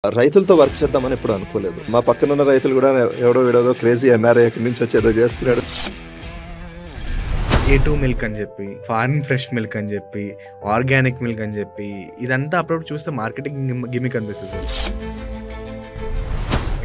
రైతులతో వర్క్ చేద్దామని ఎప్పుడు అనుకోలేదు. మా పక్కన ఉన్న రైతులు కూడా ఎవడో వీడో క్రేజీ ఎన్ఆర్ఐ ఎక్కడి నుంచి వచ్చేదో చేస్తున్నాడు. A2 మిల్క్ అని చెప్పి, ఫారిన్ ఫ్రెష్ మిల్క్ అని చెప్పి, ఆర్గానిక్ మిల్క్ అని చెప్పి, ఇదంతా అప్పుడప్పుడు చూస్తే మార్కెటింగ్ గిమిక్ అనిపిస్తుంది సార్.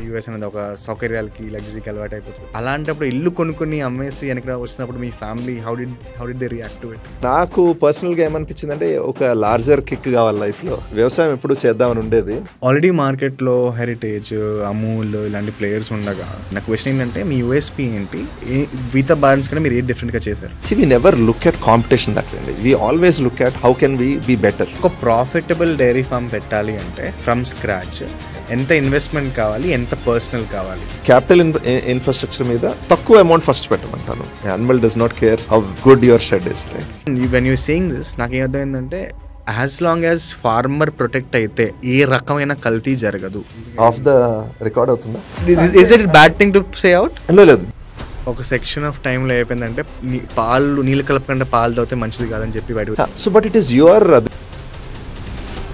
యూఎస్ అనేది ఒక సౌకర్యాలకి లగ్జరీకి అలవాటు అయిపోతుంది. అలాంటప్పుడు ఇల్లు కొనుక్కొని అమ్మేసి వెనక వచ్చినప్పుడు మీ family how did they react to it? నాకు పర్సనల్గా ఏమనిపించిందంటే ఒక లార్జర్ కిక్ కావాలి లైఫ్లో. వ్యవసాయం ఎప్పుడు చేద్దామని ఉండేది. ఆల్రెడీ మార్కెట్లో హెరిటేజ్, అమూల్ ఇలాంటి ప్లేయర్స్ ఉండగా నా క్వశ్చన్ ఏంటంటే మీ యూఎస్పీ ఏంటి? మిగతా బ్రాండ్స్ కన్నా మీరు ఏం డిఫరెంట్గా చేశారు? We never look at competition that way. We always look at how can we be better. ఒక ప్రాఫిటబుల్ డైరీ ఫామ్ పెట్టాలి అంటే ఫ్రమ్ స్క్రాచ్ ఎంత ఇన్వెస్ట్మెంట్ కావాలి, ఎంత పర్సనల్ కావాలి? క్యాపిటల్ ఇన్ఫ్రాస్ట్రక్చర్ మీద తక్కువ అమౌంట్ ఫస్ట్ పెట్టమంటాను. Animal does not care how good your shed is, right? When you saying this నాకు ఏమర్థమైందంటే as long as farmer protect అయితే ఏ రకమైన కల్తీ జరగదు. ఆఫ్ ద రికార్డ్ అవుతుందా? Is it bad thing to say out? లేదు. ఒక సెక్షన్ ఆఫ్ టైంలో అయిపోయిందంటే నీళ్ళు కలపకుండా పాలు తాగితే మంచిది కాదని చెప్పి బయట. So but it is your.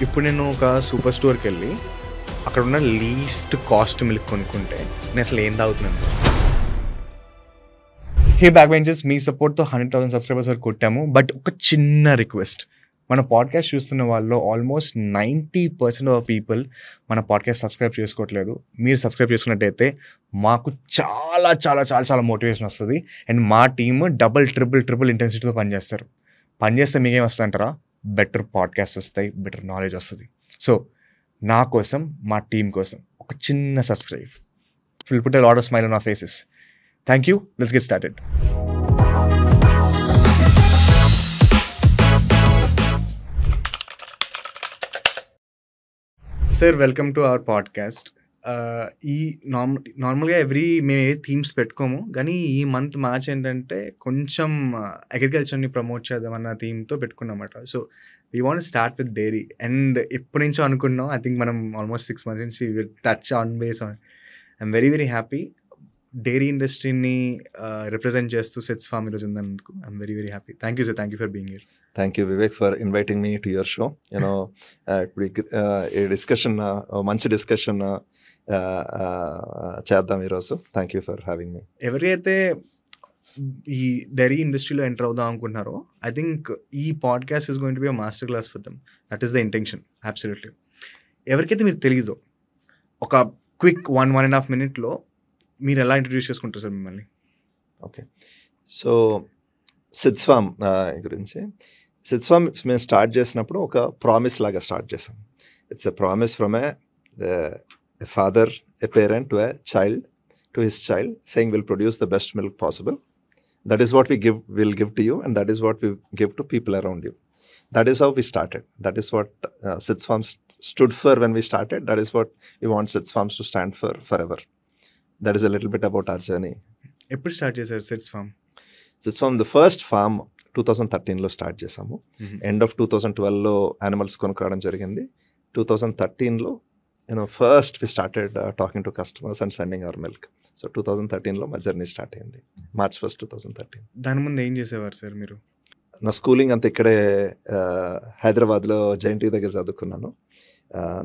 ఇప్పుడు నేను ఒక సూపర్ స్టోర్కి వెళ్ళి అక్కడ ఉన్న లీస్ట్ కాస్ట్ మిల్క్ కొనుక్కుంటే నేను అసలు ఏం తాగుతున్నాను సార్? హే బ్యాక్ బెంచర్స్, మీ సపోర్ట్తో 100,000 సబ్స్క్రైబర్స్ వరకు కొట్టాము. బట్ ఒక చిన్న రిక్వెస్ట్, మన పాడ్కాస్ట్ చూస్తున్న వాళ్ళు ఆల్మోస్ట్ 90% ఆఫ్ పీపుల్ మన పాడ్కాస్ట్ సబ్స్క్రైబ్ చేసుకోవట్లేదు. మీరు సబ్స్క్రైబ్ చేసుకున్నట్టయితే మాకు చాలా చాలా చాలా చాలా మోటివేషన్ వస్తుంది. అండ్ మా టీమ్ డబుల్ ట్రిపుల్ ఇంటెన్సిటీతో పనిచేస్తే మీకేం వస్తుంది అంటారా? బెటర్ పాడ్కాస్ట్ వస్తాయి, బెటర్ నాలెడ్జ్ వస్తుంది. సో నా కోసం, మా టీం కోసం ఒక చిన్న subscribe will put a lot of smile on hour faces. Thank you. Let's get started. Sir, welcome to our podcast. ఈ నార్మల్గా మేము ఏ థీమ్స్ పెట్టుకోము, కానీ ఈ మంత్ మార్చ్ ఏంటంటే కొంచెం అగ్రికల్చర్ని ప్రమోట్ చేద్దామన్న థీమ్తో పెట్టుకున్నమాట. So we want start with dairy. And ఎప్పటి నుంచో అనుకున్నాం, ఐ థింక్ మనం ఆల్మోస్ట్ 6 months నుంచి touch on base on. I'm very very happy dairy ఇండస్ట్రీని రిప్రజెంట్ చేస్తూ సెట్స్ ఫార్మ్ ఈరోజు ఉందన్నందుకు. I'm very very happy. Thank you sir. Thank you for being here. Thank you Vivek for inviting me to your show. You know ఇప్పుడు ఈ discussion మంచి discussion చేద్దాం ఈరోజు. Thank you for having me. ఎవరైతే ఈ డైరీ ఇండస్ట్రీలో ఎంటర్ అవుదాం అనుకుంటున్నారో ఐ థింక్ ఈ podcast is going to be a master class for them. That is the intention. Absolutely. ఎవరికైతే మీరు తెలియదో ఒక క్విక్ 1.5 minute మీరు ఎలా ఇంట్రడ్యూస్ చేసుకుంటారు సార్ మిమ్మల్ని? ఓకే, సో సిడ్స్ ఫార్మ్ గురించి. సిడ్స్ ఫార్మ్ మేము స్టార్ట్ చేసినప్పుడు ఒక ప్రామిస్ లాగా స్టార్ట్ చేసాం. It's a promise from a father, a parent to a child, to his child, saying we'll produce the best milk possible. That is what we'll give to you, and that is what we give to people around you. That is how we started. That is what Sids Farms stood for when we started. That is what we want Sids Farms to stand for forever. That is a little bit about our journey. ఎప్పుడు start చేశారు Sid's Farm? Sid's Farm the first farm 2013లో start చేసాము. End of 2012లో animals కొనుక్కోవడం జరిగింది. 2013లో first we started talking to customers and sending our milk. So 2013లో మా జర్నీ స్టార్ట్ అయింది, March 1, 2013. దాని ముందు ఏం చేసేవారు సార్ మీరు? నా స్కూలింగ్ అంతా ఇక్కడే హైదరాబాద్లో జేఎన్టీయూ దగ్గర చదువుకున్నాను.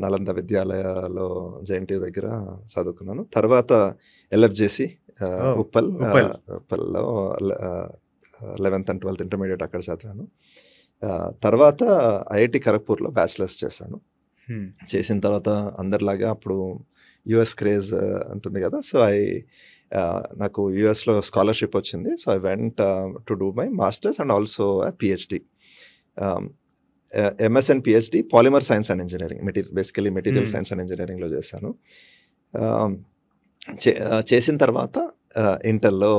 నలంద విద్యాలయాలో జేఎన్టీయూ దగ్గర చదువుకున్నాను. తర్వాత ఎల్ఎఫ్జేసి ఉప్పల్లో 11th and 12th ఇంటర్మీడియట్ అక్కడ చదివాను. తర్వాత ఐఐటి ఖరగ్పూర్లో బ్యాచిలర్స్ చేశాను. చేసిన తర్వాత అందరిలాగా అప్పుడు యుఎస్ క్రేజ్ ఉంటుంది కదా, సో నాకు యుఎస్లో స్కాలర్షిప్ వచ్చింది. So I went to do my masters and also PhD, MS and PhD polymer science and engineering, basically material science and ఇంజనీరింగ్లో చేశాను. చేసిన తర్వాత ఇంటర్లో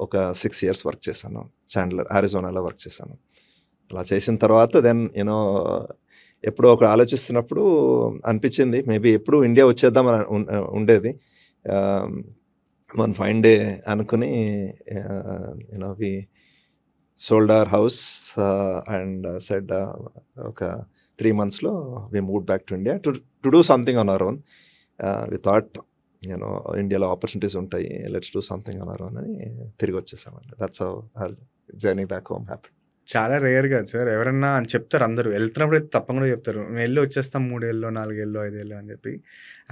ఒక 6 years వర్క్ చేశాను. చాండ్లర్, అరిజోనాలో వర్క్ చేశాను. అలా చేసిన తర్వాత దెన్ ఎప్పుడో ఒక ఆలోచిస్తున్నప్పుడు అనిపించింది మేబీ ఎప్పుడు ఇండియా వచ్చేద్దామని ఉండేది. వన్ ఫైన్ డే అనుకుని we sold our house and said ఒక 3 monthsలో we moved back to India to do something on our own. We thought ఇండియాలో ఆపర్చునిటీస్ ఉంటాయి, let's do something on our own అని తిరిగి వచ్చేసామండి. That's how our journey back home happened. చాలా rare కదా sir. ఎవరన్నా అని చెప్తారు అందరూ. వెళ్తున్నప్పుడు అయితే తప్పకుండా చెప్తారు. మేము వెళ్ళి వచ్చేస్తాం 3 ఏళ్ళలో, 4 ఏళ్ళలో, 5 ఏళ్ళలో అని చెప్పి.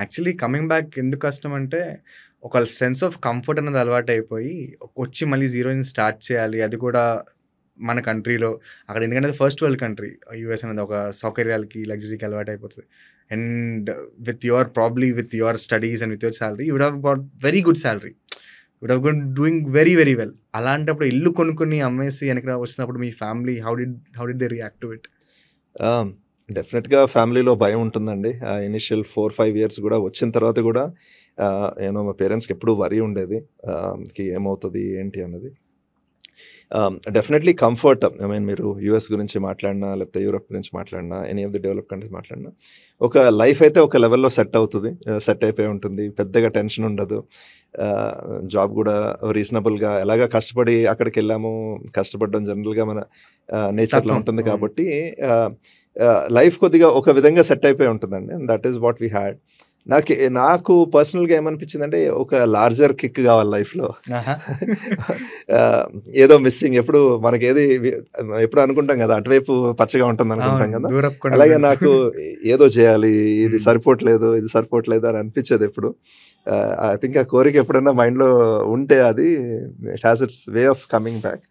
యాక్చువల్లీ కమింగ్ బ్యాక్ ఎందుకు కష్టం అంటే ఒక సెన్స్ ఆఫ్ కంఫర్ట్ అనేది అలవాటు అయిపోయి వచ్చి మళ్ళీ జీరో నుంచి స్టార్ట్ చేయాలి. అది కూడా మన కంట్రీలో అక్కడ, ఎందుకంటే ఫస్ట్ వరల్డ్ కంట్రీ యూఎస్ అనేది ఒక సౌకర్యాలకి లగ్జరీకి అలవాటు అయిపోతుంది. And with your studies and with your salary you would have got very good salary, would have gone doing very very well. అలాంటప్పుడు ఇల్లు కొనుక్కొని అమ్మేసి వెనక వచ్చినప్పుడు మీ family how did they react to it? డెఫినెట్గా ఫ్యామిలీలో భయం ఉంటుందండి. ఇనిషియల్ 4-5 ఇయర్స్ కూడా వచ్చిన తర్వాత కూడా మా పేరెంట్స్కి ఎప్పుడూ వరీ ఉండేది, ఏమవుతుంది ఏంటి అన్నది. డెఫినెట్లీ కంఫర్ట్, ఐ మీన్ మీరు యూఎస్ గురించి మాట్లాడినా లేకపోతే యూరోప్ గురించి మాట్లాడినా any of the develop countries మాట్లాడినా ఒక లైఫ్ అయితే ఒక లెవెల్లో సెట్ అయిపోయి ఉంటుంది. పెద్దగా టెన్షన్ ఉండదు. జాబ్ కూడా రీజనబుల్గా ఎలాగా కష్టపడి అక్కడికి వెళ్ళాము, కష్టపడడం జనరల్గా మన నేచర్లో ఉంటుంది కాబట్టి లైఫ్ కొద్దిగా ఒక విధంగా సెట్ అయిపోయి ఉంటుందండి. That is what we had. నాకు పర్సనల్గా ఏమనిపించిందంటే ఒక లార్జర్ కిక్ కావాలి లైఫ్లో. ఏదో మిస్సింగ్, ఎప్పుడు అనుకుంటాం కదా అటువైపు పచ్చగా ఉంటుంది అనుకుంటాం కదా, అలాగే నాకు ఏదో చేయాలి, ఇది సరిపోవట్లేదు అని అనిపించేది ఎప్పుడు. ఐ థింక్ ఆ కోరిక ఎప్పుడైనా మైండ్లో ఉంటే అది it has its way of coming back.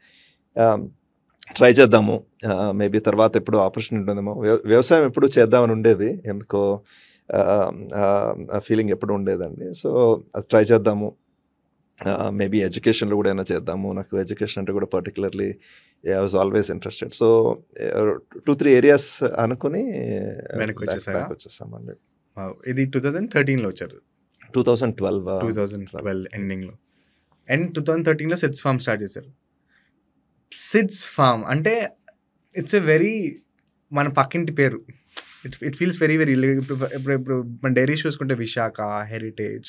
Try చేద్దాము, మేబీ తర్వాత ఎప్పుడు ఆపర్చునిటీ ఉంటుందేమో. వ్యవసాయం ఎప్పుడు చేద్దామని ఉండేది, ఎందుకో ఫీలింగ్ ఎప్పుడు ఉండేదండి. సో అది ట్రై చేద్దాము, మేబీ ఎడ్యుకేషన్లో కూడా ఏమైనా చేద్దాము. నాకు ఎడ్యుకేషన్ అంటే కూడా particularly I was always interested. So 2-3 areas అనుకుని బ్యాక్ వచ్చేసామండి. ఇది 2013లో వచ్చారు? 2012 ఎండింగ్లో. అండ్ 2013లో సిడ్స్ ఫార్మ్ స్టార్ట్ చేశారు. సిడ్స్ ఫార్మ్ అంటే ఇట్స్ ఎ వెరీ మన పక్కింటి పేరు. ఇట్ ఫీల్స్ వెరీ వెరీ ఇప్పుడు మన డైరీ చూసుకుంటే Visakha, Heritage,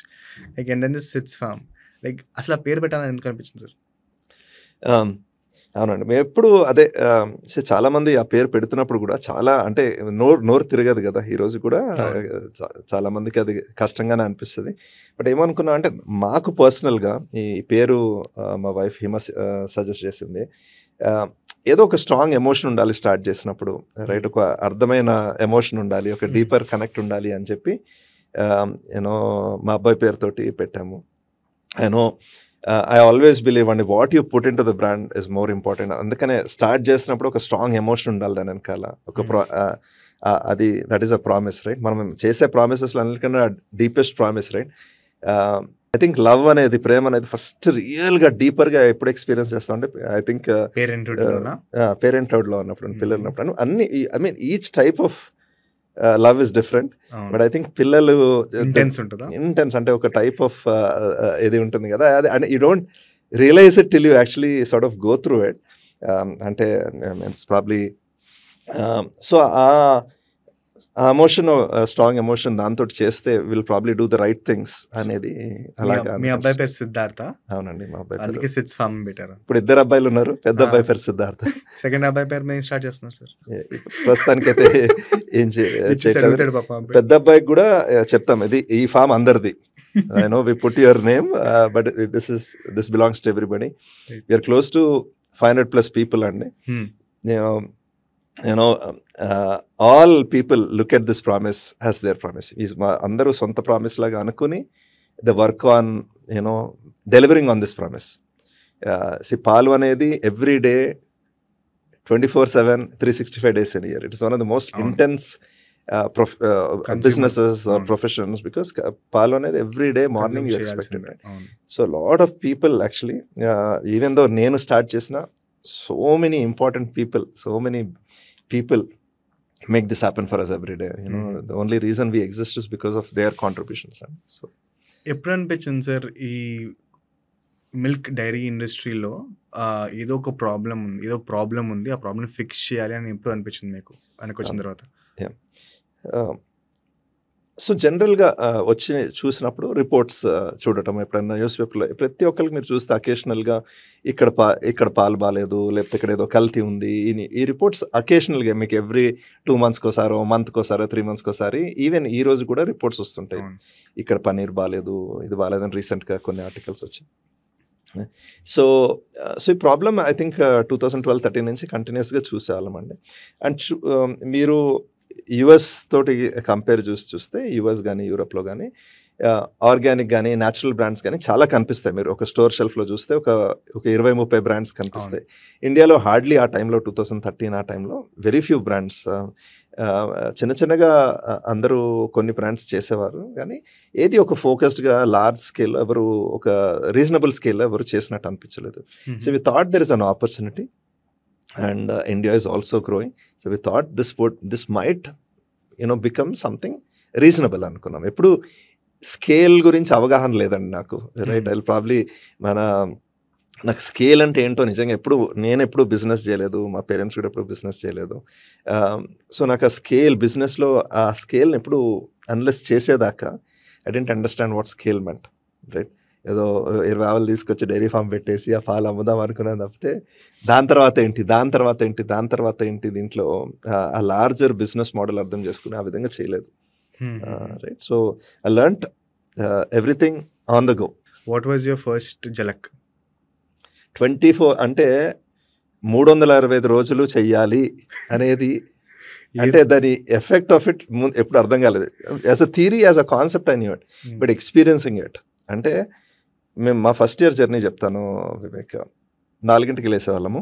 like and then this Sid's Farm, like అసలు ఆ పేరు పెట్టాలని ఎందుకు అనిపించింది సార్? అవునండి, మేము ఎప్పుడు అదే చాలామంది ఆ పేరు పెడుతున్నప్పుడు కూడా చాలా అంటే నోరు తిరగదు కదా. ఈరోజు కూడా చాలామందికి అది కష్టంగానే అనిపిస్తుంది. బట్ ఏమనుకున్నా అంటే మాకు పర్సనల్గా ఈ పేరు మా వైఫ్ హిమ సజెస్ట్ చేసింది. ఏదో ఒక స్ట్రాంగ్ ఎమోషన్ ఉండాలి స్టార్ట్ చేసినప్పుడు, రైట్, ఒక అర్థమైన ఎమోషన్ ఉండాలి, ఒక డీపర్ కనెక్ట్ ఉండాలి అని చెప్పి మా అబ్బాయి పేరుతోటి పెట్టాము. ఐ ఆల్వేస్ బిలీవ్ అండి what you put in to the brand is more important. అందుకనే స్టార్ట్ చేసినప్పుడు ఒక స్ట్రాంగ్ ఎమోషన్ ఉండాలి దాని వెనకాల. అది that is a promise, right. మనం చేసే ప్రామిసెస్లో అన్నిటికన్నా deepest promise, right. I think love అనేది, ప్రేమ అనేది ఫస్ట్ రియల్గా డీపర్గా ఎప్పుడు ఎక్స్పీరియన్స్ చేస్తామంటే ఐ థింక్ పేరెంట్హుడ్లో ఉన్నప్పుడు, పిల్లలు ఉన్నప్పుడు అన్ని, I mean each type of love is different. But I think పిల్లలు ఇంటెన్స్ అంటే ఒక టైప్ ఆఫ్ ఇది ఉంటుంది కదా, అది and you don't realise it till you actually sort of go through it. అంటే మీన్స్ ప్రాబ్లీ సో ఆ ఎమోషన్, స్ట్రాంగ్ ఎమోషన్ దాంతో చేస్తే will probably do the right things అనేది. అలాగా. మీ అబ్బాయి పేరు సిద్ధార్థ? అవునండి, మా అబ్బాయి అందుకే సిడ్స్ ఫార్మ్ పెట్టారు. ఇప్పుడు 2 అబ్బాయిలు ఉన్నారు. పెద్ద అబ్బాయి పేరు సిద్ధార్థ. సెకండ్ అబ్బాయి పేరు మేము స్టార్ట్ చేస్తున్నారు సార్. ప్రస్తుతానికైతే ఏం చేయలేదు. పెద్ద అబ్బాయికి కూడా చెప్తాం, ఇది ఈ ఫామ్ అందరిది. I know we put your name, but this belongs to everybody. We are close to 500+ people, and all people look at this promise as their promise. Andaru sonta promise laga anukoni they work on delivering on this promise. See, paalu anedi every day 24/7 365 days in a year. It is one of the most intense businesses or professions, because paalu anedi every day morning you expect it, right? So a lot of people actually, even though nenu start chesina, so many important people make this happen for us every day. The only reason we exist is because of their contributions. So ఎప్పుడు అనిపించింది sir ఈ milk dairy ఇండస్ట్రీలో ఏదో ఒక problem ఉంది, ఆ problem fix చేయాలి అని ఎప్పుడు అనిపించింది మీకు వెనక్కి వచ్చిన తర్వాత? సో జనరల్గా వచ్చి చూసినప్పుడు రిపోర్ట్స్ చూడటం, ఎప్పుడైనా న్యూస్ పేపర్లో ప్రతి ఒక్కరికి మీరు చూస్తే అకేషనల్గా ఇక్కడ పాలు బాగాలేదు, లేకపోతే ఇక్కడ ఏదో కల్తీ ఉంది, ఈ రిపోర్ట్స్ అకేషనల్గా మీకు ఎవ్రీ 2 monthsకి ఒకసారి, మంత్కి ఒకసారి, 3 monthsకి ఒకసారి, ఈవెన్ ఈ రోజు కూడా రిపోర్ట్స్ వస్తుంటాయి. ఇక్కడ పన్నీర్ బాగాలేదు, ఇది బాగాలేదని రీసెంట్గా కొన్ని ఆర్టికల్స్ వచ్చాయి. సో ఈ ప్రాబ్లమ్ ఐ థింక్ 2012-13 నుంచి కంటిన్యూస్గా చూసేవాళ్ళం అండి. అండ్ మీరు యుఎస్ తోటి కంపేర్ చూస్తే యుఎస్ కానీ యూరోప్లో కానీ ఆర్గానిక్ కానీ న్యాచురల్ బ్రాండ్స్ కానీ చాలా కనిపిస్తాయి. మీరు ఒక స్టోర్ షెల్ఫ్లో చూస్తే ఒక 20-30 బ్రాండ్స్ కనిపిస్తాయి. ఇండియాలో హార్డ్లీ ఆ టైంలో 2013 ఆ టైంలో వెరీ ఫ్యూ బ్రాండ్స్. చిన్నగా అందరూ కొన్ని బ్రాండ్స్ చేసేవారు, కానీ ఏది ఒక ఫోకస్డ్గా లార్జ్ స్కేల్ ఎవరు ఒక రీజనబుల్ స్కేల్లో ఎవరు చేసినట్టు అనిపించలేదు. So we thought there is an opportunity and India is also growing. So we thought this might become something reasonable అనుకున్నాం. ఎప్పుడు స్కేల్ గురించి అవగాహన లేదండి నాకు, రైట్? ఐ ప్రాబ్లీ నాకు స్కేల్ అంటే ఏంటో నిజంగా నేను ఎప్పుడు బిజినెస్ చేయలేదు, మా పేరెంట్స్ కూడా ఎప్పుడు బిజినెస్ చేయలేదు. సో నాకు ఆ స్కేల్ బిజినెస్లో ఆ స్కేల్ని ఎప్పుడు అన్లెస్ చేసేదాకా I don't understand what scale meant, right? ఏదో 20 ఆవులు తీసుకొచ్చి డైరీ ఫామ్ పెట్టేసి ఆ పాలు అమ్ముదాం అనుకున్నాను తప్పితే దాని తర్వాత ఏంటి దీంట్లో ఆ లార్జర్ బిజినెస్ మోడల్ అర్థం చేసుకుని ఆ విధంగా చేయలేదు, right? So I learned everything on the go. What was your first జలక్? 24 అంటే 365 రోజులు చెయ్యాలి అనేది అంటే దాని ఎఫెక్ట్ ఆఫ్ ఇట్ ఎప్పుడు అర్థం కాలేదు. As a theory, as a concept I knew it, but experiencing it అంటే మేము మా ఫస్ట్ ఇయర్ జర్నీ చెప్తాను వివేక్. 4ంటికి లేసేవాళ్ళము,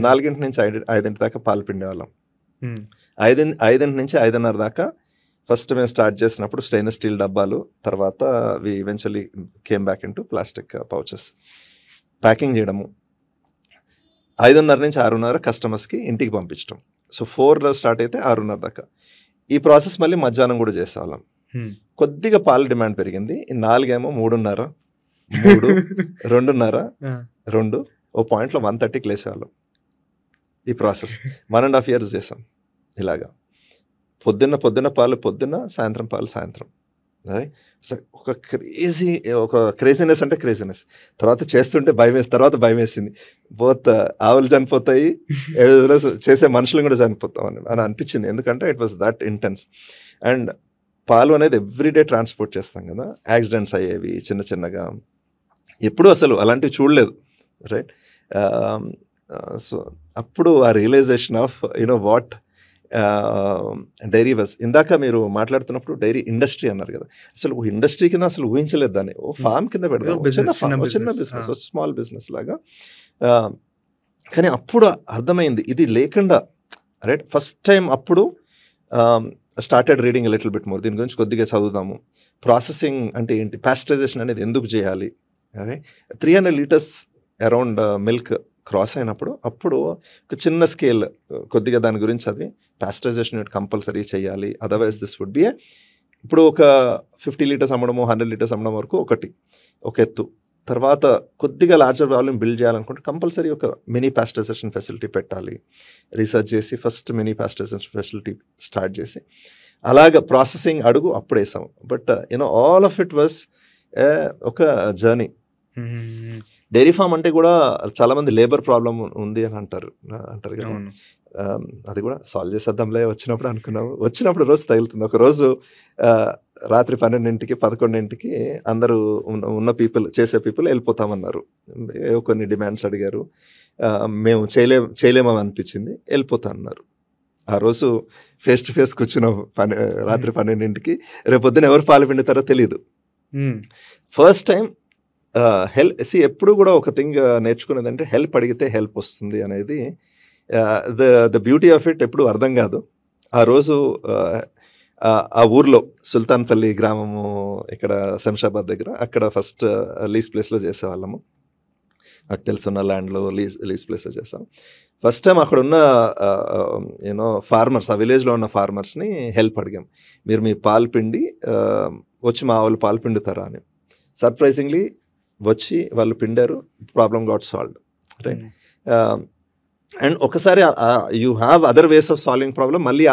4 నుంచి 5 దాకా పాలు పిండేవాళ్ళం. 5 నుంచి 5:30 దాకా ఫస్ట్ మేము స్టార్ట్ చేసినప్పుడు స్టెయిన్లెస్ స్టీల్ డబ్బాలు, తర్వాత we eventually came back in to plastic pouches packing చేయడము. 5:30 నుంచి 6:30 కస్టమర్స్కి ఇంటికి పంపించడం. సో 4 స్టార్ట్ అయితే 6:30 దాకా ఈ ప్రాసెస్ మళ్ళీ మధ్యాహ్నం కూడా చేసేవాళ్ళం. కొద్దిగా పాలు డిమాండ్ పెరిగింది. 4 ఏమో 3:30, 3, 2:30, 2 ఓ పాయింట్లో 1:30కి లేసేవాళ్ళం. ఈ ప్రాసెస్ 1.5 years చేసాం ఇలాగా. పొద్దున్న పాలు పొద్దున్న, సాయంత్రం పాలు సాయంత్రం. ఒక క్రేజీనెస్ అంటే క్రేజీనెస్. తర్వాత చేస్తుంటే తర్వాత భయం వేసింది, ఆవులు చనిపోతాయి, చేసే మనుషులు కూడా చనిపోతాం అని అనిపించింది. ఎందుకంటే it was that intense. And పాలు అనేది ఎవ్రీడే ట్రాన్స్పోర్ట్ చేస్తాం కదా, యాక్సిడెంట్స్ అయ్యేవి చిన్నగా. ఎప్పుడు అసలు అలాంటివి చూడలేదు, రైట్? సో అప్పుడు ఆ realisation of what dairy was. ఇందాక మీరు మాట్లాడుతున్నప్పుడు డైరీ ఇండస్ట్రీ అన్నారు కదా, అసలు ఇండస్ట్రీ కింద అసలు ఊహించలేదు దాన్ని. ఓ ఫామ్ కింద పెడదాం, చిన్న బిజినెస్, స్మాల్ బిజినెస్ లాగా. కానీ అప్పుడు అర్థమైంది ఇది లేకుండా, రైట్? ఫస్ట్ టైం అప్పుడు started reading little bit more, దీని గురించి కొద్దిగా చదువుదాము. ప్రాసెసింగ్ అంటే ఏంటి, పాస్టరైజేషన్ అనేది ఎందుకు చేయాలి, 300 liters అరౌండ్ మిల్క్ క్రాస్ అయినప్పుడు అప్పుడు ఒక చిన్న స్కేల్ కొద్దిగా దాని గురించి చదివి పాస్టరైజేషన్ కంపల్సరీ చేయాలి, అదర్వైజ్ దిస్ వుడ్ బి ఇప్పుడు ఒక 50 liters అమ్మడము, 100 liters అమ్మడం వరకు ఒక ఎత్తు. తర్వాత కొద్దిగా లార్జర్ వాల్యూమ్ బిల్డ్ చేయాలనుకుంటే కంపల్సరీ ఒక మినీ పాస్టరైజేషన్ ఫెసిలిటీ పెట్టాలి. రీసెర్చ్ చేసి first mini pasteurisation facility start చేసి అలాగ ప్రాసెసింగ్ అడుగు అప్పుడు వేసాము. But all of it was ఒక జర్నీ. డైరీ ఫామ్ అంటే కూడా చాలామంది లేబర్ ప్రాబ్లం ఉంది అని అంటారు కదా, అది కూడా సాల్వ్ చేసేద్దాంలే వచ్చినప్పుడు అనుకున్నాము. వచ్చినప్పుడు రోజు తగులుతుంది. ఒక రోజు రాత్రి 12ంటికి 11ంటికి అందరూ ఉన్న చేసే పీపుల్ వెళ్ళిపోతామన్నారు. కొన్ని డిమాండ్స్ అడిగారు, మేము చేయలేమని అనిపించింది, వెళ్ళిపోతా అన్నారు. ఆ రోజు ఫేస్ టు ఫేస్ కూర్చున్నాం రాత్రి 12ంటికి. రేపొద్దున ఎవరు పాలు పిండుతారో తెలియదు. ఫస్ట్ టైం ఎప్పుడు కూడా ఒక థింగ్ నేర్చుకునేది అంటే హెల్ప్ అడిగితే హెల్ప్ వస్తుంది అనేది. ద బ్యూటీ ఆఫ్ ఇట్ ఎప్పుడు అర్థం కాదు. ఆ రోజు ఆ ఊర్లో సుల్తాన్పల్లి గ్రామము ఇక్కడ శంషాబాద్ దగ్గర, అక్కడ ఫస్ట్ లీజ్ ప్లేస్లో చేసేవాళ్ళము. నాకు తెలుసున్న ల్యాండ్లో లీజ్ ప్లేస్లో చేసాం. ఫస్ట్ టైం అక్కడ ఉన్న ఫార్మర్స్, ఆ విలేజ్లో ఉన్న ఫార్మర్స్ని హెల్ప్ అడిగాం. మీరు మీ పాలు పిండి వచ్చి మా వాళ్ళు పాలు పిండుతారా అని. సర్ప్రైజింగ్లీ వచ్చి వాళ్ళు పిండారు. Problem got solved, right? And ఒకసారి you have other ways of solving problem. మళ్ళీ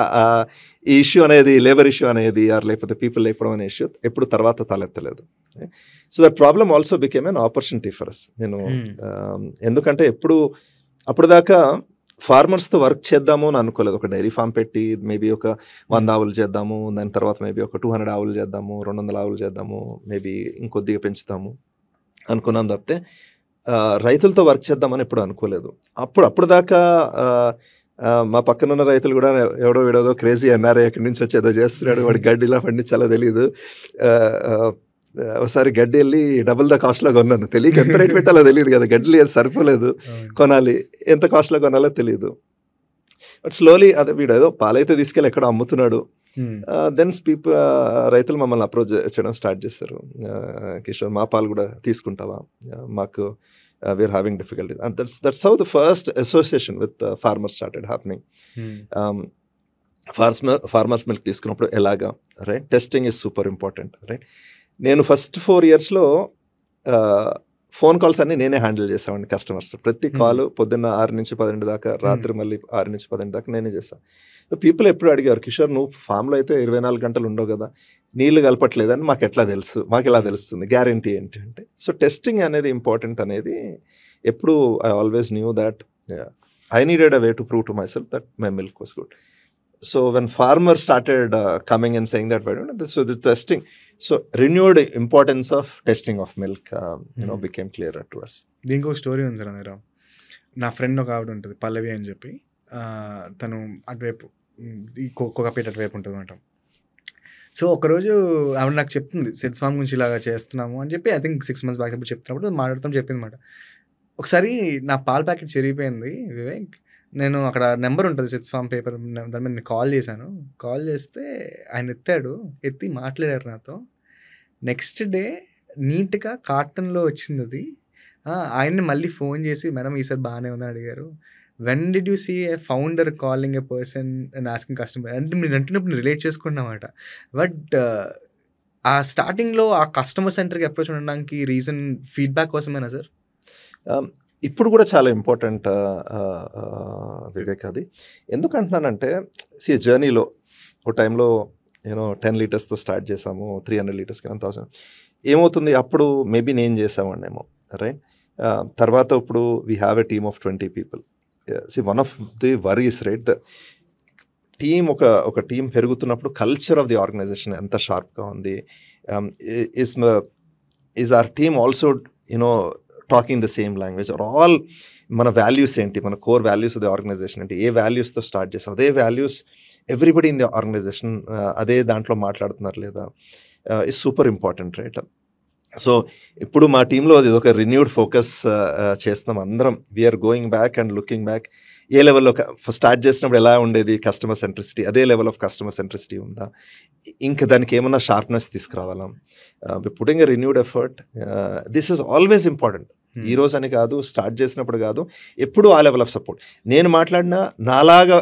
ఈ ఇష్యూ అనేది, లేబర్ ఇష్యూ అనేది లేకపోతే పీపుల్ లేకపోవడం అనే ఇష్యూ ఎప్పుడు తర్వాత తలెత్తలేదు. So that problem also became an opportunity for us. ఎందుకంటే అప్పుడు దాకా ఫార్మర్స్తో వర్క్ చేద్దాము అని అనుకోలేదు. ఒక డైరీ ఫామ్ పెట్టి మేబీ ఒక 100 ఆవులు చేద్దాము, దాని తర్వాత మేబీ ఒక 200 ఆవులు చేద్దాము, 200 ఆవులు చేద్దాము, మేబీ ఇంకొద్దిగా పెంచుతాము అనుకున్నాం తప్పితే రైతులతో వర్క్ చేద్దామని ఎప్పుడు అనుకోలేదు. అప్పుడు దాకా మా పక్కన ఉన్న రైతులు కూడా వీడోదో క్రేజీ ఎన్ఆర్ఐ ఎక్కడి నుంచి వచ్చి ఏదో చేస్తున్నాడు, వాడి గడ్డి ఇలా పండించాలో తెలియదు. ఒకసారి గడ్డి వెళ్ళి డబుల్ ద కాస్ట్లో కొన్నాను. తెలియక ఎంత రేట్ పెట్టాలో తెలియదు కదా, గడ్డి అది సరిపోలేదు, కొనాలి, ఎంత కాస్ట్లో కొనాలో తెలియదు. బట్ స్లోలీ అదే వీడు ఏదో పాలైతే తీసుకెళ్ళి ఎక్కడ అమ్ముతున్నాడు. దెన్ రైతులు మమ్మల్ని అప్రోచ్ చేయడం స్టార్ట్ చేశారు. కిషోర్, మా పాలు కూడా తీసుకుంటావా, మాకు we're having difficulty. And that's how the first association with farmers started happening. Farmers milk తీసుకున్నప్పుడు ఎలాగా, right, testing is super important, right. నేను ఫస్ట్ 4 yearsలో ఫోన్ కాల్స్ అన్నీ నేనే హ్యాండిల్ చేసామండి. కస్టమర్స్ ప్రతి కాల్ పొద్దున్న 6 నుంచి 12 దాకా, రాత్రి మళ్ళీ 6 నుంచి 12 దాకా నేనే చేశాను. పీపుల్ ఎప్పుడు అడిగారు, కిషోర్ నువ్వు ఫామ్లో అయితే 24 గంటలు ఉండవు కదా, నీళ్లు కలపట్లేదని మాకు ఎట్లా తెలుసు, మాకు ఎలా తెలుస్తుంది, గ్యారంటీ ఏంటి అంటే. సో టెస్టింగ్ అనేది ఇంపార్టెంట్ అనేది ఎప్పుడు I always knew that I needed a way to prove to my self that my milk was good. So when farmers started coming and saying that, so the testing, so renewed importance of testing of milk, became clearer to us. దీనికి ఒక story ఉంది sir. అందరూ నా friend ఒక ఆవిడ ఉంటుంది, పల్లవి అని చెప్పి. తను అటువైపు కోకాపేట అటువైపు ఉంటుంది అనమాట. సో ఒకరోజు ఆవిడ నాకు చెప్తుంది, సెట్స్ ఫార్మ్ గురించి ఇలాగా చేస్తున్నాము అని చెప్పి, ఐ థింక్ 6 months బ్యాక్ అప్పుడు చెప్తున్నప్పుడు మాట్లాడుతాం చెప్పింది అనమాట. ఒకసారి నా పాల ప్యాకెట్ చెరిగిపోయింది వివేక్, నేను అక్కడ నెంబర్ ఉంటుంది సెట్స్ ఫార్మ్ పేపర్, దాని మీద నేను కాల్ చేశాను. కాల్ చేస్తే ఆయన ఎత్తి మాట్లాడారు నాతో. నెక్స్ట్ డే నీట్గా కార్టన్లో వచ్చింది అది. ఆయన్ని మళ్ళీ ఫోన్ చేసి, మేడం ఈసారి బాగానే ఉందని అడిగారు. When did you see a founder calling a person and asking customer అంటే మీరు అంటున్నప్పుడు రిలేట్ చేసుకున్నమాట. బట్ ఆ స్టార్టింగ్లో ఆ కస్టమర్ సెంటర్కి అప్రోచ్ ఉండడానికి రీజన్ ఫీడ్బ్యాక్ కోసమేనా సార్? ఇప్పుడు కూడా చాలా ఇంపార్టెంట్ వివేక్ అది. ఎందుకంటున్నానంటే జర్నీలో ఒక టైంలో 10 లీటర్స్తో స్టార్ట్ చేసాము, 300 లీటర్స్కి 1000 ఏమవుతుంది, అప్పుడు మేబీ నేను చేసామండేమో, రైట్. తర్వాత ఇప్పుడు we have a team of 20 people. One of the worries, right, the team ఒక టీం పెరుగుతున్నప్పుడు కల్చర్ ఆఫ్ ది ఆర్గనైజేషన్ ఎంత షార్ప్గా ఉంది. Is our team also talking the same language, or all మన వాల్యూస్ ఏంటి, మన core values of the organisation ఏంటి, ఏ వాల్యూస్తో స్టార్ట్ చేస్తాం, అదే values everybody in the organisation అదే దాంట్లో మాట్లాడుతున్నారు లేదా, is super important, right. So ఇప్పుడు మా టీంలో అది ఒక రిన్యూడ్ ఫోకస్ చేస్తున్నాం అందరం. We're going back and looking back. ఏ లెవెల్లో స్టార్ట్ చేసినప్పుడు ఎలా ఉండేది కస్టమర్ సెంట్రిసిటీ, అదే లెవెల్ ఆఫ్ కస్టమర్ సెంట్రిసిటీ ఉందా, ఇంకా దానికి ఏమన్నా షార్ప్నెస్ తీసుకురావాలా, putting a renewed effort. This is always important. ఈ రోజు అని కాదు, స్టార్ట్ చేసినప్పుడు కాదు, ఎప్పుడు ఆ లెవెల్ ఆఫ్ సపోర్ట్. నేను మాట్లాడినా నాలాగా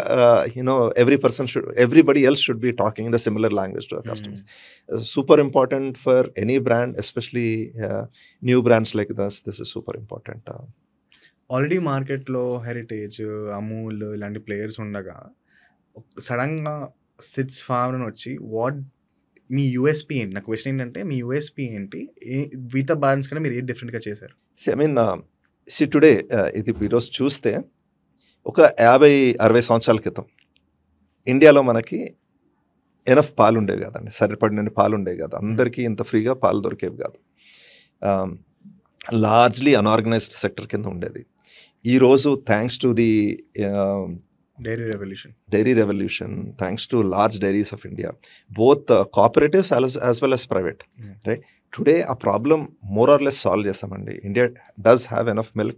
everybody else should be talking the similar language to customers. Super important for any brand, especially new brands like this is super important. Already మార్కెట్లో హెరిటేజ్, అమూల్ ఇలాంటి ప్లేయర్స్ ఉండగా సడన్గా సిట్స్ ఫార్మ్ అని వచ్చి మీ USP ఏంటి? నా క్వశ్చన్ ఏంటంటే మీ యూఎస్పీ ఏంటి, వీటా బ్రాండ్స్ కన్నా మీరు ఏం డిఫరెంట్గా చేశారు? టుడే ఇది ఈరోజు చూస్తే ఒక 50-60 సంవత్సరాల క్రితం ఇండియాలో మనకి ఎనఫ్ పాలు ఉండేవి కాదండి, సరిపడిన పాలు ఉండేవి కాదు, అందరికీ ఇంత ఫ్రీగా పాలు దొరికేవి కాదు. లార్జ్లీ అన్ఆర్గనైజ్డ్ సెక్టర్ కింద ఉండేది. ఈరోజు thanks to the dairy revolution, thanks to large dairies of India, both cooperatives as well as private, right. Today a problem more or less solve chesamandi. India does have enough milk,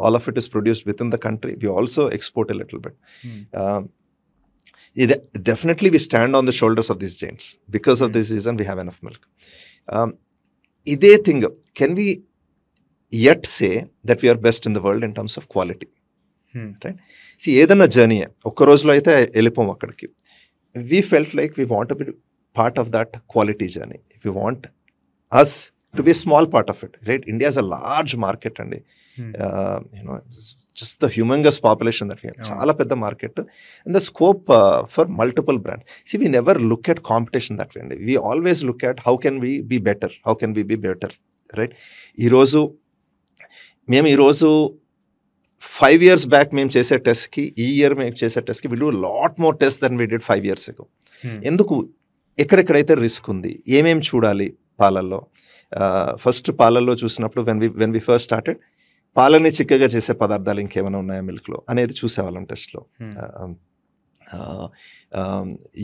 all of it is produced within the country. We also export a little bit. Definitely we stand on the shoulders of these giants. Because of this reason we have enough milk. Ide thing, can we yet say that we are best in the world in terms of quality? Right. See, ఏదన్నా journey ఒక్క రోజులో అయితే వెళ్ళిపోము అక్కడికి. We felt like we want be part of that quality journey. We want us to be small part of it, right. India is a large market అండి. Just the humongous population that we have, చాలా పెద్ద market and the scope for multiple brand. See we never look at competition that way అండి. We always look at how can we be better, right. ఈరోజు 5 years back మేము చేసే టెస్ట్కి ఈ year మేము చేసే టెస్ట్కి will do lot more test then we did 5 years ago. ఎందుకు? ఎక్కడెక్కడైతే రిస్క్ ఉంది, ఏమేమి చూడాలి పాలల్లో, ఫస్ట్ పాలల్లో చూసినప్పుడు వెన్ వి ఫస్ట్ స్టార్టెడ్ పాలని చిక్కగా చేసే పదార్థాలు ఇంకేమైనా ఉన్నాయా మిల్క్లో అనేది చూసేవాళ్ళం టెస్ట్లో.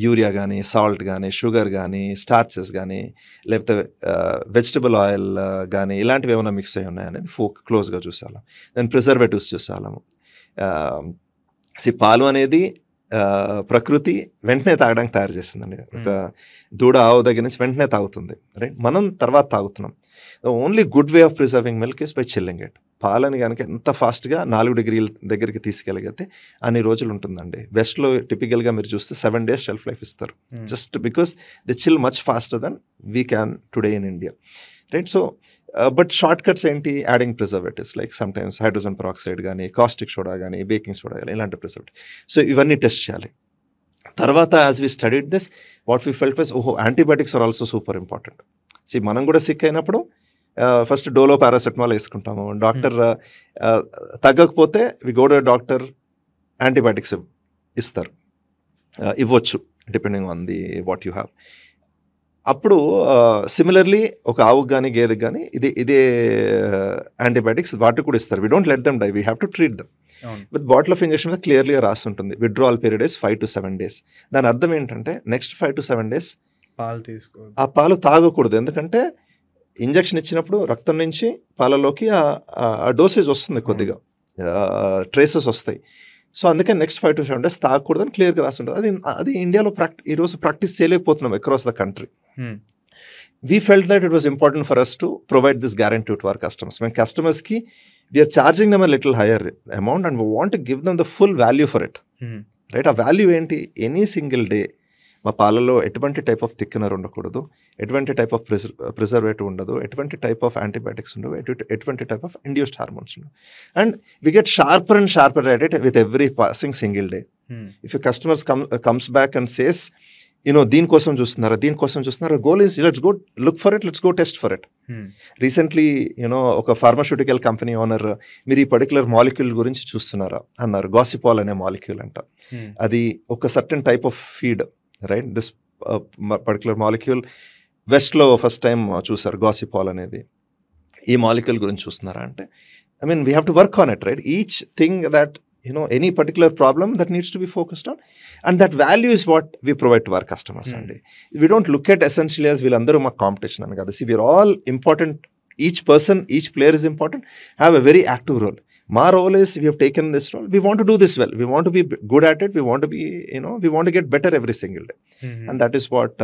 యూరియా కానీ, సాల్ట్ కానీ, షుగర్ కానీ, స్టార్చెస్ కానీ, లేకపోతే వెజిటబుల్ ఆయిల్ కానీ ఇలాంటివి ఏమైనా మిక్స్ అయ్యి ఉన్నాయనేది క్లోజ్గా చూసేవాళ్ళం. దెన్ ప్రిజర్వేటివ్స్ చూసేవాళ్ళము. పాలు అనేది ప్రకృతి వెంటనే తాగడానికి తయారు చేస్తుందండి. ఒక దూడ ఆవు దగ్గర నుంచి వెంటనే తాగుతుంది, రైట్? మనం తర్వాత తాగుతున్నాం. Only good way of preserving milk is by chilling it. పాలని కనుక ఎంత ఫాస్ట్గా 4 డిగ్రీల దగ్గరికి తీసుకెళ్ళగలిగితే అన్ని రోజులు ఉంటుందండి. వెస్ట్లో టిపికల్గా మీరు చూస్తే 7 days షెల్ఫ్ లైఫ్ ఇస్తారు, just because they chill much faster than we can today in India, right? So but short cuts ఏంటి? Adding preservatives like sometimes hydrogen peroxide కానీ, కాస్టిక్ సోడా కానీ, బేకింగ్ సోడా కానీ, ఇలాంటి ప్రిజర్వేటివ్. సో ఇవన్నీ test చేయాలి. తర్వాత as we studied this what we felt was, ఓహో, antibiotics are also super important. మనం కూడా సిక్ అయినప్పుడు ఫస్ట్ డోలో పారాసెటమాల్ వేసుకుంటాము. డాక్టర్ తగ్గకపోతే we go to doctor, antibiotics ఇస్తారు, ఇవ్వచ్చు depending on the what you have. అప్పుడు సిమిలర్లీ ఒక ఆవుకు కానీ గేదెకి కానీ ఇదే యాంటీబయాటిక్స్ వాటికి కూడా ఇస్తారు. We don't let them die, we have to treat them. But bottle of injection మీద క్లియర్లీగా రాసి ఉంటుంది withdrawal period is 5 to 7 days. దాని అర్థం ఏంటంటే నెక్స్ట్ 5 to 7 days పాలు తీసుకో, ఆ పాలు తాగకూడదు. ఎందుకంటే ఇంజెక్షన్ ఇచ్చినప్పుడు రక్తం నుంచి పాలలోకి ఆ డోసేజ్ వస్తుంది, కొద్దిగా ట్రేసెస్ వస్తాయి. సో అందుకని నెక్స్ట్ 5 to 7 days తాగకూడదని క్లియర్గా రాసి ఉంటుంది. అది ఇండియాలో ఈరోజు ప్రాక్టీస్ చేయలేకపోతున్నాం across the country. We felt that it was important for us to provide this guarantee to our customers. When customers ki, we are charging them a little higher amount and we want to give them the full value for it. Right? A value enti any single day మా పాలలో ఎటువంటి type of థిక్నర్ ఉండకూడదు, ఎటువంటి type of preservative ఉండదు, ఎటువంటి type of antibiotics ఉండవు, ఎటువంటి type of induced hormones ఉండవు. And we get sharper and sharper at it with every passing single day. If your customers comes back and says, దీనికోసం చూస్తున్నారా, goal is let's go look for it, let's go test for it. Recently ఒక pharmaceutical company owner, మీరు ఈ particular molecule గురించి చూస్తున్నారా అన్నారు. గాసిపాల్ అనే molecule అంట. అది ఒక certain type of feed, right? This particular molecule వెస్ట్లో ఫస్ట్ టైం చూసారు గాసిపాల్ అనేది. ఈ మాలిక్యూల్ గురించి చూస్తున్నారా అంటే, I mean we have to work on it, right? Each thing that any particular problem that needs to be focused on, and that value is what we provide to our customers. And we don't look at essentially as వీళ్ళందరూ మా competition అని కాదు. See, we are all important. Each person, each player is important, have a very active role. My role is, we have taken this role, we want to do this well, we want to be good at it, we want to be, we want to get better every single day. And that is what,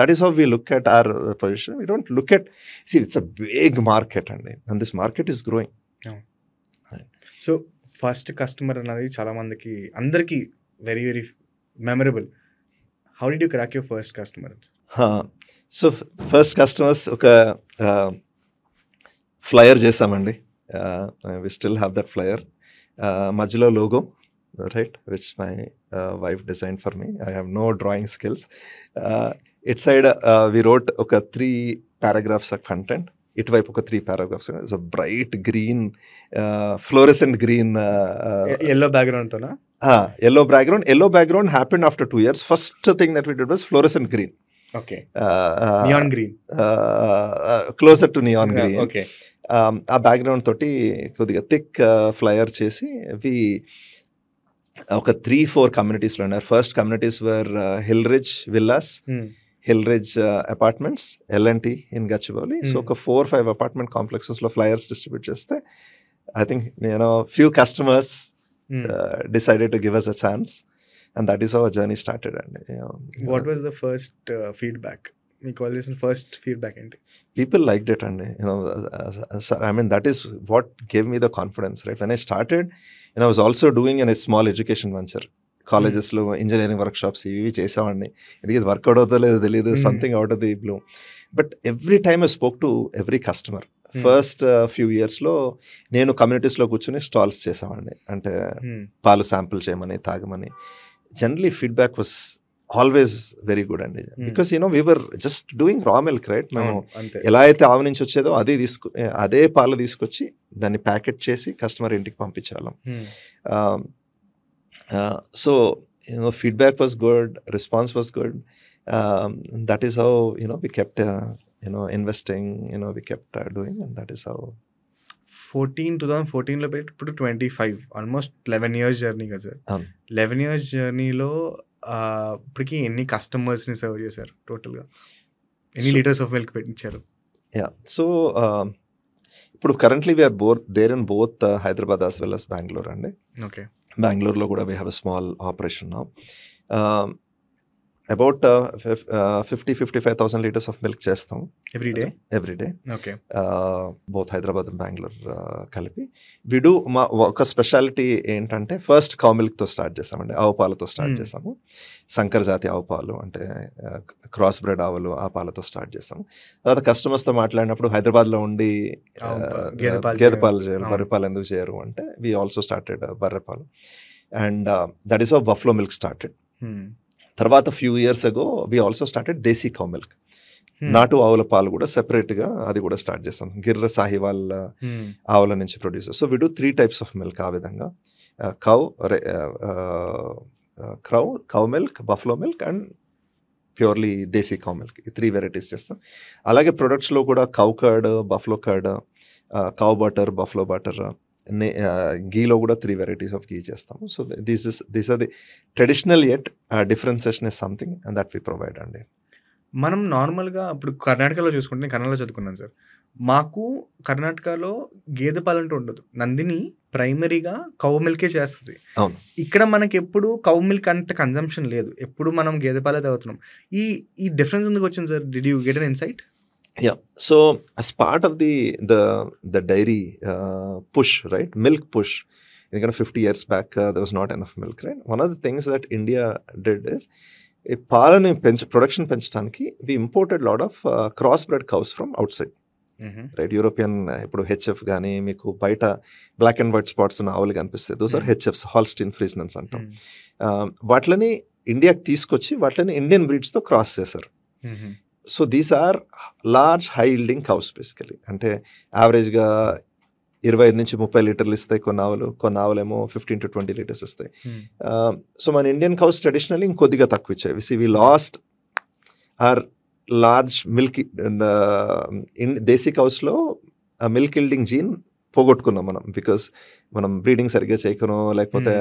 that is how we look at our position. We don't look at, see, it's a big market, and this market is growing. So first customer అనేది చాలా మందికి, అందరికీ very very memorable. How did you crack your first customer? So first customers ఒక flyer చేసామండి. We still have that flyer. మధ్యలో logo, right, which my wife design for me. I have no drawing skills. It side we wrote ఒక 3 paragraphs ఆఫ్ content. ఇటువైపు ఒక 3 paragraphs. So bright green, fluorescent green, yellow బ్యాక్గ్రౌండ్తోనా? Yellow background happened after 2 years. First thing that we did was fluorescent green. Okay, neon green, closer to neon green. Okay, ఆ బ్యాక్గ్రౌండ్ తోటి కొద్దిగా thick flyer చేసి అవి ఒక 3-4 కమ్యూనిటీస్లో ఉన్నారు. First communities were Hillridge villas, Hillridge apartments, L&T in Gachibowli. So ఒక 4-5 అపార్ట్మెంట్ కాంప్లెక్సెస్లో ఫ్లయర్స్ డిస్ట్రిబ్యూట్ చేస్తే I think few customers decided to give us a chance, and that is how our journey started. And what was the first feedback? Me college first feedback ఏంటి? People liked it, and I mean that is what gave me the confidence, right? When I started, I was also doing a small education venture. కాలేజెస్లో engineering workshops ఇవి చేసేవాడిని. ఇది work out అవుతా లేదో తెలియదు, something out of the blue. But every time I spoke to every customer. First few ఇయర్స్లో నేను కమ్యూనిటీస్లో కూర్చొని స్టాల్స్ చేసేవాడిని, అంటే పాలు శాంపుల్ చేయమని, తాగమని. Generally feedback was always very good అండి, because we were just doing raw milk, right? మేము ఎలా అయితే ఆవు నుంచి వచ్చేదో అదే పాలు తీసుకొచ్చి దాన్ని ప్యాకెట్ చేసి కస్టమర్ ఇంటికి పంపించాలం. So feedback was good, response was good. That is how we kept investing, we kept doing, and that is how. 2014లో పెట్టి ఇప్పుడు 25 ఆల్మోస్ట్ 11 years జర్నీ కదా సార్. 11 years జర్నీలో ఇప్పటికి ఎన్ని కస్టమర్స్ని సర్వ్ చేశారు టోటల్గా? ఎన్ని లీటర్స్ ఆఫ్ మిల్క్ పెట్టించారు? సో ఇప్పుడు currently we're there in both Hyderabad as well as Bengaluru అండి. ఓకే. బెంగళూరులో కూడా we have a small operation now. About 50,000-55,000 litres of milk చేస్తాం every day. Okay. Both Hyderabad and Bengaluru కలిపి. వీడు మా ఒక స్పెషాలిటీ ఏంటంటే ఫస్ట్ కౌ మిల్క్తో స్టార్ట్ చేసామండి, ఆవు పాలతో స్టార్ట్ చేసాము. సంకర జాతి ఆవు పాలు అంటే క్రాస్ బ్రెడ్ ఆవులు, ఆ పాలతో స్టార్ట్ చేసాము. తర్వాత కస్టమర్స్తో మాట్లాడినప్పుడు హైదరాబాద్లో ఉండి గేదె పాలు చేయాలి, బర్రె పాలు ఎందుకు చేయరు అంటే వీ ఆల్సో స్టార్టెడ్ బర్రె పాలు, and that is how buffalo milk started. తర్వాత few years ago we also started desi cow milk, నాటు ఆవుల పాలు కూడా సెపరేట్గా అది కూడా స్టార్ట్ చేస్తాం. గిర్ర సాహివాల్ ఆవుల నుంచి producer. So we do 3 types of milk. ఆ విధంగా cow milk, buffalo milk and purely desi cow milk, ఈ 3 varieties చేస్తాం. అలాగే ప్రొడక్ట్స్లో కూడా cow curd, buffalo curd, cow butter, buffalo butter, గీలో కూడా 3 varieties ఆఫ్ గీ చేస్తాము. So these are the traditional yet differentiation is something and that we provide అండి. మనం నార్మల్గా ఇప్పుడు కర్ణాటకలో చూసుకుంటే, నేను కన్నడలో చదువుకున్నాను సార్, మాకు కర్ణాటకలో గేదె పాలంటూ ఉండదు. నందిని ప్రైమరీగా కౌ మిల్కే చేస్తుంది. అవును. ఇక్కడ మనకి ఎప్పుడు కౌ మిల్క్ అంత కన్జంప్షన్ లేదు, ఎప్పుడు మనం గేదె పాలే తాగుతున్నాం. ఈ డిఫరెన్స్ ఎందుకు వచ్చింది sir? Did you get an insight? Yeah, so as part of the dairy push, right, milk push, in kind of 50 years back, there was not enough milk, right? One of the things that India did is పాలని production పెంచడానికి we imported a lot of crossbred cows from outside, right? European, ఇప్పుడు HF కానీ మీకు బయట black and white spots ఉన్న ఆవులు కనిపిస్తాయి, those are హెచ్ఎఫ్స్, హాల్స్టీన్ ఫ్రీజియన్స్ అంటాం. వాటిని ఇండియాకి తీసుకొచ్చి వాటిని ఇండియన్ బ్రీడ్స్తో క్రాస్ చేశారు. So these are large high yielding cows basically. అంటే యావరేజ్గా 25-30 లీటర్లు ఇస్తాయి కొన్ని ఆవులేమో 15 to 20 లీటర్స్ ఇస్తాయి. సో మన ఇండియన్ కౌస్ ట్రెడిషనల్లీ ఇంకొద్దిగా తక్కువ ఇచ్చాయి. We lost our large milk. Desi కౌస్లో మిల్క్ ఈల్డింగ్ జీన్ పోగొట్టుకున్నాం మనం, బికాస్ మనం బ్రీడింగ్ సరిగ్గా చేయకనో లేకపోతే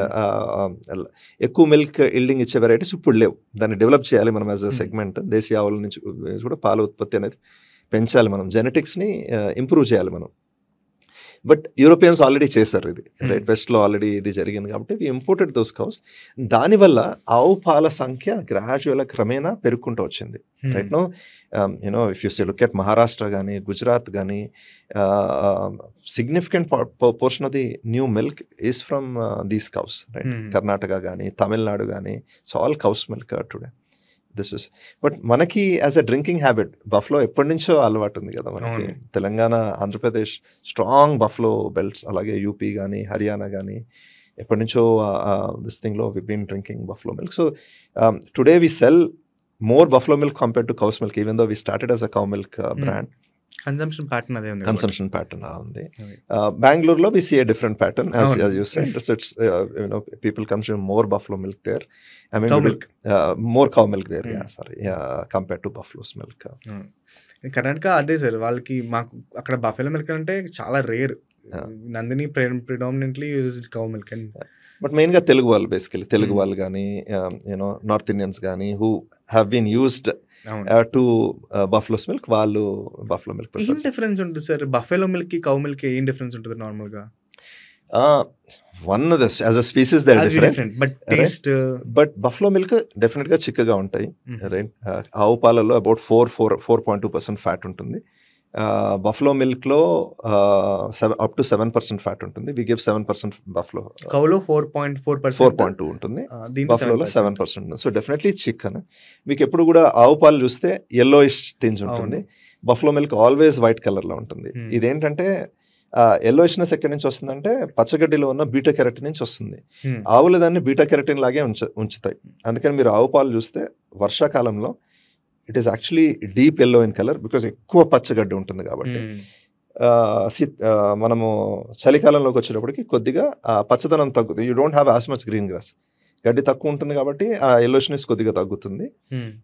ఎక్కువ మిల్క్ ఈల్డింగ్ ఇచ్చే వెరైటీస్ ఇప్పుడు లేవు. దాన్ని డెవలప్ చేయాలి మనం యాజ్ అ సెగ్మెంట్. దేశీ ఆవుల నుంచి కూడా పాల ఉత్పత్తి అనేది పెంచాలి, మనం జెనెటిక్స్ని ఇంప్రూవ్ చేయాలి మనం. బట్ యూరోపియన్స్ ఆల్రెడీ చేశారు ఇది, రైట్? వెస్ట్లో ఆల్రెడీ ఇది జరిగింది కాబట్టి వి ఇంపోర్టెడ్ దోస్ కౌస్. దానివల్ల ఆవు పాల సంఖ్య గ్రాడ్యువల్గా క్రమేణా పెరుగుకుంటూ వచ్చింది, right? No if you say look at Maharashtra కానీ గుజరాత్ కానీ, significant portion of the new milk is from these cows, right? Karnataka కానీ తమిళనాడు కానీ, so all cows milk today. But మనకి as a drinking habit buffalo ఎప్పటి నుంచో అలవాటు ఉంది కదా మనకి. Telangana, Andhra Pradesh strong buffalo belts, అలాగే యూపీ కానీ హర్యానా కానీ ఎప్పటి నుంచో దిస్ థింగ్లో we been drinking buffalo milk. So today we cell more buffalo milk compared to cow's milk, even though we started as a cow milk brand. Consumption pattern అదే ఉంది. Consumption pattern ఉంది. బెంగళూరులో we see a different pattern as you said. So it's people consume more buffalo milk there, I mean, more cow milk there, compared to buffalo's milk. Karnataka అదే sir, వాళ్ళకి మాకు అక్కడ buffalo milk అంటే చాలా rare. Nandini predominantly used cow milk. But మెయిన్గా తెలుగు వాళ్ళు, basically Telugu వాళ్ళు కానీ నార్త్ ఇండియన్స్ కానీ who have been used to buffalos milk, వాళ్ళు బఫ్లో మిల్క్. ఏం డిఫరెన్స్ ఉంటుంది సార్ బఫెలో మిల్క్ కి కౌ మిల్క్? ఏం డిఫరెన్స్ ఉంటుంది నార్మల్గా? One as a species they are different, but buffalo milk డెఫినెట్గా చిక్కగా ఉంటాయి, రైట్? ఆవు పాలలో అబౌట్ 4.2% ఫ్యాట్ ఉంటుంది. బఫ్లో మిల్క్లో అప్ టు 7% ఫ్యాట్ ఉంటుంది. We give 7% buffalo. కౌలో 4.2 ఉంటుంది, బఫ్లోలో 7%. So definitely chicken. మీకు ఎప్పుడు కూడా ఆవు పాలు చూస్తే yellowish టింజ్ ఉంటుంది, బఫ్లో మిల్క్ ఆల్వేస్ వైట్ కలర్లో ఉంటుంది. ఇదేంటంటే ఎల్లోయిష్నెస్ ఎక్కడి నుంచి వస్తుందంటే పచ్చగడ్డిలో ఉన్న బీటా కెరటిన్ నుంచి వస్తుంది. ఆవులు దాన్ని బీటా కెరటిన్ లాగే ఉంచుతాయి. అందుకని మీరు ఆవు పాలు చూస్తే వర్షాకాలంలో it is actually deep yellow in colour, because ఎక్కువ పచ్చగడ్డి ఉంటుంది కాబట్టి. మనము చలికాలంలోకి వచ్చేటప్పటికి కొద్దిగా పచ్చదనం తగ్గుతుంది, you don't have as much green grass. గడ్డి తక్కువ ఉంటుంది కాబట్టి ఆ ఎల్లోష్నెస్ కొద్దిగా తగ్గుతుంది.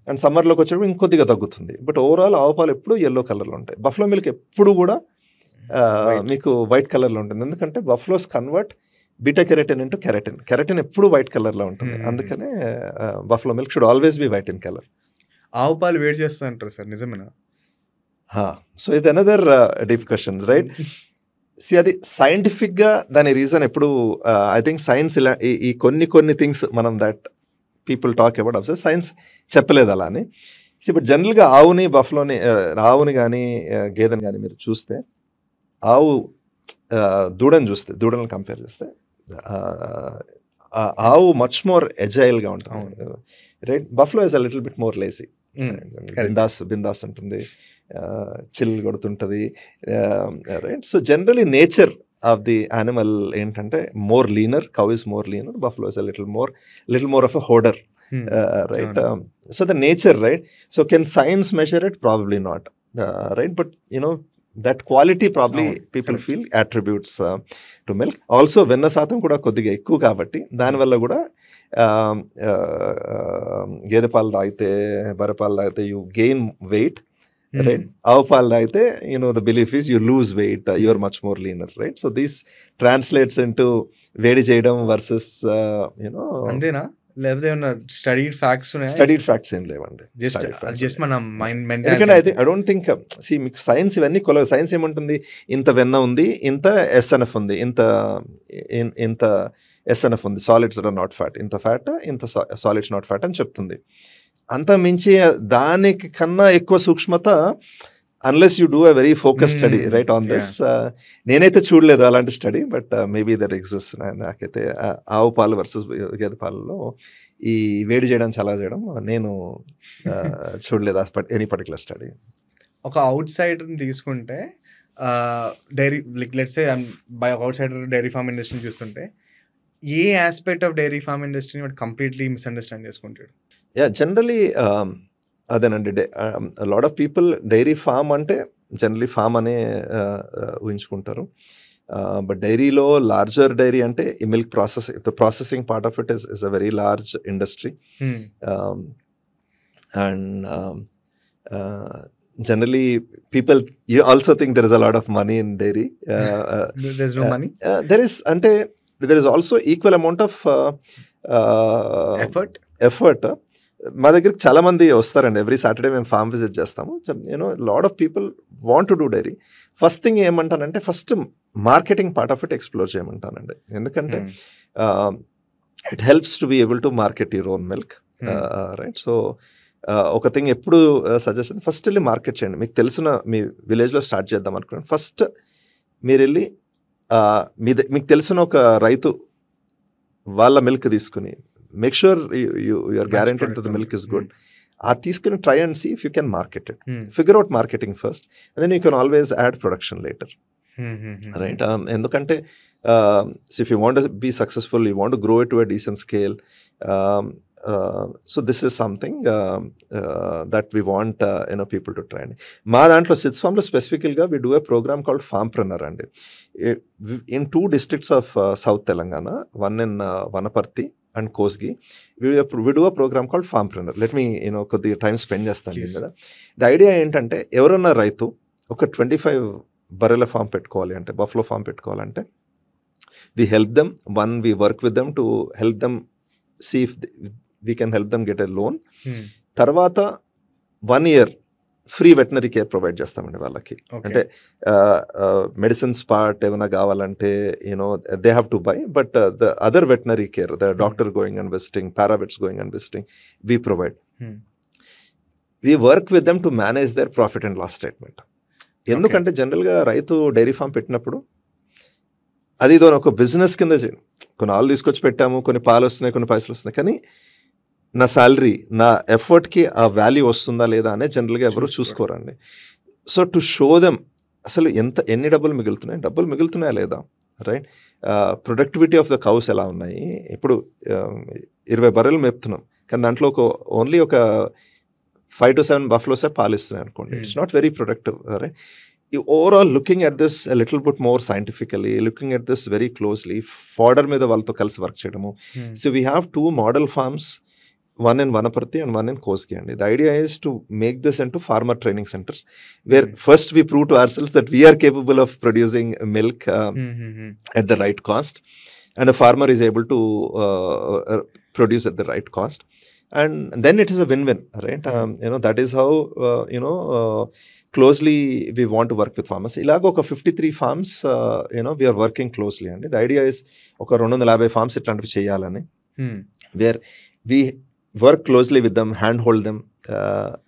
అండ్ సమ్మర్లోకి వచ్చేటప్పుడు ఇంకొద్దిగా తగ్గుతుంది. బట్ ఓవరాల్ ఆవు పాలు ఎప్పుడు ఎల్లో కలర్లో ఉంటాయి. బఫ్లో మిల్క్ ఎప్పుడు కూడా మీకు వైట్ కలర్లో ఉంటుంది. ఎందుకంటే buffalos convert beta carotene into carotene. Carotene ఎప్పుడు వైట్ కలర్లో ఉంటుంది. అందుకనే buffalo milk should always be white in colour. ఆవు పాలు వేడి చేస్తా అంటారు సార్, నిజమేనా? సో ఇది అనదర్ డీప్ క్వశ్చన్, రైట్? అది సైంటిఫిక్గా దాని రీజన్ ఎప్పుడు ఐ థింక్ సైన్స్ ఇలా ఈ కొన్ని థింగ్స్ మనం that people talk about observe science చెప్పలేదు అలా అని. ఇప్పుడు జనరల్గా ఆవుని కానీ గేదెని కానీ మీరు చూస్తే, దూడని కంపేర్ చేస్తే ఆవు మచ్ మోర్ ఎజైల్గా ఉంటుంది, right? Buffalo is a little bit more lazy. బిందాస్ ఉంటుంది, చిల్ కొడుతుంటుంది, right? So generally nature of the animal ఏంటంటే more leaner. Cow is more leaner, buffalo is a little more of a hoarder, right? So the nature, right? So can science measure it? Probably not, right? But that quality probably people feel attributes to milk. Also venna శాతం కూడా కొద్దిగా ఎక్కువ కాబట్టి దానివల్ల కూడా గేదె పాలు తాగితే, బర్రె పాలు తాగితే you gain weight, right? ఆవు పాలు తాగితే the belief is you lose weight, you are much more leaner, right? So this translates into వేడి చేయడం versus అంతేనా, లేకపోతే ఏమన్నా స్టడీడ్ ఫ్యాక్ట్స్ ఏం లేవండి. జస్ట్ మన మైండ్. ఎందుకంటే ఐ డోంట్ థింక్ మీకు సైన్స్ ఇవన్నీ సైన్స్ ఏముంటుంది, ఇంత వెన్న ఉంది, ఇంత ఎస్ఎన్ఎఫ్ ఉంది, ఇంత ఎస్ఎన్ఎఫ్ ఉంది, సాలిడ్స్ ఆర్ నాట్ ఫ్యాట్, ఇంత ఫ్యాట్, ఇంత సాలిడ్స్ నాట్ ఫ్యాట్ అని చెప్తుంది. అంత మించి దానికి కన్నా ఎక్కువ సూక్ష్మత unless you do a very focused study, right, on this. నేనైతే చూడలేదు అలాంటి study, but maybe that exist. నాకైతే ఆవు పాలు వర్సెస్ గేదె పాలలో ఈ వేడి చేయడం చాలా చేయడం నేను చూడలేదు ఎనీ పర్టికులర్ స్టడీ. ఒక అవుట్ సైడర్ని తీసుకుంటే dairy, like let's say by outsider dairy farm ఇండస్ట్రీని చూస్తుంటే ఏ ఆస్పెక్ట్ ఆఫ్ డైరీ ఫార్మ్ ఇండస్ట్రీని వాడు కంప్లీట్లీ మిస్అండర్స్టాండ్ చేసుకుంటాడు? జనరలీ అదేనండి, lot of people dairy farm అంటే జనరలీ ఫామ్ అనే ఊహించుకుంటారు. బట్ డైరీలో లార్జర్ డైరీ అంటే ఈ milk processing part of it is a very large industry. And generally people, you also think there is a lot of money in dairy. There's no money? There is also equal amount of effort. మా దగ్గరికి చాలా మంది వస్తారండి. Every Saturday మేము farm visit చేస్తాము. Lot of people want to do dairy. First thing ఏమంటానంటే first marketing part of it explore చేయమంటానండి. ఎందుకంటే it helps to be able to market your own milk, right? So ఒక thing ఎప్పుడు suggestion, first వెళ్ళి market చేయండి. మీకు తెలిసిన మీ విలేజ్లో స్టార్ట్ చేద్దాం అనుకోండి. ఫస్ట్ మీరు వెళ్ళి మీకు తెలిసిన ఒక రైతు వాళ్ళ మిల్క్ తీసుకుని, make sure you are guaranteed that the milk is good. తీసుకుని try and see if you can market it. Figure out marketing first, and then you can always add production later, right? ఎందుకంటే so if you want to be successful, you want to grow it to a decent scale, so this is something that we want people to try. మా దాంట్లో sitz ఫామ్లో స్పెసిఫికల్గా we do a program called Farmpreneur అండి. in 2 districts of South Telangana, one in Vanaparthi and Kosgi, we do a program called Farmpreneur. Let me కొద్దిగా time spend చేస్తాను కదా. The idea ఏంటంటే ఎవరన్నా రైతు ఒక 25 బర్రెల ఫామ్ పెట్టుకోవాలి అంటే, బఫ్లో ఫామ్ పెట్టుకోవాలంటే, we help them. One, we work with them to help them see if we can help them get a loan. తర్వాత 1 year free veterinary care provide చేస్తామండి వాళ్ళకి. అంటే మెడిసిన్స్ పార్ట్ ఏమైనా కావాలంటే they have to buy, but the other veterinary care, the doctor going and visiting, paravets going and visiting, we provide. We work with them to manage their profit and loss statement. ఎందుకంటే జనరల్గా రైతు dairy farm పెట్టినప్పుడు అది ఇదో ఒక business కింద చేయండి. కొన్ని ఆలు తీసుకొచ్చి పెట్టాము, కొన్ని పాలు వస్తున్నాయి, కొన్ని పైసలు వస్తున్నాయి, కానీ నా శాలరీ, నా ఎఫర్ట్కి ఆ వాల్యూ వస్తుందా లేదా అనే జనరల్గా ఎవరు చూసుకోరండి. సో టు షో దెమ్ అసలు ఎన్ని డబ్బులు మిగులుతున్నాయా లేదా, right? Productivity of the cows ఎలా ఉన్నాయి. ఇప్పుడు 20 బర్రెలు మేపుతున్నాం, కానీ దాంట్లో ఓన్లీ ఒక 5 to 7 బఫ్లోసే పాలిస్తున్నాయి అనుకోండి. It's not very productive, right? Overall looking at this little bit more scientifically, looking at this very closely, fodder మీద వాళ్ళతో కలిసి వర్క్ చేయడము. So we have 2 model farms, one in Vanaparthi and one in Koski. And the idea is to make this into farmer training centers, where first we prove to ourselves that we are capable of producing milk at the right cost, and the farmer is able to produce at the right cost. And then it is a win-win, right? That is how, closely we want to work with farmers. Ilaga oka 53 farms, we are working closely. And the idea is oka 250 farms itlantivi cheyalani, where we work closely with them, handhold them,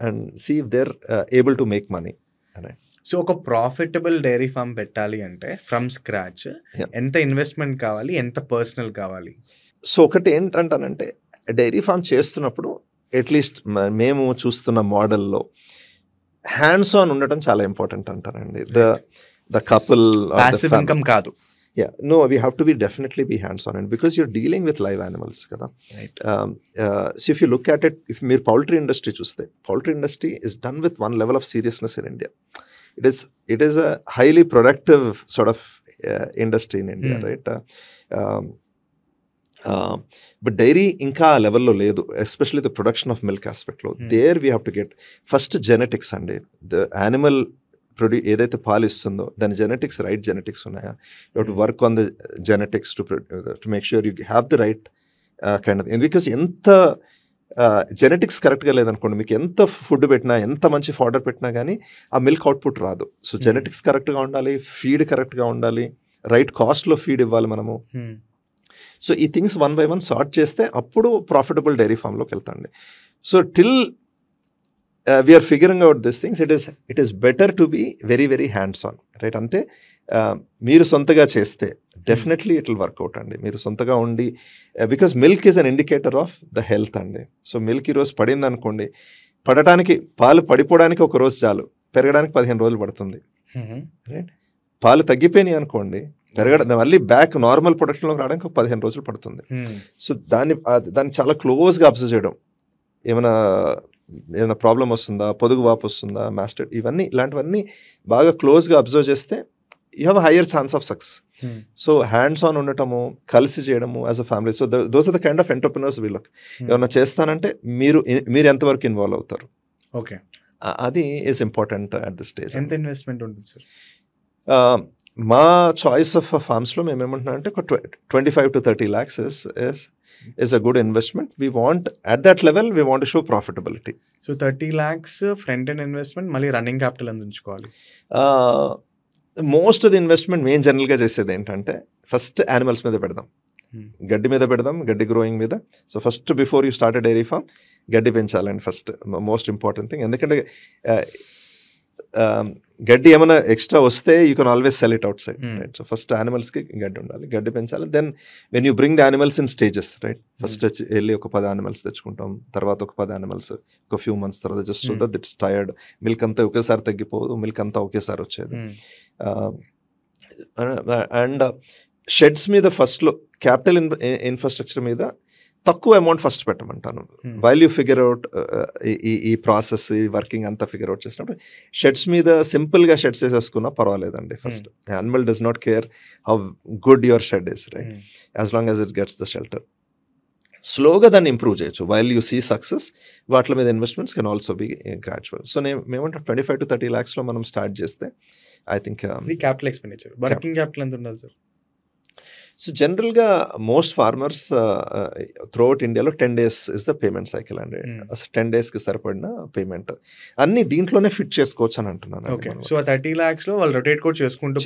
and see if they're able to make money. Right? So ఒక profitable dairy farm పెట్టాలి అంటే from scratch ఎంత investment కావాలి, ఎంత personal కావాలి? So ఒకటి ఏంటంటానంటే, dairy farm చేస్తున్నప్పుడు at least మేము చూస్తున్న మోడల్లో హ్యాండ్స్ ఆన్ ఉండటం చాలా ఇంపార్టెంట్ అంటారండి. ద కపుల్ పాసివ్ ఇన్కమ్ కాదు. Yeah, no, we have to definitely be hands-on, and because you're dealing with live animals, kada. Right. So if you look at it, if mere poultry industry chuste, poultry industry is done with one level of seriousness in India. It is a highly productive sort of industry in India, right? But dairy inka level lo ledu, especially the production of milk aspect lo. There we have to get first genetics ande, the animal ఏదైతే పాలు ఇస్తుందో దాని genetics, right genetics ఉన్నాయా? You have to work on the genetics to make sure you have the right kind of. Because ఎంత genetics కరెక్ట్గా లేదనుకోండి, మీకు ఎంత ఫుడ్ పెట్టినా, ఎంత మంచి ఫాడర్ పెట్టినా కానీ ఆ మిల్క్ అవుట్పుట్ రాదు. సో జెనెటిక్స్ కరెక్ట్గా ఉండాలి, ఫీడ్ కరెక్ట్గా ఉండాలి, రైట్ కాస్ట్లో ఫీడ్ ఇవ్వాలి మనము. సో ఈ థింగ్స్ 1 by 1 సార్ట్ చేస్తే అప్పుడు ప్రాఫిటబుల్ డైరీ ఫామ్లోకి వెళ్తాండి. So till we are figuring out these things, it is better to be very very hands on, right? Ante మీరు సొంతగా చేస్తే డెఫినెట్లీ ఇట్ విల్ వర్కౌట్ అండి. మీరు సొంతగా ఉండి, because milk is an indicator of the health అండి. So milk ఈరోజు పడింది అనుకోండి, పడటానికి పాలు పడిపోవడానికి ఒక రోజు చాలు, పెరగడానికి 15 రోజులు పడుతుంది, రైట్? పాలు తగ్గిపోయినాయి అనుకోండి, మళ్ళీ బ్యాక్ నార్మల్ ప్రొడక్షన్లోకి రావడానికి ఒక 15 రోజులు పడుతుంది. సో దాన్ని చాలా క్లోజ్గా అబ్జర్వ్ చేయడం, ఏమైనా ప్రాబ్లం వస్తుందా, పొదుగు వాపు వస్తుందా, మాస్టర్, ఇలాంటివన్నీ బాగా క్లోజ్గా అబ్జర్వ్ చేస్తే you have higher chance of success. So hands on ఉండటము, కలిసి చేయడము as a family. So those are the kind of entrepreneurs వీళ్ళకి. ఏమన్నా చేస్తానంటే మీరు ఎంతవరకు ఇన్వాల్వ్ అవుతారు, ఓకే, అది is important at this stage. ఎంత ఇన్వెస్ట్మెంట్ ఉంటుంది సార్? మా చాయిస్ ఆఫ్ ఫార్మ్స్లో మేము ఏమంటున్నాం అంటే 25 to 30 lakhs is a good investment. We want, at that level, we want to show profitability. So 30 lakhs front end investment, మళ్ళీ running capital ఎంత ఉంచుకోవాలి? మోస్ట్ ఆఫ్ ది ఇన్వెస్ట్మెంట్ మేము జనరల్గా చేసేది ఏంటంటే, ఫస్ట్ యానిమల్స్ మీద పెడదాం, గడ్డి మీద పెడదాం, గడ్డి గ్రోయింగ్ మీద. So first before you start dairy farm, గడ్డి పెంచాలండి ఫస్ట్, మోస్ట్ ఇంపార్టెంట్ థింగ్. ఎందుకంటే గడ్డి ఏమైనా ఎక్స్ట్రా వస్తే you can always sell it outside, right? So first యానిమల్స్కి గడ్డి ఉండాలి, గడ్డి పెంచాలి. Then when you bring the animals in stages, right? First వెళ్ళి ఒక 10 యానిమల్స్ తెచ్చుకుంటాం, తర్వాత ఒక 10 యానిమల్స్ ఒక ఫ్యూ మంత్స్ తర్వాత, just so that it's tired. Milk అంతా ఒకేసారి తగ్గిపోదు, మిల్క్ అంతా ఒకేసారి వచ్చేది. అండ్ షెడ్స్ మీద ఫస్ట్లో క్యాపిటల్ ఇన్ఫ్రాస్ట్రక్చర్ మీద తక్కువ అమౌంట్ ఫస్ట్ పెట్టమంటాను. వైల్ యూ ఫిగర్ అవుట్ ఈ ప్రాసెస్, ఈ వర్కింగ్ అంతా ఫిగర్ అవుట్ చేసినప్పుడు షెడ్స్ మీద సింపుల్గా షెడ్స్ చేసేసుకున్నా పర్వాలేదండి. First animal does not care how good your shed is, right? As long as it gets the shelter. స్లోగా దాన్ని ఇంప్రూవ్ చేయొచ్చు. వైల్ యూ సీ సక్సెస్, వాటి మీద investments can also be gradual. So మేమంటే 25 to 30 lakhsలో మనం స్టార్ట్ చేస్తే I think capital expenditure, working capital ఎంత ఉండాలి సార్? సో జనరల్గా మోస్ట్ ఫార్మర్స్ త్రూఅవుట్ ఇండియాలో 10 days is the payment cycle అండి. అసలు 10 daysకి సరిపడిన పేమెంట్ అన్ని దీంట్లోనే ఫిట్ చేసుకోవచ్చు అని అంటున్నాను. సో 30 lakhsలో వాళ్ళు రొటేట్ కూడా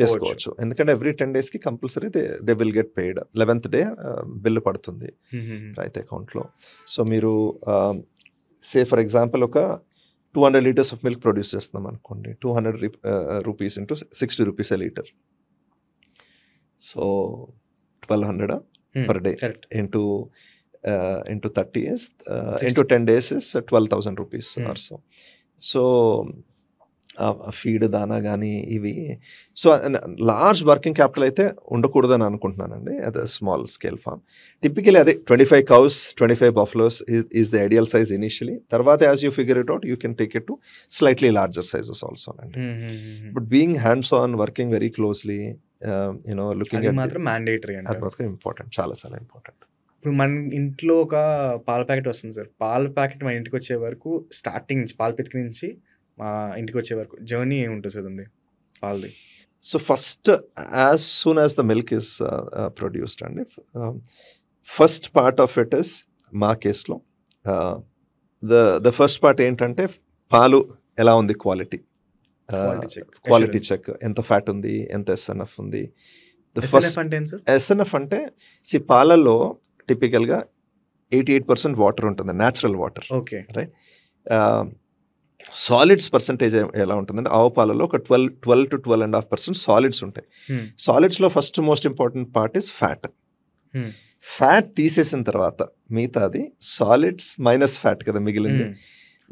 చేసుకోవచ్చు. ఎందుకంటే ఎవ్రీ 10 daysకి compulsory they will get paid. 11th day bill పడుతుంది రైతు అకౌంట్లో. సో మీరు సే ఫర్ ఎగ్జాంపుల్ ఒక 200 liters ఆఫ్ మిల్క్ ప్రొడ్యూస్ చేస్తున్నాం అనుకోండి, 200 rupees into 60 rupees a liter. So 1200 per day into 30 is into 10 days is 12,000 rupees or so. So feed దానా కానీ ఇవి. సో లార్జ్ వర్కింగ్ క్యాపిటల్ అయితే ఉండకూడదని అనుకుంటున్నానండి at small scale farm. Typically అదే 25 cows 25 buffaloes is the ideal size initially. తర్వాత as you figure it out you can take it to slightly larger sizes also అండి. But being hands on working very closely looking అది మాత్రం mandatory అది మాత్రం important, చాలా చాలా important. ఇప్పుడు మన ఇంట్లో ఒక పాల ప్యాకెట్ వస్తుంది సార్. పాల ప్యాకెట్ మన ఇంటికి వచ్చే వరకు స్టార్టింగ్ నుంచి పాల పితికి నుంచి మా ఇంటికి వచ్చే వరకు జర్నీ ఏముంటుంది సార్ ఉంది పాలది? So first as soon as the milk is produced అండి, first part of it is మా కేసులో ద ఫస్ట్ పార్ట్ ఏంటంటే పాలు ఎలా ఉంది క్వాలిటీ చెక్, ఎంత ఫ్యాట్ ఉంది, ఎంత ఎస్ఎన్ఎఫ్ ఉంది. ఎస్ఎన్ఎఫ్ అంటే పాలల్లో టిపికల్గా 88% వాటర్ ఉంటుంది, natural water. Okay right. Solids percentage ఎలా ఉంటుందంటే ఆవు పాలలో ఒక 12 to 12.5% సాలిడ్స్ ఉంటాయి. సాలిడ్స్లో first most important part is fat. Fat తీసేసిన తర్వాత మిగతాది సాలిడ్స్ మైనస్ ఫ్యాట్ కదా మిగిలింది.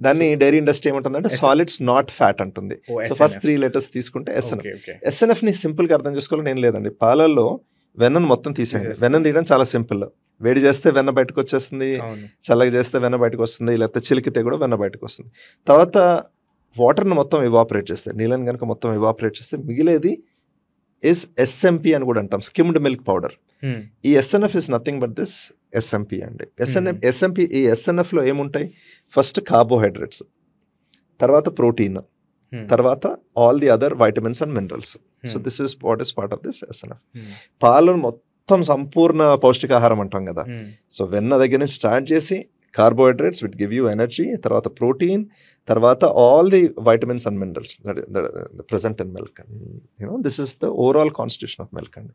దాన్ని డైరీ ఇండస్ట్రీ ఏమంటుందంటే సాలిడ్స్ నాట్ ఫ్యాట్ అంటుంది. సో ఫస్ట్ 3 letters తీసుకుంటే ఎస్ఎన్ఎఫ్. ఎస్ఎన్ఎఫ్ని సింపుల్గా అర్థం చేసుకోవాలని ఏం లేదండి, పాలల్లో వెన్నను మొత్తం తీసేయండి. వెన్నను తీయడం చాలా సింపుల్. వేడి చేస్తే వెన్న బయటకు వచ్చేస్తుంది, చల్లగా చేస్తే వెన్న బయటకు వస్తుంది, లేకపోతే చిలికితే కూడా వెన్న బయటకు వస్తుంది. తర్వాత వాటర్ని మొత్తం ఎవాపరేట్ చేస్తే, నీళ్ళని కనుక మొత్తం ఎవాపరేట్ చేస్తే మిగిలేది ఇస్ ఎస్ఎంపి అని కూడా అంటాం, స్కిమ్డ్ మిల్క్ పౌడర్. ఈ SNF is nothing but this SMP అండి. ఎస్ఎంపి ఈ ఎస్ఎన్ఎఫ్లో ఏముంటాయి? ఫస్ట్ కార్బోహైడ్రేట్స్, తర్వాత ప్రోటీన్, తర్వాత all the other vitamins and minerals. So this is what is part of this SNF. పాలను మొత్తం సంపూర్ణ పౌష్టికాహారం అంటాం కదా. సో వెన్న దగ్గర నుంచి స్టార్ట్ చేసి carbohydrates with give you energy, తర్వాత ప్రోటీన్, తర్వాత all the vitamins and minerals present in milk. This is the overall constitution of milk అండి.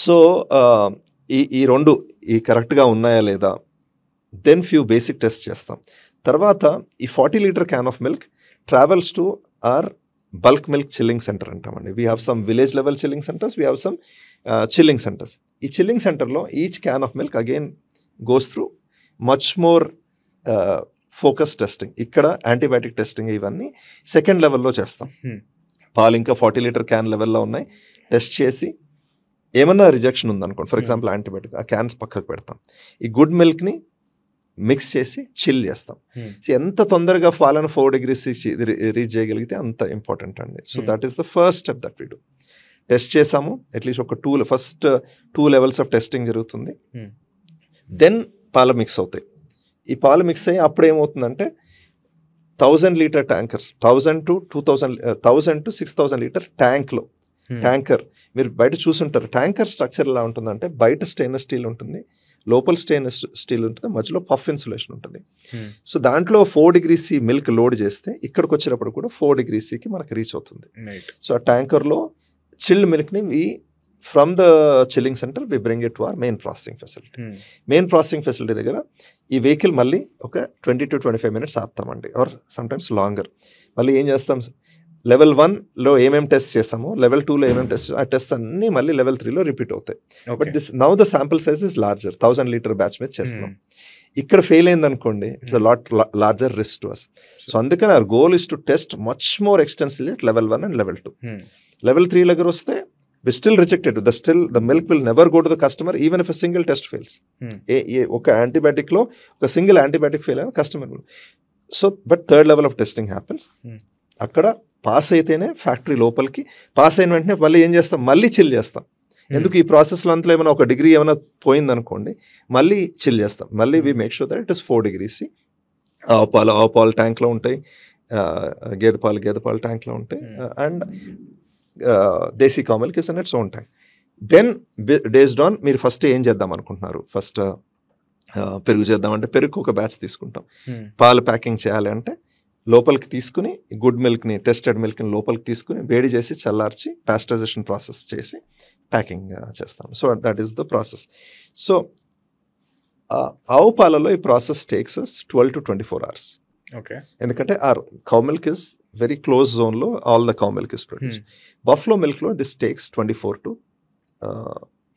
సో ఈ రెండు ఈ కరెక్ట్గా ఉన్నాయా లేదా, దెన్ ఫ్యూ బేసిక్ టెస్ట్ చేస్తాం. తర్వాత ఈ 40 liter can of milk travels to our bulk milk chilling centre అంటామండి. We have some village level chilling centres, we have some chilling centres. ఈ చిల్లింగ్ సెంటర్లో each can of milk again goes through much more focus testing. ఇక్కడ antibiotic testing ఇవన్నీ second లెవెల్లో చేస్తాం. పాలు ఇంకా 40 liter can లెవెల్లో ఉన్నాయి, టెస్ట్ చేసి ఏమన్నా రిజెక్షన్ ఉందనుకోండి, ఫర్ ఎగ్జాంపుల్ యాంటీబయాటిక్, ఆ క్యాన్స్ పక్కకు పెడతాం. ఈ గుడ్ మిల్క్ని మిక్స్ చేసి చిల్ చేస్తాం. ఎంత తొందరగా పాలను 4 degrees రీచ్ చేయగలిగితే అంత ఇంపార్టెంట్ అండి. So that is the first step that we do. Test చేసాము, అట్లీస్ట్ ఒక ఫస్ట్ 2 levels ఆఫ్ టెస్టింగ్ జరుగుతుంది. దెన్ పాలు మిక్స్ అవుతాయి. ఈ పాలు మిక్స్ అయ్యి అప్పుడు ఏమవుతుందంటే 1000 liter ట్యాంకర్స్, 1000 to 6000 liter ట్యాంక్లో, ట్యాంకర్ మీరు బయట చూసుంటారు. ట్యాంకర్ స్ట్రక్చర్ ఎలా ఉంటుందంటే బయట స్టెయిన్లెస్ స్టీల్ ఉంటుంది, లోపల స్టెయిన్లెస్ స్టీల్ ఉంటుంది, మధ్యలో పఫ్ ఇన్సులేషన్ ఉంటుంది. సో దాంట్లో 4 degrees మిల్క్ లోడ్ చేస్తే ఇక్కడికి వచ్చేటప్పుడు కూడా 4 degrees మనకి రీచ్ అవుతుంది. సో ఆ ట్యాంకర్లో చిల్డ్ మిల్క్ని from the chilling centre we bring it to our main processing facility. Main processing facility దగ్గర ఈ వెహికల్ మళ్ళీ ఒక 20 to 25 minutes ఆపుతామండి, ఆర్ సమ్టైమ్స్ లాంగర్. మళ్ళీ ఏం చేస్తాం, లెవెల్ 1లో ఏమేమి టెస్ట్ చేస్తామో లెవెల్ 2లో ఏమేమి టెస్ట్, ఆ టెస్ట్ అన్నీ మళ్ళీ లెవెల్ 3లో రిపీట్ అవుతాయి. But this now the sample size is larger, 1000 liter batch మీద చేస్తున్నాం. ఇక్కడ ఫెయిల్ అయింది అనుకోండి, it's larger risk to us. So అందుకని our goal is to test much more extensively at level 1 and level 2. Level 3 దగ్గర వస్తే we still rejected. The milk will never go to the customer even if a single test fails. ఒక యాంటీబయాటిక్లో ఒక single antibiotic fail అయిన customer. So but 3rd level of testing happens. అక్కడ pass అయితేనే factory లోపలికి, pass అయిన వెంటనే మళ్ళీ ఏం చేస్తాం, మళ్ళీ చిల్ చేస్తాం. ఎందుకు ఈ ప్రాసెస్లో అంతలో ఏమైనా 1 degree ఏమైనా పోయిందనుకోండి, మళ్ళీ చిల్ చేస్తాం. మళ్ళీ we make sure that it is 4 degrees. ఆవు పాలు ట్యాంక్లో ఉంటాయి, గేదె పాలు ట్యాంక్లో ఉంటాయి, and desi cow milk is in its own tank. Then based on మీరు ఫస్ట్ ఏం చేద్దాం అనుకుంటున్నారు, ఫస్ట్ పెరుగు చేద్దామంటే పెరుగు ఒక బ్యాచ్ తీసుకుంటాం. పాలు ప్యాకింగ్ చేయాలి అంటే లోపలికి తీసుకుని గుడ్ మిల్క్ని, టెస్టెడ్ మిల్క్ని లోపలికి తీసుకుని వేడి చేసి చల్లార్చి పాస్టరైజేషన్ ప్రాసెస్ చేసి ప్యాకింగ్ చేస్తాం. So that is the process. So ఆవు పాలలో ఈ process takes us 12 to 24 hours. Okay, ఎందుకంటే our cow milk is very close జోన్లో all the cow milk is produce. Buffalo మిల్క్లో this takes 24 to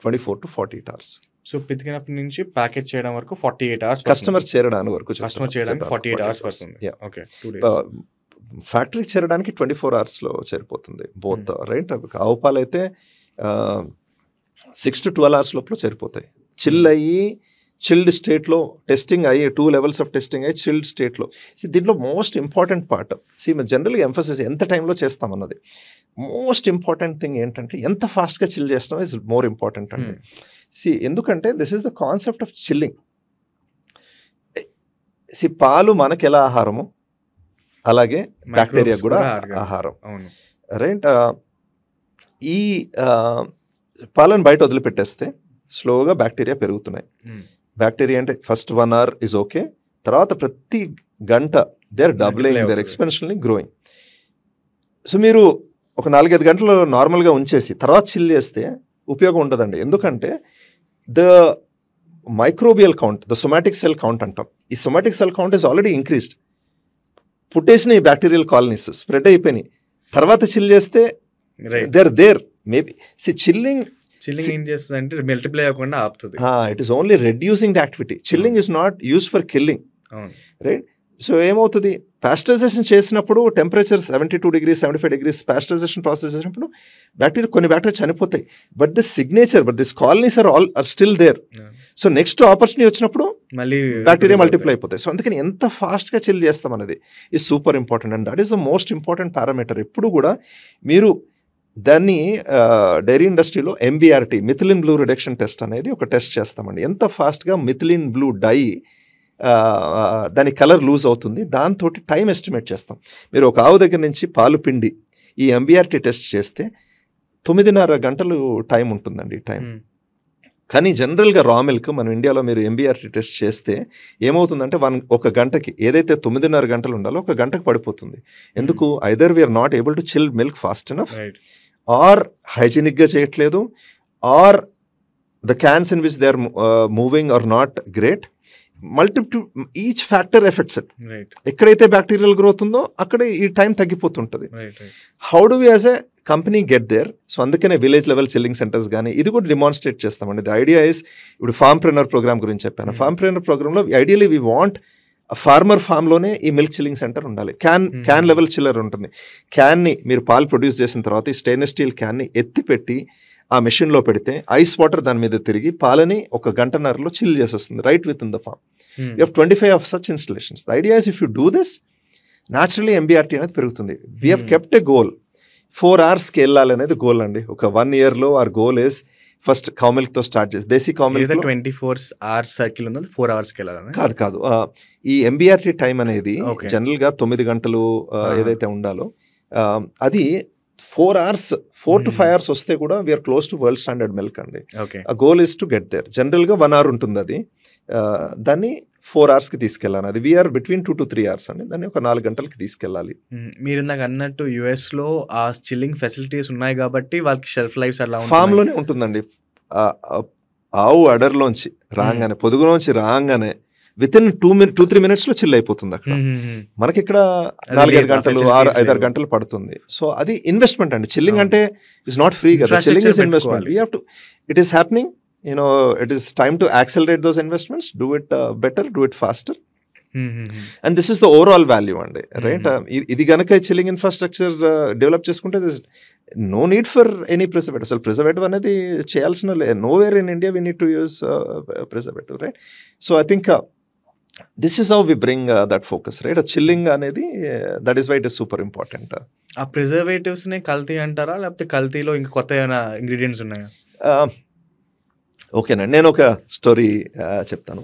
48 hours. So పితికినప్పటి నుంచి package చేయడం వరకు 48 hours కస్టమర్ చేరడానికి వరకు కస్టమర్ చేయడానికి 48 hours పడుతుంది. Yeah. Okay 2 days. ఫ్యాక్టరీకి చేరడానికి 24 hours చేరిపోతుంది బోత్ రైట్. ఆవు పాలు అయితే 6 to 12 hours లోపల చేరిపోతాయి. చిల్ అయ్యి చిల్డ్ స్టేట్లో టెస్టింగ్ అయ్యి 2 levels ఆఫ్ టెస్టింగ్ అయ్యి చిల్డ్ స్టేట్లో. దీంట్లో మోస్ట్ ఇంపార్టెంట్ పార్ట్ జనరల్గా ఎంఫసిస్ ఎంత టైంలో చేస్తామన్నది. మోస్ట్ ఇంపార్టెంట్ థింగ్ ఏంటంటే ఎంత ఫాస్ట్గా చిల్ చేస్తాం ఇస్ మోర్ ఇంపార్టెంట్ అండి. ఎందుకంటే this is the concept of chilling. పాలు మనకి ఎలా ఆహారము అలాగే బ్యాక్టీరియా కూడా ఆహారం రైట్. ఈ పాలను బయట వదిలిపెట్టేస్తే స్లోగా బ్యాక్టీరియా పెరుగుతున్నాయి. బ్యాక్టీరియా అంటే ఫస్ట్ 1 hour ఈజ్ ఓకే, తర్వాత ప్రతి గంట they are doubling, they are exponentially growing. So మీరు ఒక 4-5 గంటలు నార్మల్గా ఉంచేసి తర్వాత చిల్ చేస్తే ఉపయోగం ఉండదండి. ఎందుకంటే the microbial count, the somatic cell count అంటాం, ఈ somatic cell count is already increased. పుట్టేసిన ఈ బ్యాక్టీరియల్ కాలనీస్ స్ప్రెడ్ అయిపోయినాయి. తర్వాత చిల్ చేస్తే దేర్ మేబీ చిల్లింగ్ ఏం చేస్తుంది అంటే మల్టిప్లై అవ్వకుండా ఆపుతుంది. It is only reducing the activity. Chilling is not use for killing right. So ఏమవుతుంది, పాస్టరైజేషన్ చేసినప్పుడు temperature 72 degrees 75 degrees pasteurisation process చేసినప్పుడు కొన్ని బ్యాక్టీరియా చనిపోతాయి. But this signature, but this colonies are still there. So next opportunity వచ్చినప్పుడు మళ్ళీ bacteria multiply అయిపోతాయి. So అందుకని ఎంత ఫాస్ట్గా చిల్ చేస్తాం అనేది ఈ super important and that is the most important parameter. ఎప్పుడు కూడా మీరు దాన్ని డైరీ ఇండస్ట్రీలో MBRT methylene blue reduction test అనేది ఒక టెస్ట్ చేస్తామండి. ఎంత ఫాస్ట్గా మిథిలిన్ బ్లూ డై దాని కలర్ లూజ్ అవుతుంది, దాంతో టైం ఎస్టిమేట్ చేస్తాం. మీరు ఒక ఆవు దగ్గర నుంచి పాలు పిండి ఈ MBRT టెస్ట్ చేస్తే 9.5 గంటలు టైం ఉంటుందండి టైం. కానీ జనరల్గా రా మిల్క్ మన ఇండియాలో మీరు MBRT టెస్ట్ చేస్తే ఏమవుతుందంటే ఒక గంటకి ఏదైతే 9.5 గంటలు ఉండాలో 1 గంటకు పడిపోతుంది. ఎందుకు? Either we are not able to chill milk fast enough, or హైజీనిక్గా చేయట్లేదు, or the cans in which they are moving are not great. Each factor affects it. ఎక్కడైతే బ్యాక్టీరియల్ గ్రోత్ ఉందో అక్కడ ఈ టైం తగ్గిపోతుంటుంది. How do we as a company get there? So అందుకనే విలేజ్ లెవెల్ చిల్లింగ్ సెంటర్స్ కానీ ఇది కూడా డిమాన్స్ట్రేట్ చేస్తామండి. ది ఐడియా ఇస్, ఇప్పుడు ఫార్మ్ప్రెనర్ ప్రోగ్రామ్ గురించి చెప్పాను. ఫార్మ్ప్రెనర్ ప్రోగ్రామ్లో ఐడియలీ వీ వాంట్ ఫార్మర్ ఫామ్లోనే ఈ మిల్క్ చిల్లింగ్ సెంటర్ ఉండాలి. క్యాన్ లెవెల్ చిల్లర్ ఉంటుంది. క్యాన్ని మీరు పాలు ప్రొడ్యూస్ చేసిన తర్వాత ఈ స్టెయిన్లెస్ స్టీల్ క్యాన్ని ఎత్తిపెట్టి ఆ మెషిన్లో పెడితే ఐస్ వాటర్ దాని మీద తిరిగి పాలని 1 గంటన్నరలో చిల్ చేసేస్తుంది right within the farm. You have 25 of such installations. The idea is if you do this naturally MBRT అనేది పెరుగుతుంది. We have kept a goal, 4 hours వెళ్ళాలి అనేది గోల్ అండి. ఒక 1 yearలో our goal is first cow మిల్క్తో start చేసి desi cow milk 24 hours circle ఉంది, 4 hours వెళ్ళాలి కాదు. ఈ MBRT టైం అనేది జనరల్గా 9 గంటలు ఏదైతే ఉండాలో అది 4 hours 4 to 5 hours వస్తే కూడా we're close to world standard milk అండి. ఆ goal is to get there. జనరల్గా 1 hour ఉంటుంది, అది దాన్ని 4 hours తీసుకెళ్ళాలి. అది వీఆర్ బిట్వీన్ 2 to 3 hours అండి. దాన్ని ఒక 4 గంటలకి తీసుకెళ్ళాలి. మీరు ఇందాక అన్నట్టు యుఎస్లో ఆ చిల్లింగ్ ఫెసిలిటీస్ ఉన్నాయి కాబట్టి వాళ్ళకి షెల్ఫ్ లైఫ్ అలా ఫామ్లోనే ఉంటుందండి. ఆవు అడర్లోంచి రాగానే పొదుగులోంచి రాగానే వితిన్ 2-3 minutesలో చిల్ అయిపోతుంది అక్కడ. మనకి ఇక్కడ 4-5 గంటలు 6-5 గంటలు పడుతుంది. సో అది ఇన్వెస్ట్మెంట్ అండి. చిల్లింగ్ అంటే ఇట్స్ నాట్ ఫ్రీ కదా, chilling is investment. We have to, it is happening, it is time to accelerate those investments, do it better, do it faster. And this is the overall value అండి right. ఇది కనుక chilling infrastructure develop చేసుకుంటే no need for any preservative. అసలు preservative అనేది చేయాల్సిన nowhere in India we need to use preservative right. So I think this is how we bring that focus right. Chilling అనేది that is why it is super important. ఆ ప్రిజర్వేటివ్స్ని కల్తీ అంటారా, లేకపోతే కల్తీలో ఇంకా కొత్త ఏమైనా ఇంగ్రీడియంట్స్ ఉన్నాయా? ఓకేనండి, నేను ఒక స్టోరీ చెప్తాను.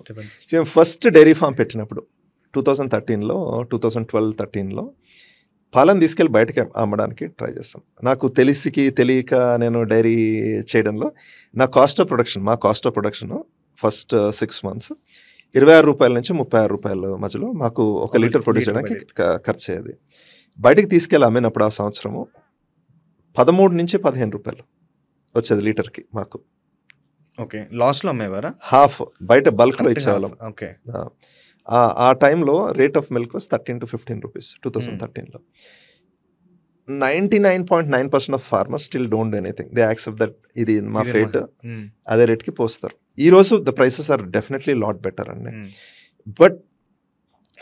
ఫస్ట్ డైరీ ఫామ్ పెట్టినప్పుడు 2013లో 2012-13లో పాలను తీసుకెళ్ళి బయటకి అమ్మడానికి ట్రై చేస్తాం. నాకు తెలియక నేను డైరీ చేయడంలో నా కాస్ట్ ఆఫ్ ప్రొడక్షన్, మా cost of production first 6 months 26 రూపాయల నుంచి 36 రూపాయల మధ్యలో మాకు 1 లీటర్ ప్రొడ్యూస్ చేయడానికి ఖర్చు అయ్యేది. బయటకు తీసుకెళ్ళి అమ్మినప్పుడు ఆ సంవత్సరము 13 నుంచి 15 రూపాయలు వచ్చేది లీటర్కి మాకు. ఓకే, లాస్లో అమ్మేవారా? హాఫ్ బయట బల్క్లో ఇచ్చేవాళ్ళం. ఓకే, ఆ టైంలో rate of milk was 13 to 15 rupees 2013లో. 99.9% of farmers still don't do anything. They accept that ఇది మా ఫేట్, అదే రేట్కి పోస్తారు. ఈరోజు the prices are definitely lot better అండి. బట్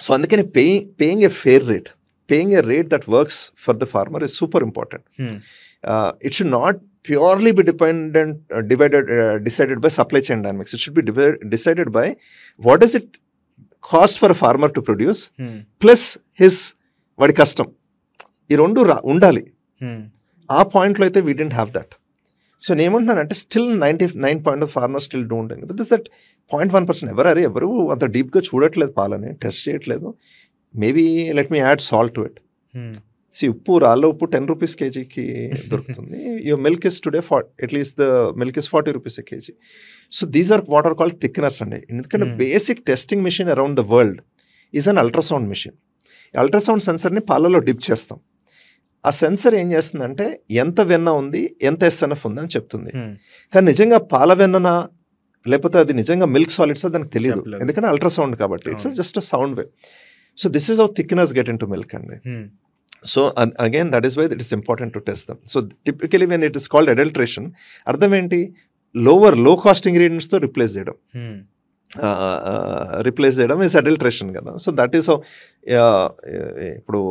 సో అందుకని paying a fair rate, paying a rate that works for the farmer is super important. It should not purely be decided by supply chain dynamics. It should be decided by what does it cost for a farmer to produce plus his వాడి కష్టం. ఈ రెండు ఉండాలి. ఆ పాయింట్లో అయితే we didn't have that. So నేను ఏమంటున్నానంటే still 99% of farmers still don't. This that 0.1% ఎవరు అంత డీప్గా చూడట్లేదు, పాలని టెస్ట్ చేయట్లేదు. Maybe let me add salt to it. ఉప్పు, రాళ్ళ ఉప్పు 10 రూపీస్ కేజీకి దొరుకుతుంది. Your milk is today at least the milk is 40 rupees a kg. So these are what are called thickeners అండి. ఎందుకంటే basic testing machine around the world is an ultrasound machine. Ultrasound సెన్సర్ని పాలలో dip చేస్తాం. ఆ sensor ఏం చేస్తుందంటే ఎంత వెన్న ఉంది, ఎంత ఎస్ఎన్ఎఫ్ ఉంది అని చెప్తుంది. కానీ నిజంగా పాల వెన్ననా లేకపోతే అది నిజంగా మిల్క్ సాలిడ్స్ దానికి తెలియదు, ఎందుకంటే అల్ట్రాసౌండ్ కాబట్టి. It's just a sound wave. So this is how thickness get in to milk అండి. So again, that is why it is important to test them. So typically when it is called adulteration, అర్థం ఏంటి, low cost ingredients తో replace చేయడం is adulteration కదా. So that is how ఇప్పుడు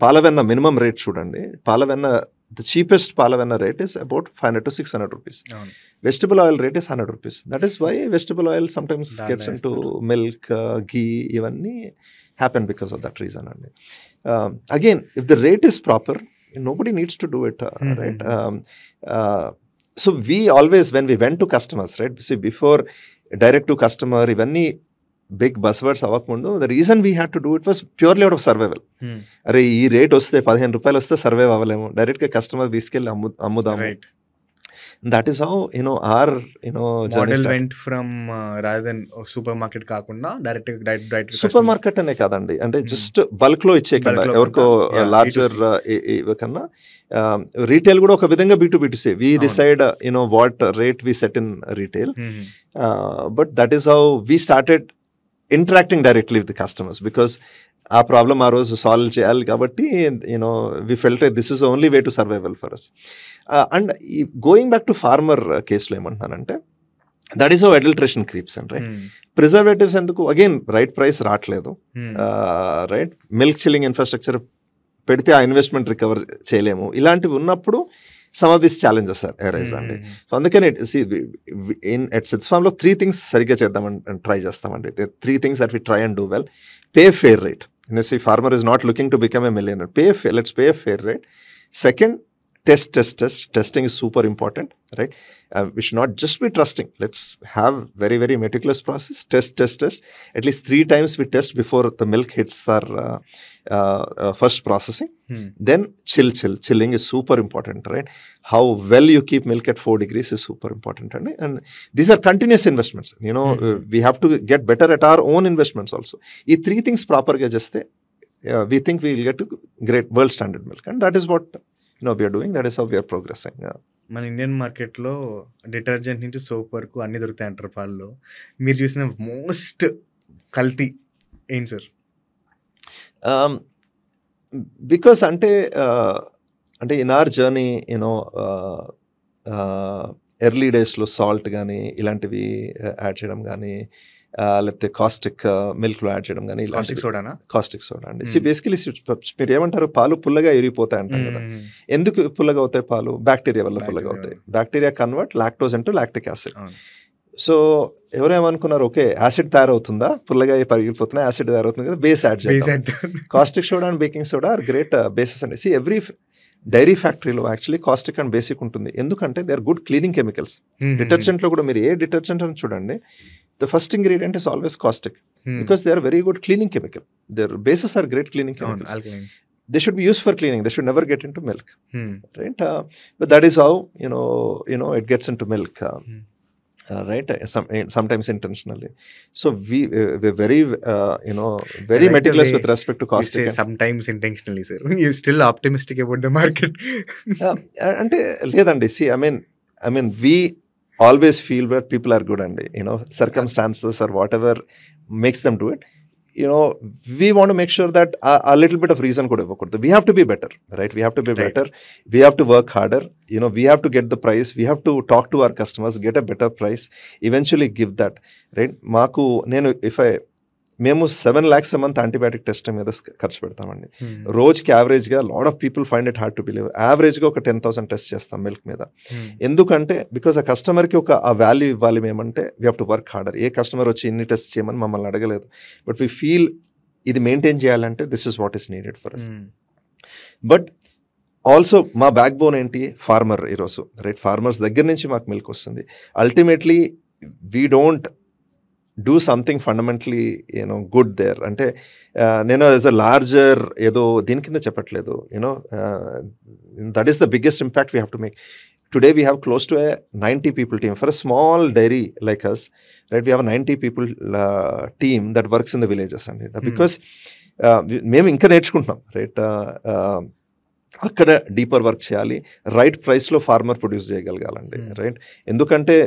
పాలవెన్న minimum rate చూడండి. పాలవెన్న ద చీపెస్ట్ పాలవెన్న rate is about 500 to 600 rupees. Vegetable oil rate is 100 rupees. That is why vegetable oil sometimes gets into milk, ghee, ఇవన్నీ happen because of that reason. Again, if the rate is proper, nobody needs to do it, right? So we always, when we went to customers, right, see before direct to customer, ivanni big buzzwords avakamundu, the reason we had to do it was purely out of survival. Are ee rate oste 15 rupees oste survive avalemo, direct ga customer తీసుకెళ్ళి అమ్ముదాము. That is how our model went from rather than supermarket కాకుండా direct supermarket అనే కాదండి, అంటే just bulk లో ఇచ్చే కన్నా ఎవరికో larger కన్నా రీటైల్ కూడా ఒక విధంగా B2B2C. we decide what rate we set in retail, but that is how we started interacting directly with the customers, because ఆ ప్రాబ్లం ఆ రోజు సాల్వ్ చేయాలి కాబట్టి we felt this is only way to survival for us. And going back to farmer కేసులో ఏమంటున్నానంటే that is how adulteration creeps and right. Preservatives ఎందుకు, again right price రావట్లేదు, right milk chilling infrastructure పెడితే ఆ investment recover చేయలేము. ఇలాంటివి ఉన్నప్పుడు some of these challenges are arise అండి. సో అందుకని at Siddhs Farm లో 3 things సరిగ్గా చేద్దామని ట్రై చేస్తామండి. 3 things that we try and do well. Pay a fair rate. Farmer is not looking to become a millionaire. Let's pay a fair rate. Second, test. Testing is super important, right? We should not just be trusting. Let's have very, very meticulous process. Test. At least 3 times we test before the milk hits our first processing. Then chilling is super important, right? How well you keep milk at 4 degrees is super important, and these are continuous investments. We have to get better at our own investments also. These 3 things proper ga jeste we think we will get to great world standard milk, and that is what we are doing. That is how we are progressing. మన Indian మార్కెట్లో detergent నుంచి soap వరకు అన్ని దొరుకుతాయి అంటారు పాలలో. మీరు చూసిన మోస్ట్ కల్తీ ఏంటి సార్? బికాస్ అంటే ఇన్ ఆర్ జర్నీ ఎర్లీ డేస్లో సాల్ట్ కానీ ఇలాంటివి యాడ్ చేయడం కానీ, లేకపోతే కాస్టిక్ మిల్క్లో యాడ్ చేయడం కానీ, కాస్టిక్ సోడా అండి. బేసికలీ మీరు ఏమంటారు, పాలు పుల్లగా ఎరిగిపోతాయి అంటారు కదా. ఎందుకు పుల్లగా అవుతాయి పాలు? బ్యాక్టీరియా వల్ల పుల్లగా అవుతాయి. Bacteria convert lactose into lactic acid. So ఎవరేమనుకున్నారు, ఓకే యాసిడ్ తయారవుతుందా, పుల్లగా పరిగిపోతున్నా యాసిడ్ తయారవుతుంది కదా, బేస్ యాడ్ చేయాలి. Caustic soda and baking soda are great bases అండి. ఎవ్రీ డైరీ ఫ్యాక్టరీలో యాక్చువల్లీ కాస్టిక్ అండ్ బేసిక్ ఉంటుంది. ఎందుకంటే they are good cleaning chemicals. డిటర్జెంట్లో కూడా మీరు ఏ డిటర్జెంట్ అని చూడండి, the first ingredient is always caustic, because they are very good cleaning chemical. Their bases are great cleaning chemicals. Alkaline. They should be used for cleaning. They should never get into milk, right? But that is how it gets into milk, right? Sometimes intentionally. So we're very very meticulous with respect to caustic. You say sometimes intentionally, sir. You're still optimistic about the market. Ante ledandi. See, I mean we always feel that people are good, and circumstances or whatever makes them do it. we want to make sure that a little bit of reason could have. We have to be better, right? We have to be Right. better. We have to work harder. We have to get the price. We have to talk to our customers, get a better price, eventually give that, right? మేము 7 lakhs a month antibiotic test మీద ఖర్చు పెడతామండి. రోజుకి యావరేజ్గా lot of people find it hard to believe, యావరేజ్గా ఒక 10,000 test చేస్తాం milk మీద. ఎందుకంటే బికాస్ ఆ కస్టమర్కి ఒక ఆ వాల్యూ ఇవ్వాలి మేమంటే we have to work harder. ఏ కస్టమర్ వచ్చి ఇన్ని టెస్ట్ చేయమని మమ్మల్ని అడగలేదు, బట్ వీ ఫీల్ ఇది మెయింటైన్ చేయాలంటే this is what is needed for us. But also మా బ్యాక్ బోన్ ఏంటి? ఫార్మర్ ఈరోజు, రైట్? ఫార్మర్స్ దగ్గర నుంచి మాకు మిల్క్ వస్తుంది. Ultimately we don't do something fundamentally good there. అంటే నేను యాజ్ అ లార్జర్ ఏదో దీని కింద చెప్పట్లేదు, that is the biggest impact we have to make. Today we have close to a 90 people team. For a small dairy like us, right, we have a 90 people team that works in the villages. And because మేము ఇంకా నేర్చుకుంటున్నాం, right? అక్కడ deeper work చేయాలి, right ప్రైస్లో farmer produce చేయగలగాలండి, right? ఎందుకంటే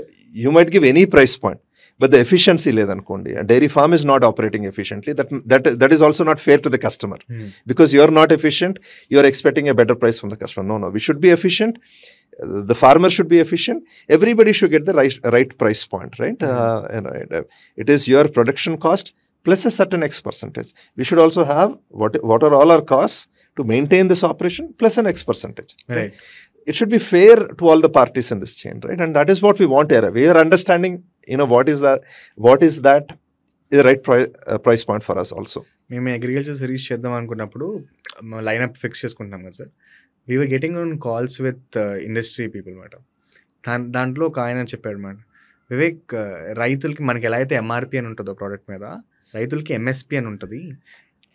you might give any price point, but the efficiency లేదనుకోండి, dairy farm is not operating efficiently, that is also not fair to the customer. Because you are not efficient, you are expecting a better price from the customer. No, we should be efficient, the farmer should be efficient, everybody should get the right price point, right? It is your production cost plus a certain X percentage. We should also have what are all our costs to maintain this operation plus an X percentage, right? It should be fair to all the parties in this chain, right? And that is what we want here. We are understanding, what is that the right price point for us also. మేము agriculture series చేద్దాం అనుకున్నప్పుడు lineup fix చేసుకుంటాం కదా sir. We were getting on calls with industry people మాట. దాంట్లో ఒక ఆయన చెప్పాడు మాట, వివేక్, రైతులకి మనకి ఎలా అయితే ఎంఆర్పి అని ఉంటుందో ప్రోడక్ట్ మీద, రైతులకి ఎంఎస్పి అని ఉంటుంది.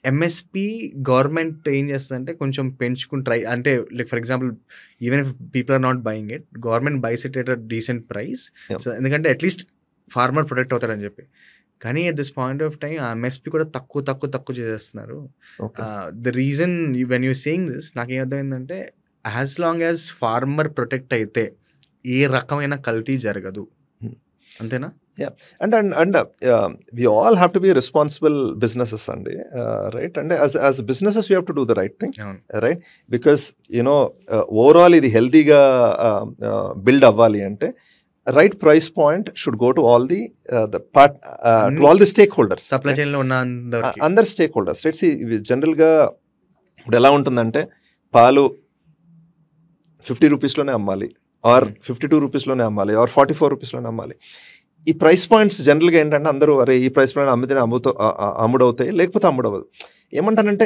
ఎంఎస్పి గవర్నమెంట్ ఏం చేస్తుందంటే కొంచెం పెంచుకుని అంటే like for example even if people are not buying it, government buys it at a decent price, ఎందుకంటే అట్లీస్ట్ ఫార్మర్ ప్రొటెక్ట్ అవుతారని చెప్పి. కానీ at this point of time ఆ ఎంఎస్పి కూడా తక్కువ చేసేస్తున్నారు. The reason when you saying this నాకేం అర్థమైందంటే, as long as farmer protect అయితే ఏ రకమైన కల్తీ జరగదు, అంతేనా? Yeah, and we all have to be responsible businesses, right? And as businesses, we have to do the right thing, right? Because overall, ఇది healthy-గా build అవ్వాలి అంటే right price point should go to all the to all the stakeholders. Supply చైన్లో ఉన్న అందరు stakeholders, right? See, జనరల్గా ఇప్పుడు ఎలా ఉంటుందంటే, పాలు 50 రూపీస్లోనే అమ్మాలి, ఆర్ 52 రూపీస్లోనే అమ్మాలి, ఆర్ 44 రూపీస్లోనే అమ్మాలి. ఈ ప్రైస్ పాయింట్స్ జనరల్గా ఏంటంటే అందరూ అరే ఈ ప్రైస్ పాయింట్ అమ్మితే అమ్ముడవుతాయి, లేకపోతే అమ్ముడవదు. ఏమంటానంటే,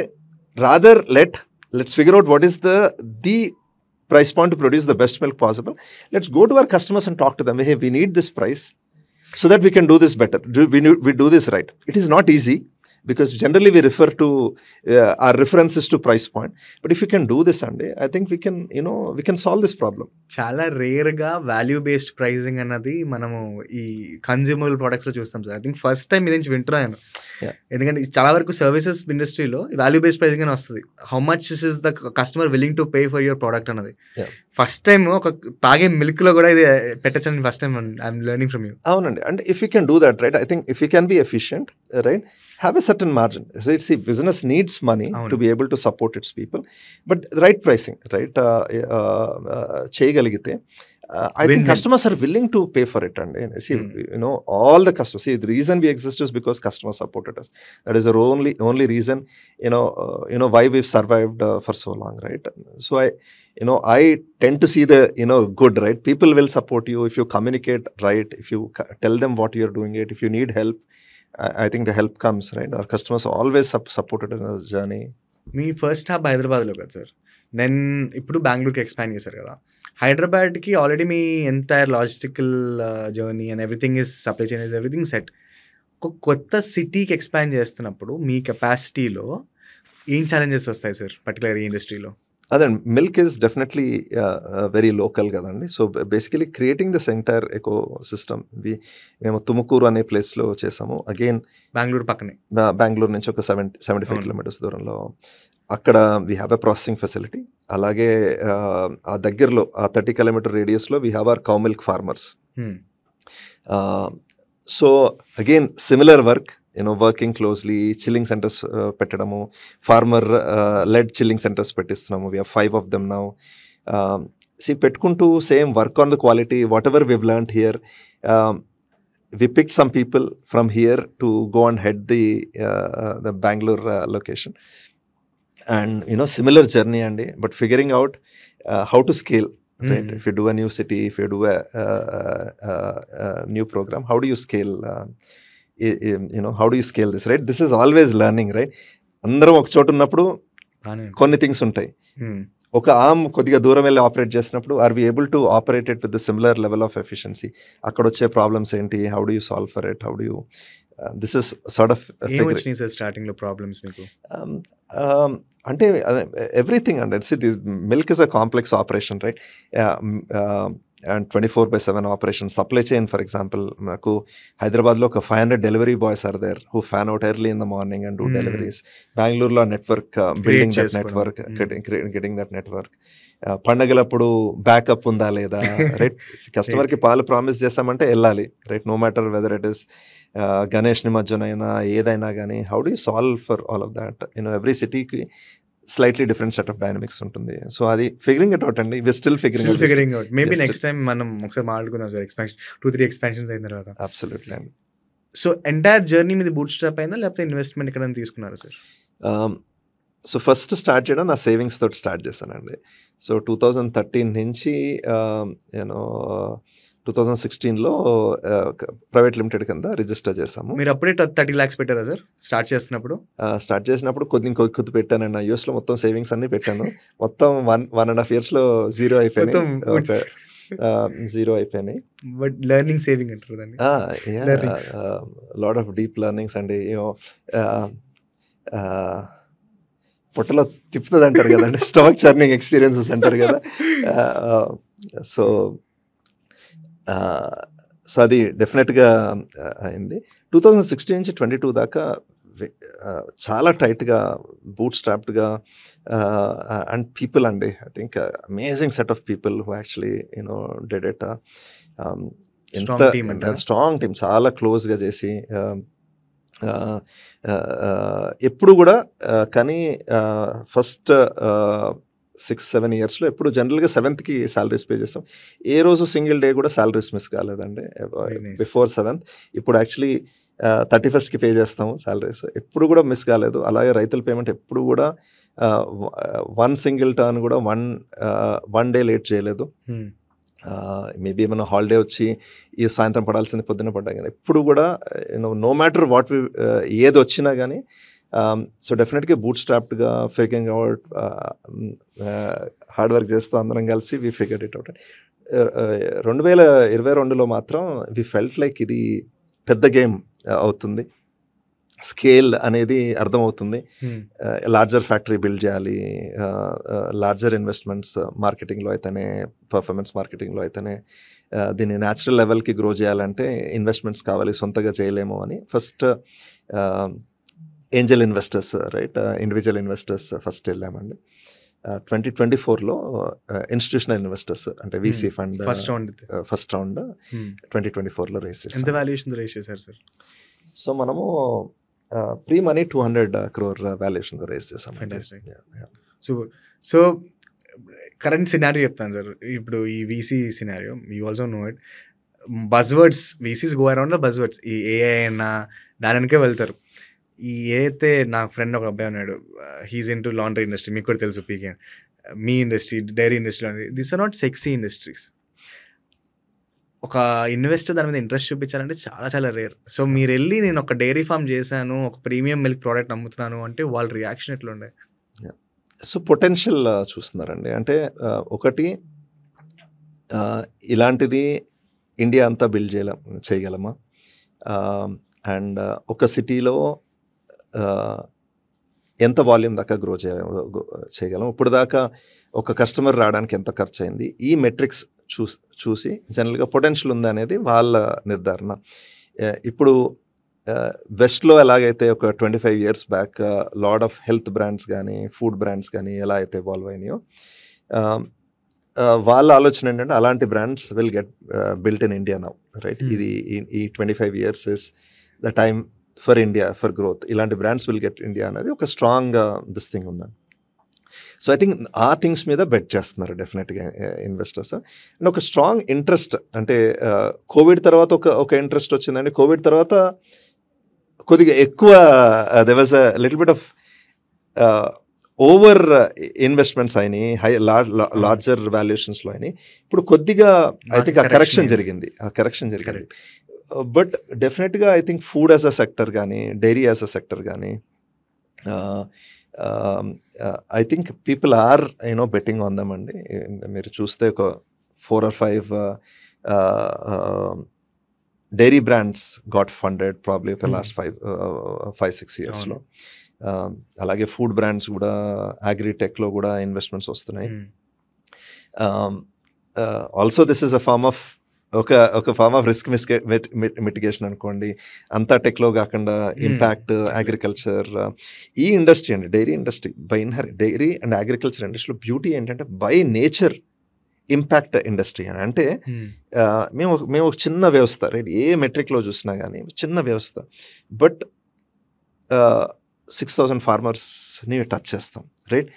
rather let's figure out what is the price point to produce the best milk possible. Let's go to our customers and talk to them. Hey, we need this price so that we can do this better. We do this right. It is not easy because generally we refer to our references to price point. But if we can do this, I think we can solve this problem. చాలా రేర్గా value based pricing అన్నది మనము ఈ consumable ప్రొడక్ట్స్లో చూస్తాం sir. I think first time ఇది నుంచి వింటున్నాను. ఎందుకంటే చాలా వరకు సర్వీసెస్ ఇండస్ట్రీలో వాల్యూ బేస్డ్ ప్రైసింగ్ అని వస్తుంది. How much is the customer willing to pay for your product అన్నది. ఫస్ట్ టైం ఒక తాగే మిల్క్ లో కూడా ఇది పెట్టచ్చని first time I'm learning from you. అవునండి. And if you can do that, right, I think if you can be efficient, right, have a certain margin, right? See, business needs money to be able to support its people, but the right pricing, right, cheyagalagite, I think customers are willing to pay for it. And see, all the customers, see, the reason we exist is because customers supported us. That is the only reason, why we've survived for so long, right? So I tend to see the, good, right? People will support you if you communicate right, if you tell them what you're doing it, if you need help, I think the help comes, right? Our customers always supported in this journey. Me first hub హైదరాబాద్లో కదా sir, నేను ఇప్పుడు బెంగళూరుకి expand చేశారు కదా. హైదరాబాద్కి already me entire logistical journey and everything is supply chain is everything set. ఒక కొత్త సిటీకి ఎక్స్పాండ్ చేస్తున్నప్పుడు మీ కెపాసిటీలో ఏం ఛాలెంజెస్ వస్తాయి సార్, పర్టికులర్ ఈ ఇండస్ట్రీలో? అదే, milk is definitely very local కదండి. So basically creating this entire ecosystem మేము తుముకూరు అనే ప్లేస్లో చేసాము. అగైన్ బెంగళూరు పక్కనే, బెంగళూరు నుంచి ఒక 75 కిలోమీటర్స్ దూరంలో. అక్కడ we have a processing facility. అలాగే ఆ దగ్గరలో ఆ 30 కిలోమీటర్ రేడియస్లో we have our cow milk farmers. So again similar work, working closely, chilling centres పెట్టడము, ఫార్మర్ లెడ్ చిల్లింగ్ సెంటర్స్ పెట్టిస్తున్నాము. We have 5 of them now. పెట్టుకుంటూ same work on the quality, whatever we've learned here. We picked some people from here to go and head the Bangalore location. And similar journey అండి, but figuring out how to scale. Right? If you do a new city, if you do a new program, how do you scale? How do you scale this? Right? This is always learning, right? అందరం ఒక చోట ఉన్నప్పుడు కొన్ని things ఉంటాయి. ఒక arm కొద్దిగా దూరం వెళ్ళి ఆపరేట్ చేసినప్పుడు are we able to operate it with the similar level of efficiency? అక్కడ వచ్చే ప్రాబ్లమ్స్ ఏంటి? How do you solve for it? How do you this is sort of starting లో ప్రాబ్లమ్స్ మీకు? అంటే ఎవ్రీథింగ్ అండి. Milk is a complex operation, right? And 24/7 operation. Supply chain for example, నాకు హైదరాబాద్లో ఒక 500 delivery boys are there who fan out early in the morning and do deliveries. బెంగళూరులో network, building that network, getting that network. పండగలప్పుడు backup ఉందా లేదా, right? కస్టమర్కి పాలు promise చేస్తామంటే వెళ్ళాలి, right? No matter whether it is Ganesh Nimajjana అయినా ఏదైనా కానీ, how do you solve for all of that? Every సిటీకి slightly different set of dynamics ఉంటుంది. సో అది ఫిగరింగ్ ఇట్ అవుట్ అండి. We still figuring out. Maybe next time మనం ఒకసారి మాట్లాడుకుందాం సార్, ఎక్స్పాన్షన్ 2-3 ఎక్స్పాన్షన్స్ అయిన తర్వాత. అబ్సల్యూట్లీ అండి. సో ఎంటైర్ జర్నీ మీద బూట్ స్ట్రాప్ అయిందా, లేకపోతే ఇన్వెస్ట్మెంట్ ఎక్కడ తీసుకున్నారా సార్? సో ఫస్ట్ స్టార్ట్ చేయడం నా సేవింగ్స్ తోటి స్టార్ట్ చేశానండి. సో 2013 నుంచి 2016లో ప్రైవేట్ లిమిటెడ్ కింద రిజిస్టర్ చేసాము. మీరు అప్పుడే 30 lakhs పెట్టారా సార్ స్టార్ట్ చేసినప్పుడు? స్టార్ట్ చేసినప్పుడు కొద్ది పెట్టానండి. నా యూఎస్లో మొత్తం సేవింగ్స్ అన్ని పెట్టాను. మొత్తం 1.5 yearsలో జీరో అయిపోయినాయి. బట్ లెర్నింగ్ సేవింగ్ అంటారు దాన్ని. లాట్ ఆఫ్ డీప్ లెర్నింగ్స్ అండి. పొట్టలో తిప్పుతుంది అంటారు కదండి, స్టాక్ చర్నింగ్ ఎక్స్పీరియన్సెస్ అంటారు కదా. సో అది డెఫినెట్గా అయింది. 2016 నుంచి 22 దాకా చాలా టైట్గా బూట్ స్ట్రాప్డ్గా అండ్ పీపుల్ అండి, I think amazing set of people who actually dead it. ఎంత స్ట్రాంగ్ టీమ్, చాలా క్లోజ్గా చేసి ఎప్పుడు కూడా. కానీ ఫస్ట్ 6-7 yearsలో ఎప్పుడు జనరల్గా 7th శాలరీస్ పే చేస్తాం. ఏ రోజు సింగిల్ డే కూడా శాలరీస్ మిస్ కాలేదండి బిఫోర్ 7th. ఇప్పుడు యాక్చువల్లీ 31st పే చేస్తాము శాలరీస్, ఎప్పుడు కూడా మిస్ కాలేదు. అలాగే రైతుల పేమెంట్ ఎప్పుడు కూడా 1 single turn కూడా 1 day లేట్ చేయలేదు. మేబీ ఏమైనా హాలిడే వచ్చి ఈ సాయంత్రం పడాల్సింది పొద్దున్న పడ్డా కానీ ఎప్పుడు కూడా నో మ్యాటర్ వాట్ ఏది వచ్చినా కానీ. సో డెఫినెట్గా బూట్ స్ట్రాప్డ్గా ఫిగరింగ్ అవుట్, హార్డ్ వర్క్ చేస్తూ అందరం కలిసి వి ఫిగర్డ్ ఇట్ అవుట్. 2022లో మాత్రం వి ఫెల్ట్ లైక్ ఇది పెద్ద గేమ్ అవుతుంది. స్కేల్ అనేది అర్థమవుతుంది. లార్జర్ ఫ్యాక్టరీ బిల్డ్ చేయాలి, లార్జర్ ఇన్వెస్ట్మెంట్స్ మార్కెటింగ్లో అయితేనే, పర్ఫార్మెన్స్ మార్కెటింగ్లో అయితేనే, దీన్ని న్యాచురల్ లెవెల్కి గ్రో చేయాలంటే ఇన్వెస్ట్మెంట్స్ కావాలి, సొంతగా చేయలేము అని first angel investors, right, individual investors first వెళ్ళామండి. 2024లో ఇన్స్టిట్యూషనల్ ఇన్వెస్టర్స్ అంటే వీసీ ఫండ్ ఫస్ట్ రౌండ్ 2024లో రేస్ చేసాం. ఎంత వాల్యుయేషన్ రేస్ చేశారు సార్? సో మనము pre money 200 crore valuation raise చేసాం. సో కరెంట్ సినారియో చెప్తాను సార్. ఇప్పుడు ఈ VC scenario you also know it, buzzwords, VCs go around the buzzwords. ఈ ఏఐ అయినా దానికే వెళ్తారు. ఈ అయితే నా ఫ్రెండ్ ఒక అబ్బాయి ఉన్నాడు, he's into laundry industry, మీకు కూడా తెలుసు, పీకే మీ industry, dairy industry, this are not sexy industries. ఒక ఇన్వెస్టర్ దాని మీద ఇంట్రెస్ట్ చూపించాలంటే చాలా చాలా రేర్. సో మీరు వెళ్ళి నేను ఒక డైరీ ఫామ్ చేశాను, ఒక ప్రీమియం మిల్క్ ప్రోడక్ట్ అమ్ముతున్నాను అంటే వాళ్ళ రియాక్షన్ ఎట్లా ఉండే? సో పొటెన్షియల్ చూస్తున్నారండి. అంటే ఒకటి, ఇలాంటిది ఇండియా అంతా బిల్డ్ చేయగలమా? అండ్ ఒక సిటీలో ఎంత వాల్యూమ్ దాకా గ్రో చేయగలం? ఇప్పుడు దాకా ఒక కస్టమర్ రావడానికి ఎంత ఖర్చు అయింది? ఈ మెట్రిక్స్ చూసి జనరల్గా పొటెన్షియల్ ఉందా అనేది వాళ్ళ నిర్ధారణ. ఇప్పుడు వెస్ట్లో ఎలాగైతే ఒక 25 years back lot of health brands కానీ ఫుడ్ బ్రాండ్స్ కానీ ఎలా అయితే ఎవాల్వ్ అయినాయో, వాళ్ళ ఆలోచన ఏంటంటే అలాంటి brands will get built in India now, right? ఇది ఈ 25 years is the time for India, for growth, ఇలాంటి బ్రాండ్స్ విల్ గెట్ ఇండియా అనేది ఒక స్ట్రాంగ్ దిస్ థింగ్ ఉందండి. సో ఐ థింక్ ఆ థింగ్స్ మీద బెట్ చేస్తున్నారు డెఫినెట్గా ఇన్వెస్టర్స్. అండ్ ఒక స్ట్రాంగ్ ఇంట్రెస్ట్, అంటే కోవిడ్ తర్వాత ఒక ఇంట్రెస్ట్ వచ్చిందండి. కోవిడ్ తర్వాత కొద్దిగా ఎక్కువ there was a little bit of over investments అయినాయి, లార్జర్ వాల్యుయేషన్స్లో అయినాయి. ఇప్పుడు కొద్దిగా ఐ థింక్ ఆ కరెక్షన్ జరిగింది. బట్ డెఫినెట్గా I think food as a sector కానీ, డైరీ యాజ్ అ సెక్టర్ కానీ, I think people are betting on them అండి. మీరు చూస్తే ఒక 4 or 5 dairy brands got funded probably ఒక లాస్ట్ 5-6 ఇయర్స్లో. అలాగే ఫుడ్ బ్రాండ్స్ కూడా, అగ్రిటెక్లో కూడా ఇన్వెస్ట్మెంట్స్ వస్తున్నాయి. Also this is a form of ఒక ఫార్మ్ ఆఫ్ రిస్క్ మిటిగేషన్ అనుకోండి. అంతా టెక్లో కాకుండా ఇంపాక్ట్ అగ్రికల్చర్, ఈ ఇండస్ట్రీ అండి, dairy industry dairy and agriculture ఇండస్ట్రీలో బ్యూటీ ఏంటంటే బై నేచర్ ఇంపాక్ట్ ఇండస్ట్రీ అని. అంటే మేము ఒక చిన్న వ్యవస్థ, రైట్, ఏ మెట్రిక్లో చూసినా కానీ చిన్న వ్యవస్థ, బట్ 6,000 ఫార్మర్స్ని టచ్ చేస్తాం, రైట్.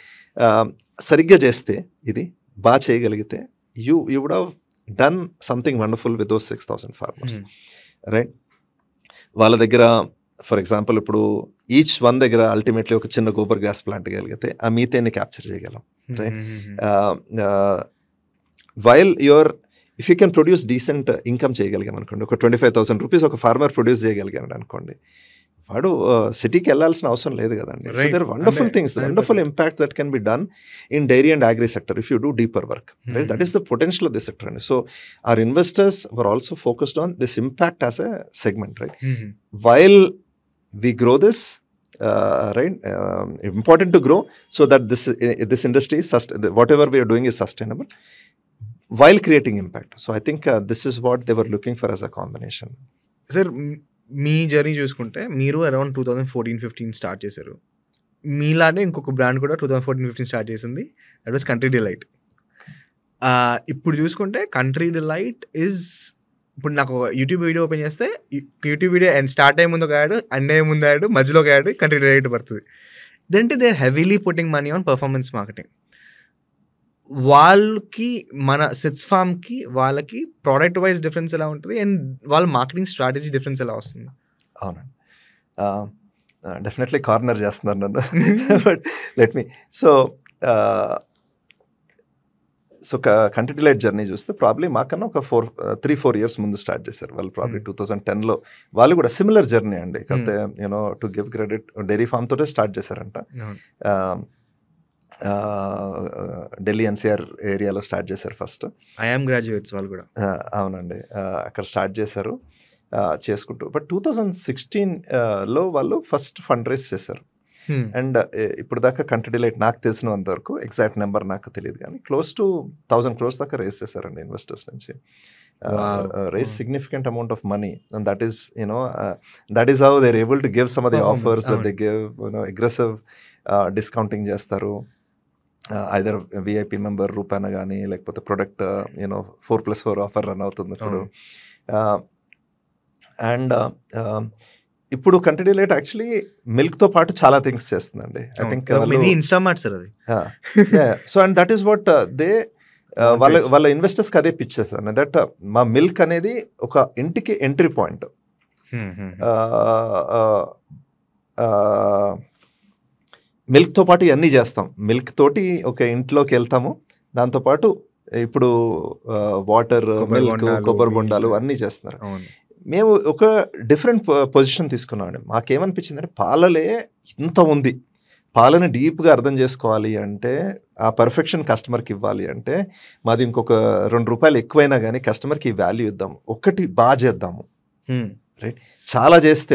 సరిగ్గా చేస్తే, ఇది బాగా చేయగలిగితే you would have done something wonderful with those 6,000 farmers, right. వాళ్ళ దగ్గర ఫర్ ఎగ్జాంపుల్ ఇప్పుడు ఈచ్ వన్ దగ్గర అల్టిమేట్లీ ఒక చిన్న గోబర్ గ్యాస్ ప్లాంట్ కలిగితే ఆ మీథేన్ని క్యాప్చర్ చేయగలం, right. While if you can produce decent income చేయగలిగాం అనుకోండి, ఒక 25,000 రూపీస్ ఒక ఫార్మర్ ప్రొడ్యూస్ చేయగలిగాడు అనుకోండి, వాడు సిటీకి వెళ్ళాల్సిన అవసరం లేదు కదండి. So there wonderful things, wonderful impact that can be done in dairy and agri sector if you do deeper work, right. That is the potential of this sector అండి. So our investors were also focused on this impact as a segment, right. While we grow this, right, important to grow so that this industry is whatever we are doing is sustainable while creating impact. So I think this is what they were looking for as a combination. Sir, me journey చూసుకుంటే మీరు around 2014-15 start చేశారు. మీలానే ఇంకొక brand కూడా 2014-15 start చేసింది, that was country delight. ఇప్పుడు చూసుకుంటే country delight ఇప్పుడు నాకు యూట్యూబ్ వీడియో ఓపెన్ చేస్తే యూట్యూబ్ వీడియో స్టార్ట్ అయ్యే ముందు ఒక యాడ్, అండ్ అయ్యే ముందు యాడ్, మధ్యలో ఒక యాడ్, కంట్రీ డిలైట్ పడుతుంది. దంటే they are heavily putting money on performance marketing. వాళ్ళకి మన సిట్స్ ఫార్మ్కి వాళ్ళకి ప్రోడక్ట్ వైజ్ డిఫరెన్స్ ఎలా ఉంటుంది అండ్ వాళ్ళ మార్కెటింగ్ స్ట్రాటజీ డిఫరెన్స్ ఎలా వస్తుంది? అవునండి, డెఫినెట్లీ కార్నర్ చేస్తున్నారు నన్ను, but let me. So country delight journey చూస్తే ప్రాబ్లీ మాకన్నా ఒక 3-4 ఇయర్స్ ముందు స్టార్ట్ చేశారు వాళ్ళు. ప్రాబ్లీ 2010లో వాళ్ళు కూడా సిమిలర్ జర్నీ అండి. కాకపోతే to give credit dairy farm తోటే స్టార్ట్ చేశారంట. ఢిల్లీ NCR ఏరియాలో స్టార్ట్ చేశారు ఫస్ట్. ఐఎమ్ గ్రాడ్యుయేట్స్ వాళ్ళు కూడా. అవునండి, అక్కడ స్టార్ట్ చేశారు చేసుకుంటూ. బట్ 2016లో వాళ్ళు ఫస్ట్ ఫండ్ రైజ్ చేశారు. అండ్ ఇప్పుడు దాకా కంట్రీ డిలైట్ నాకు తెలిసినంత వరకు, ఎగ్జాక్ట్ నెంబర్ నాకు తెలియదు కానీ, క్లోజ్ టు 1,000 crores దాకా రేస్ చేశారండి ఇన్వెస్టర్స్ నుంచి. Raise significant amount of money, and that is how they are able to give some of the offers that they give. Aggressive discounting చేస్తారు. ఐదర్ VIP మెంబర్ రూపాన కానీ, లేకపోతే product 4+4 offer run అవుతుంది ఇప్పుడు. And ఇప్పుడు country delight actually మిల్క్తో పాటు చాలా things చేస్తుందండి. ఐ థింక్ ఇన్స్టామార్ట్ సార్ అది. So and that is what they వాళ్ళ ఇన్వెస్టర్స్కి అదే పిచ్ చేస్తారు, దట్ మా మిల్క్ అనేది ఒక ఇంటికి ఎంట్రీ పాయింట్. మిల్క్తో పాటు ఇవన్నీ చేస్తాం. మిల్క్ తోటి ఒక ఇంట్లోకి వెళ్తాము, దాంతోపాటు ఇప్పుడు వాటర్, మిల్క్, కొబ్బరి బొండాలు అన్నీ చేస్తున్నారు. మేము ఒక డిఫరెంట్ పొజిషన్ తీసుకున్నామండి. మాకేమనిపించింది అంటే పాలలే ఇంత ఉంది, పాలని డీప్గా అర్థం చేసుకోవాలి అంటే, ఆ పర్ఫెక్షన్ కస్టమర్కి ఇవ్వాలి అంటే, మాది ఇంకొక ₹2 ఎక్కువైనా కానీ కస్టమర్కి వాల్యూ ఇద్దాము, ఒకటి బాగా చేద్దాము, రైట్. చాలా చేస్తే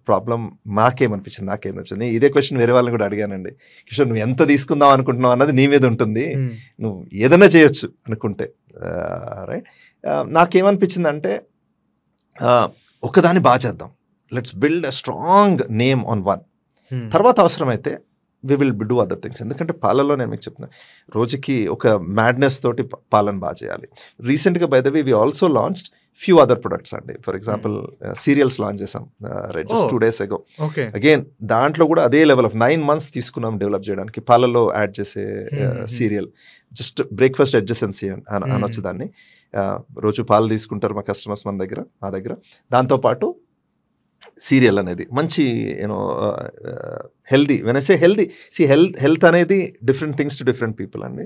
ప్రాబ్లం నాకేమనిపించింది. ఇదే క్వశ్చన్ వేరే వాళ్ళని కూడా అడిగానండి. కిషోర్, నువ్వు ఎంత తీసుకుందాం అనుకుంటున్నావు అన్నది నీ మీద ఉంటుంది, నువ్వు ఏదైనా చేయొచ్చు అనుకుంటే, రైట్. నాకేమనిపించింది అంటే, ఒకదాన్ని బాగా చేద్దాం, let's build a strong name on one. తర్వాత అవసరమైతే we will do other things. ఎందుకంటే పాలలో నేను మీకు చెప్తున్నా, రోజుకి ఒక మ్యాడ్నెస్ తోటి పాలను బాగా చేయాలి. రీసెంట్గా by the way we also launched few other products అండి. ఫర్ ఎగ్జాంపుల్ సీరియల్స్ లాంచ్ చేసాం జస్ట్ 2 days ago. అగైన్ దాంట్లో కూడా అదే లెవెల్ ఆఫ్ 9 months తీసుకున్నాం డెవలప్ చేయడానికి. పాలలో యాడ్ చేసే సీరియల్, జస్ట్ బ్రేక్ఫాస్ట్ అడ్జసెన్సీ అనొచ్చు దాన్ని. రోజు పాలు తీసుకుంటారు మా కస్టమర్స్ మా దగ్గర. దాంతోపాటు సీరియల్ అనేది మంచి you know healthy. When I say healthy, health అనేది different things to different people అండి.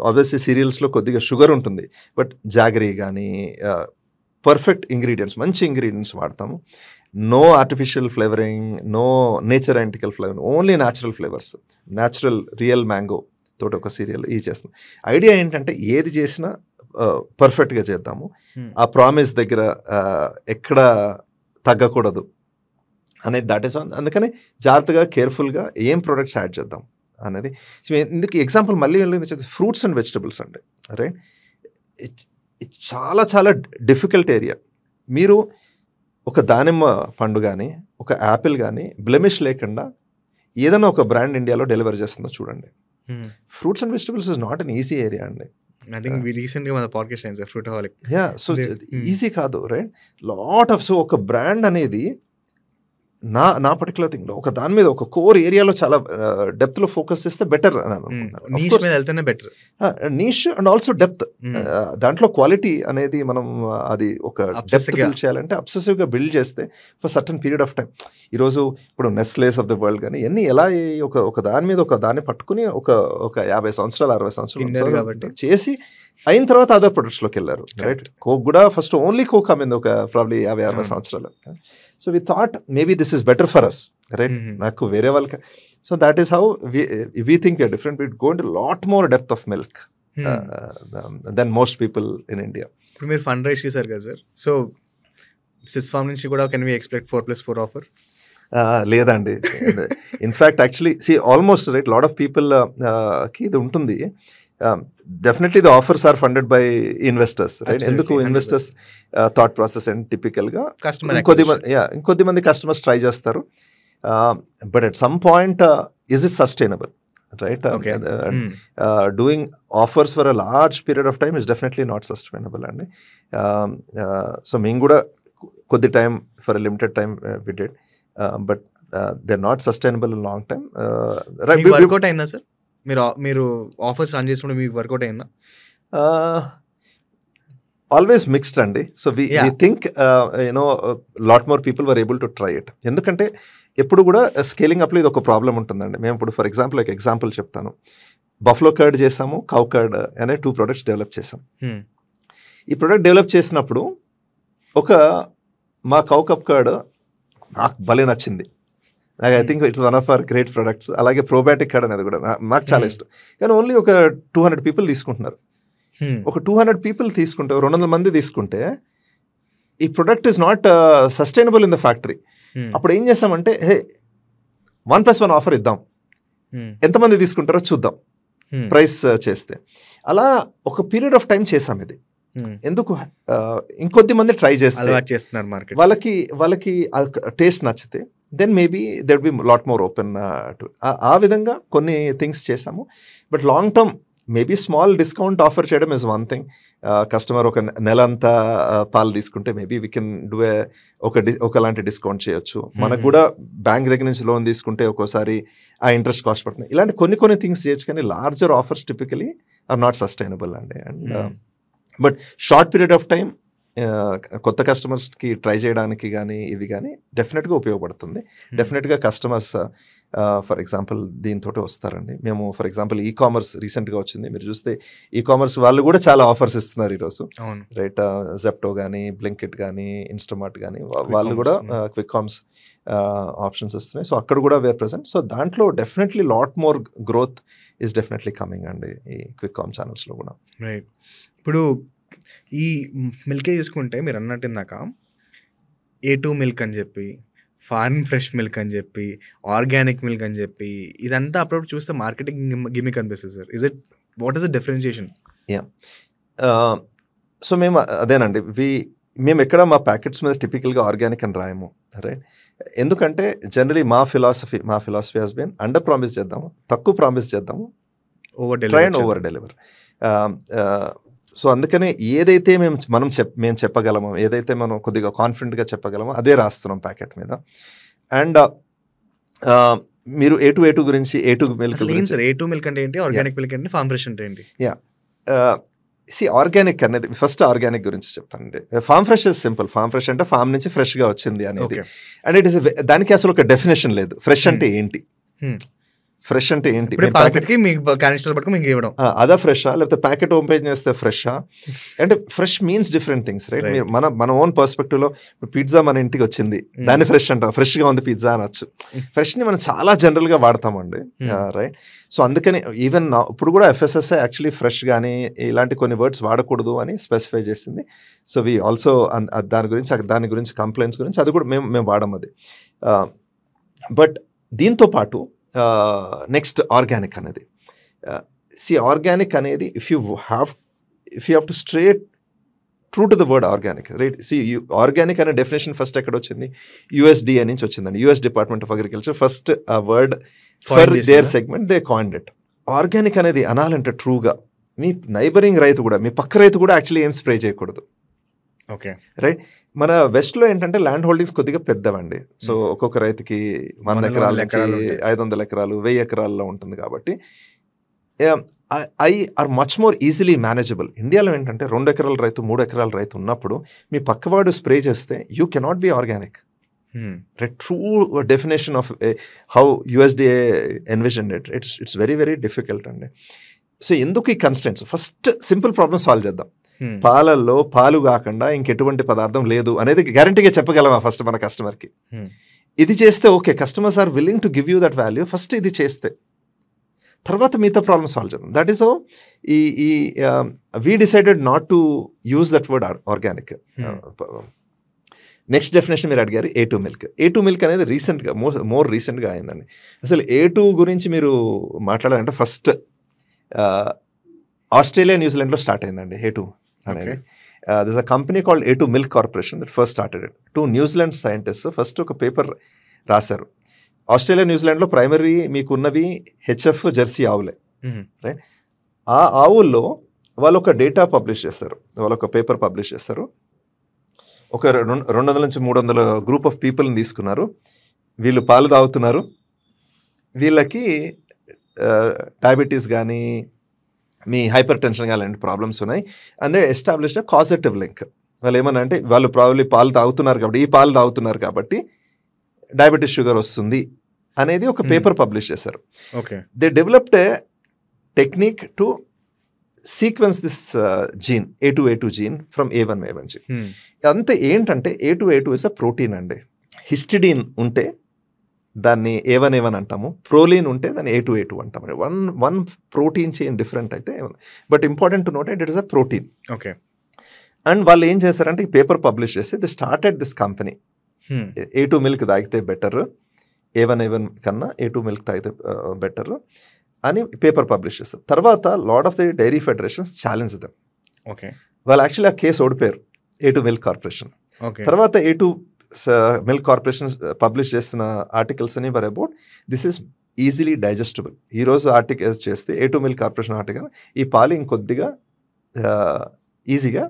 ఆబ్వియస్లీ సీరియల్స్లో కొద్దిగా షుగర్ ఉంటుంది, బట్ జాగరీ కానీ పర్ఫెక్ట్ ఇంగ్రీడియంట్స్, మంచి ఇంగ్రీడియంట్స్ వాడతాము. No artificial flavouring, no nature identical flavour, only natural flavours, natural real mango తోటి ఒక సీరియల్ ఇది చేస్తాం. ఐడియా ఏంటంటే ఏది చేసినా పర్ఫెక్ట్గా చేద్దాము, ఆ ప్రామిస్ దగ్గర ఎక్కడ తగ్గకూడదు అనేది దాట్ ఈస్ ఆన్. అందుకని జాగ్రత్తగా కేర్ఫుల్గా ఏం ప్రొడక్ట్స్ యాడ్ చేద్దాం అనేది. ఇందుకు ఎగ్జాంపుల్ మళ్ళీ ఫ్రూట్స్ అండ్ వెజిటబుల్స్ అండి. రైట్, చాలా చాలా డిఫికల్ట్ ఏరియా. మీరు ఒక దానిమ్మ పండు కానీ ఒక యాపిల్ కానీ బ్లెమిష్ లేకుండా ఏదైనా ఒక బ్రాండ్ ఇండియాలో డెలివరీ చేస్తుందో చూడండి. Fruits and vegetables is not an easy area అండి. I think we recently మన పాడ్కాస్ట్ అయింది సార్, ఫ్రూటహోలిక్. సో ఈజీ కాదు, రైట్. లాట్ ఆఫ్, సో ఒక బ్రాండ్ అనేది నా పర్టికులర్ థింగ్లో ఒక దాని మీద ఒక కోర్ ఏరియాలో చాలా డెప్త్లో ఫోకస్ చేస్తే బెటర్ నీష్ మీద వెళ్తేనే better. Niche and also depth. దాంట్లో క్వాలిటీ అనేది మనం అది ఒక డెప్త్ బిల్డ్ చేయాలంటే అబ్సెసివ్గా బిల్డ్ చేస్తే for certain period of time. ఈరోజు ఇప్పుడు నెస్లేస్ ఆఫ్ ద వరల్డ్ కానీ ఎన్ని ఎలా ఒక దాని మీద ఒక దాన్ని పట్టుకుని ఒక 50 సంవత్సరాలు 60 సంవత్సరాలు చేసి అయిన తర్వాత అదర్ ప్రొడక్ట్స్లోకి వెళ్ళారు. రైట్, కోక్ కూడా ఫస్ట్ ఓన్లీ కోక్ అమ్మింది ఒక ప్రాబ్లీ 50-60 సంవత్సరాలు. So we thought maybe this is better for us, right. నాకు వేరే వాళ్ళకి, so that is how we think we're different. We go into lot more depth of milk than most people in India. ఇప్పుడు మీరు fund rise చేశారు కదా sir, so sys farm నుంచి కూడా can we expect 4+4 offer? లేదండి. In fact actually almost right lot of people కి ఇది ఉంటుంది. Definitely the offers are funded by investors, right. ఎందుకు ఇన్వెస్టర్స్ థాట్ ప్రాసెస్ అండ్ టిపికల్గా ఇంకొద్ది మంది కస్టమర్స్ ట్రై చేస్తారు, but at some point is it sustainable, right. Doing offers for a large period of time is definitely not sustainable అండి. సో మేము కూడా కొద్ది time for limited time we did, but they are not sustainable in long time. Work out అయిందా sir? మీరు offers run చేసుకుంటే మీకు work out అయిందా? ఆల్వేస్ మిక్స్డ్ అండి. So we think you know lot more people were able to try it. ఎందుకంటే ఎప్పుడు కూడా scaling అప్లో ఇది ఒక ప్రాబ్లం ఉంటుందండి. మేము ఇప్పుడు ఫర్ ఎగ్జాంపుల్ ఒక ఎగ్జాంపుల్ చెప్తాను. బఫ్లో కర్డ్ చేసాము, కౌ కర్డ్ అనే 2 products డెవలప్ చేసాం. ఈ ప్రోడక్ట్ డెవలప్ చేసినప్పుడు మా కౌ కప్ కర్డ్ నాకు భలే నచ్చింది. నాకు I think it's one of our great products. అలాగే ప్రోబయాటిక్ కర్డ్ అనేది కూడా నాకు చాలా ఇష్టం. కానీ ఓన్లీ ఒక 200 people తీసుకుంటున్నారు. ఒక 200 people తీసుకుంటే 200 మంది తీసుకుంటే ఈ product is not sustainable in the factory. అప్పుడు ఏం చేస్తామంటే 1+1 ఆఫర్ ఇద్దాం, ఎంతమంది తీసుకుంటారో చూద్దాం ప్రైస్ చేస్తే. అలా ఒక పీరియడ్ ఆఫ్ టైం చేసాం ఇది. ఎందుకు ఇంకొద్ది మంది ట్రై చేస్తున్నారు, వాళ్ళకి టేస్ట్ నచ్చితే then maybe there be lot more open to ఆ విధంగా కొన్ని థింగ్స్ చేసాము. But long term maybe small discount offer చేయడం ఇస్ వన్ థింగ్. కస్టమర్ ఒక నెల అంతా పాలు తీసుకుంటే మేబీ వీ కెన్ డూ ఒకలాంటి డిస్కౌంట్ చేయొచ్చు. మనకు కూడా బ్యాంక్ దగ్గర నుంచి లోన్ తీసుకుంటే ఒక్కోసారి ఆ ఇంట్రెస్ట్ కాస్ట్ పడుతుంది. ఇలాంటి కొన్ని థింగ్స్ చేయొచ్చు, కానీ larger offers typically are not sustainable అండి. And but short period of time కొత్త కస్టమర్స్కి ట్రై చేయడానికి కానీ ఇవి కానీ డెఫినెట్గా ఉపయోగపడుతుంది. డెఫినెట్గా కస్టమర్స్ ఫర్ ఎగ్జాంపుల్ దీంతో వస్తారండి. మేము ఫర్ ఎగ్జాంపుల్ ఈకామర్స్ రీసెంట్గా వచ్చింది, మీరు చూస్తే ఈకామర్స్ వాళ్ళు కూడా చాలా ఆఫర్స్ ఇస్తున్నారు ఈరోజు, రైట్. జెప్టో కానీ, బ్లింకిట్ కానీ, ఇన్స్టామార్ట్ కానీ వాళ్ళు కూడా క్విక్ కామ్స్ ఆప్షన్స్ ఇస్తున్నాయి. సో అక్కడ కూడా వేర్ ప్రెజెంట్. సో దాంట్లో definitely lot more growth is definitely coming అండి ఈ క్విక్ కామ్ ఛానల్స్లో కూడా. రైట్. ఇప్పుడు ఈ మిల్కే చూసుకుంటే మీరు అన్నట్టు ఇందాక A2 మిల్క్ అని చెప్పి, ఫార్మ్ ఫ్రెష్ మిల్క్ అని చెప్పి, ఆర్గానిక్ మిల్క్ అని చెప్పి, ఇదంతా అప్పుడప్పుడు చూస్తే మార్కెటింగ్ గిమిక్ అనిపిస్తుంది sir. What is the differentiation? So మేము అదేనండి, మేము ఎక్కడ మా ప్యాకెట్స్ మీద టిపికల్గా ఆర్గానిక్ అని రాయము, రైట్? ఎందుకంటే జనరలీ మా philosophy has been under promise చేద్దాము, తక్కువ ప్రామిస్ చేద్దాము, ట్రై అండ్ ఓవర్ డెలివర్. సో అందుకనే ఏదైతే మేము చెప్పగలమో, ఏదైతే మనం కొద్దిగా కాన్ఫిడెంట్గా చెప్పగలమో అదే రాస్తున్నాం ప్యాకెట్ మీద. అండ్ మీరు A2 గురించి, A2 మిల్క్ A2 మిల్క్ అంటే ఏంటి, ఆర్గానిక్ మిల్క్ అంటే, ఫార్మ్ ఫ్రెష్ అంటే ఏంటి? ఆర్గానిక్ అనేది ఫస్ట్ ఆర్గానిక్ గురించి చెప్తానండి. Form fresh is simple. Form fresh అంటే ఫార్మ్ నుంచి ఫ్రెష్గా వచ్చింది అనేది. అండ్ ఇట్ ఇస్ దానికి అసలు ఒక డెఫినేషన్ లేదు. ఫ్రెష్ అంటే ఏంటి, ఫ్రెష్ అంటే ఏంటి, అదా ఫ్రెషా లేకపోతే ప్యాకెట్ ఓపెన్ చేస్తే ఫ్రెషా అంటే fresh means different things, right? మీరు మన ఓన్ పర్స్పెక్టివ్లో పిజ్జా మన ఇంటికి వచ్చింది, దాన్ని ఫ్రెష్ అంటాం, ఫ్రెష్గా ఉంది పిజ్జా అనొచ్చు. ఫ్రెష్ని మనం చాలా జనరల్గా వాడతామండి, రైట్? సో అందుకని ఈవెన్ ఇప్పుడు కూడా FSSAI యాక్చువల్లీ ఫ్రెష్ కానీ ఇలాంటి కొన్ని వర్డ్స్ వాడకూడదు అని స్పెసిఫై చేసింది. సో వి ఆల్సో దాని గురించి కంప్లైంట్స్ గురించి అది కూడా మేము వాడము అది. బట్ దీంతో పాటు నెక్స్ట్ ఆర్గానిక్ అనేది, ఆర్గానిక్ అనేది if you have to straight true to the word organic, right? Organic అనే డెఫినేషన్ ఫస్ట్ ఎక్కడ వచ్చింది? USDA నుంచి వచ్చిందండి, US department of agriculture. First word for their segment they coined it. Organic అనేది అనాలంటే ట్రూగా మీ neighbouring రైతు కూడా, మీ పక్క రైతు కూడా యాక్చువల్లీ ఏం స్ప్రే చేయకూడదు, ఓకే, రైట్? మన వెస్ట్లో ఏంటంటే ల్యాండ్ హోల్డింగ్స్ కొద్దిగా పెద్దవండి. సో ఒక్కొక్క రైతుకి 100 ఎకరాల నుంచి 500 ఎకరాలు 1000 ఎకరాల్లో ఉంటుంది కాబట్టి are much more easily manageable. ఇండియాలో ఏంటంటే 2 ఎకరాల రైతు 3 ఎకరాల రైతు ఉన్నప్పుడు మీ పక్కవాడు స్ప్రే చేస్తే you cannot be organic, right? True definition of how USDA envisioned it, it's very very difficult అండి. సో ఎందుకు ఈ constants? First simple problem solve చేద్దాం. పాలల్లో పాలు కాకుండా ఇంకెటువంటి పదార్థం లేదు అనేది గ్యారంటీగా చెప్పగలమా ఫస్ట్ మన కస్టమర్కి? ఇది చేస్తే okay, customers are willing to give you that value. First ఇది చేస్తే తర్వాత మిగతా ప్రాబ్లమ్ సాల్వ్ చేద్దాం. That is how we decided not to use that word organic. Next definition మీరు అడిగారు A2 మిల్క్. A2 మిల్క్ అనేది రీసెంట్గా మోర్ రీసెంట్గా అయిందండి. అసలు A2 గురించి మీరు మాట్లాడాలంటే ఫస్ట్ ఆస్ట్రేలియా న్యూజిలాండ్లో స్టార్ట్ అయిందండి A2 అనేది. This a company called A2 milk corporation that first started it. 2 New Zealand scientist first ఒక పేపర్ రాశారు. ఆస్ట్రేలియా న్యూజిలాండ్లో ప్రైమరీ మీకు ఉన్నవి HF జెర్సీ ఆవులే, రైట్? ఆ ఆవుల్లో వాళ్ళు ఒక డేటా పబ్లిష్ చేస్తారు, వాళ్ళు ఒక పేపర్ పబ్లిష్ చేస్తారు. ఒక 200 నుంచి 300 గ్రూప్ ఆఫ్ పీపుల్ని తీసుకున్నారు. వీళ్ళు పాలు తాగుతున్నారు, వీళ్ళకి డయాబెటీస్ కానీ మీ హైపర్ టెన్షన్ కానీ అలాంటి ప్రాబ్లమ్స్ ఉన్నాయి. And they established causative link. వాళ్ళు ఏమన్నా అంటే వాళ్ళు ప్రాబ్లీ పాలు తాగుతున్నారు కాబట్టి, ఈ పాలు తాగుతున్నారు కాబట్టి డయాబెటీస్ షుగర్ వస్తుంది అనేది ఒక పేపర్ పబ్లిష్ చేశారు. Okay, they developed a technique to sequence this gene A2 gene from A1 gene. అంతే ఏంటంటే A2 ఇస్ అ ప్రోటీన్ అండి. హిస్టిడిన్ ఉంటే దాన్ని A1 అంటాము, ప్రోలీన్ ఉంటే దాన్ని A2 అంటాము. వన్ ప్రోటీన్ చైన్ డిఫరెంట్ అయితే, but important to note it is a protein. Okay, and వాళ్ళు ఏం చేశారంటే ఈ పేపర్ పబ్లిష్ చేసి they started this company. A2 milk తాగితే బెటర్, A1 కన్నా A2 మిల్క్ తాగితే బెటర్ అని పేపర్ పబ్లిష్ చేస్తారు. తర్వాత lot of the dairy federations challenge them. Okay, వాళ్ళు యాక్చువల్లీ ఆ కేసు ఓడిపోయారు A2 మిల్క్ కార్పొరేషన్. తర్వాత A2 మిల్క్ కార్పొరేషన్ పబ్లిష్ చేసిన ఆర్టికల్స్ అని were about this is easily digestible. ఈరోజు ఆర్టికల్ చేస్తే A2 మిల్క్ కార్పొరేషన్ ఆర్టికల్ ఈ పాలు ఇంకొద్దిగా ఈజీగా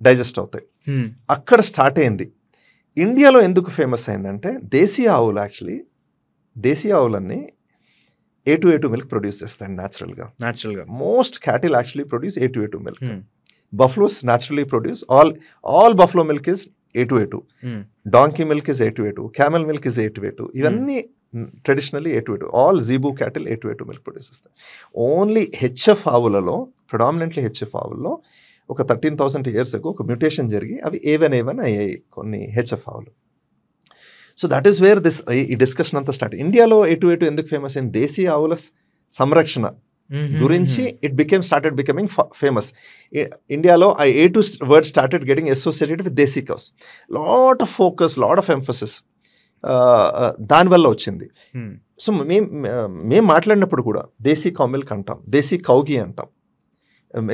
డైజెస్ట్ అవుతాయి. అక్కడ స్టార్ట్ అయింది. ఇండియాలో ఎందుకు ఫేమస్ అయిందంటే దేశీయ ఆవులన్నీ A2 మిల్క్ ప్రొడ్యూస్ చేస్తాయి న్యాచురల్గా. Most cattle actually produce A2 milk. Buffaloes naturally produce all buffalo milk is A2. Donkey milk is A2. Camel milk is A2. ఇవన్నీ traditionally A2. All zebu cattle A2 milk produce చేస్తాయి. Only HF ఆవులలో, predominantly HF ఆవుల్లో ఒక 13,000 years ago ఒక mutation జరిగి అవి A1 అయ్యాయి కొన్ని HF ఆవులు. సో దట్ ఈస్ వేర్ ఈ డిస్కషన్ అంతా స్టార్ట్. ఇండియాలో A2 ఎందుకు ఫేమస్ అయింది? దేశీయ ఆవుల సంరక్షణ గురించి స్టార్టెడ్ బికమింగ్ ఫేమస్. ఇండియాలో ఆ A2 word started getting associated with desi cows. Lot of focus, lot of emphasis దానివల్ల వచ్చింది. సో మేము మాట్లాడినప్పుడు కూడా దేశీ కౌ మిల్క్ అంటాం, దేశీ కౌగి అంటాం.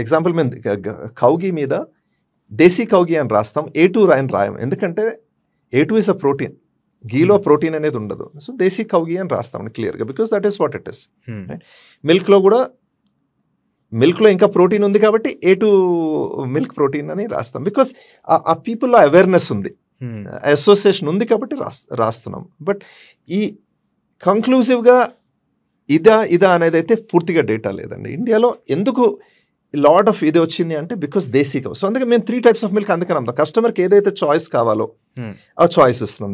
ఎగ్జాంపుల్ మేము కౌగి మీద దేశీ కౌ గీ అని రాస్తాం, A2 అని రాయం. ఎందుకంటే A2 ఇస్ అ ప్రోటీన్, గీలో ప్రోటీన్ అనేది ఉండదు. సో దేశీ కౌ గీ అని రాస్తాం క్లియర్గా, because that is what it is. మిల్క్లో కూడా మిల్క్లో ఇంకా ప్రోటీన్ ఉంది కాబట్టి A2 మిల్క్ ప్రోటీన్ అని రాస్తాం, బికాస్ ఆ పీపుల్లో అవేర్నెస్ ఉంది, అసోసియేషన్ ఉంది కాబట్టి రాస్తున్నాం. బట్ ఈ కంక్లూజివ్గా ఇదా అనేది అయితే పూర్తిగా డేటా లేదండి. ఇండియాలో ఎందుకు లాట్ ఆఫ్ ఇది వచ్చింది అంటే బికాస్ దేశీ కౌ. సో అందుకే మేము 3 types ఆఫ్ మిల్క్ అందుకని అమ్ముతాం. కస్టమర్కి ఏదైతే చాయిస్ కావాలో ఆ చాయిస్ ఇస్తున్నాం.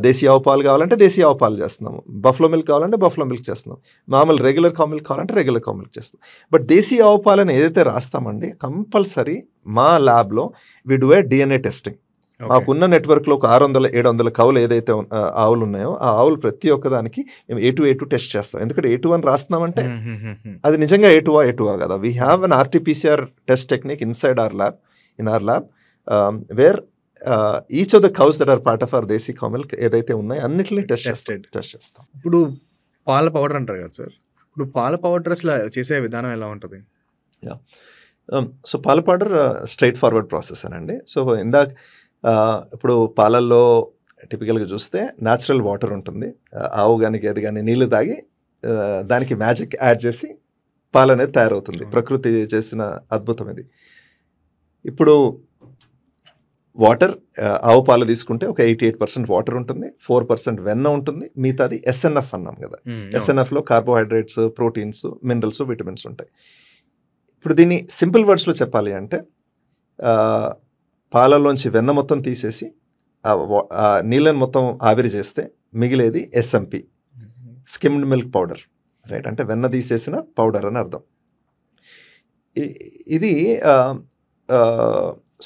దేశీ ఆవు పాలు కావాలంటే దేశీ ఆవు పాలు చేస్తున్నాము, బఫ్లో మిల్క్ కావాలంటే బఫ్లో మిల్క్ చేస్తున్నాం, మామూలు రెగ్యులర్ కౌ మిల్క్ కావాలంటే రెగ్యులర్ కౌ మిల్క్ చేస్తున్నాం. బట్ దేశీ ఆవు పాలని ఏదైతే రాస్తామండి, కంపల్సరీ మా ల్యాబ్లో we do a DNA testing. మాకున్న నెట్వర్క్లో ఒక 600-700 కౌలు ఏదైతే ఆవులు ఉన్నాయో ఆ ఆవులు ప్రతి ఒక్కదానికి మేము A2 టెస్ట్ చేస్తాం. ఎందుకంటే A2 అని రాస్తున్నామంటే అది నిజంగా A2 కదా. We have an RT-PCR test technique in our lab where each of the cows that are part of our desi cow milk ఏదైతే ఉన్నాయో అన్నిటిని టెస్ట్ చేస్తాం. ఇప్పుడు పాల పౌడర్ అంటారు కదా సార్, ఇప్పుడు పాల పౌడర్ అసలు చేసే విధానం ఎలా ఉంటుంది? సో పాల పౌడర్ స్ట్రైట్ ఫార్వర్డ్ ప్రాసెస్ అనండి. సో ఇందాక ఇప్పుడు పాలల్లో టిపికల్గా చూస్తే న్యాచురల్ వాటర్ ఉంటుంది, ఆవు కానీ గేదె కానీ నీళ్ళు తాగి దానికి మ్యాజిక్ యాడ్ చేసి పాలు అనేది తయారవుతుంది. ప్రకృతి చేసిన అద్భుతం ఇది. ఇప్పుడు వాటర్, ఆవు పాలు తీసుకుంటే ఒక 88% వాటర్ ఉంటుంది, 4% వెన్న ఉంటుంది, మిగతాది SNF అన్నాం కదా. SNFలో కార్బోహైడ్రేట్స్, ప్రోటీన్స్, మినరల్స్, విటమిన్స్ ఉంటాయి. ఇప్పుడు దీన్ని సింపుల్ వర్డ్స్లో చెప్పాలి అంటే పాలలోంచి వెన్న మొత్తం తీసేసి ఆ నీళ్ళని మొత్తం ఆవిరి చేస్తే మిగిలేది SMP, skimmed milk powder, right? అంటే వెన్న తీసేసిన పౌడర్ అని అర్థం. ఇది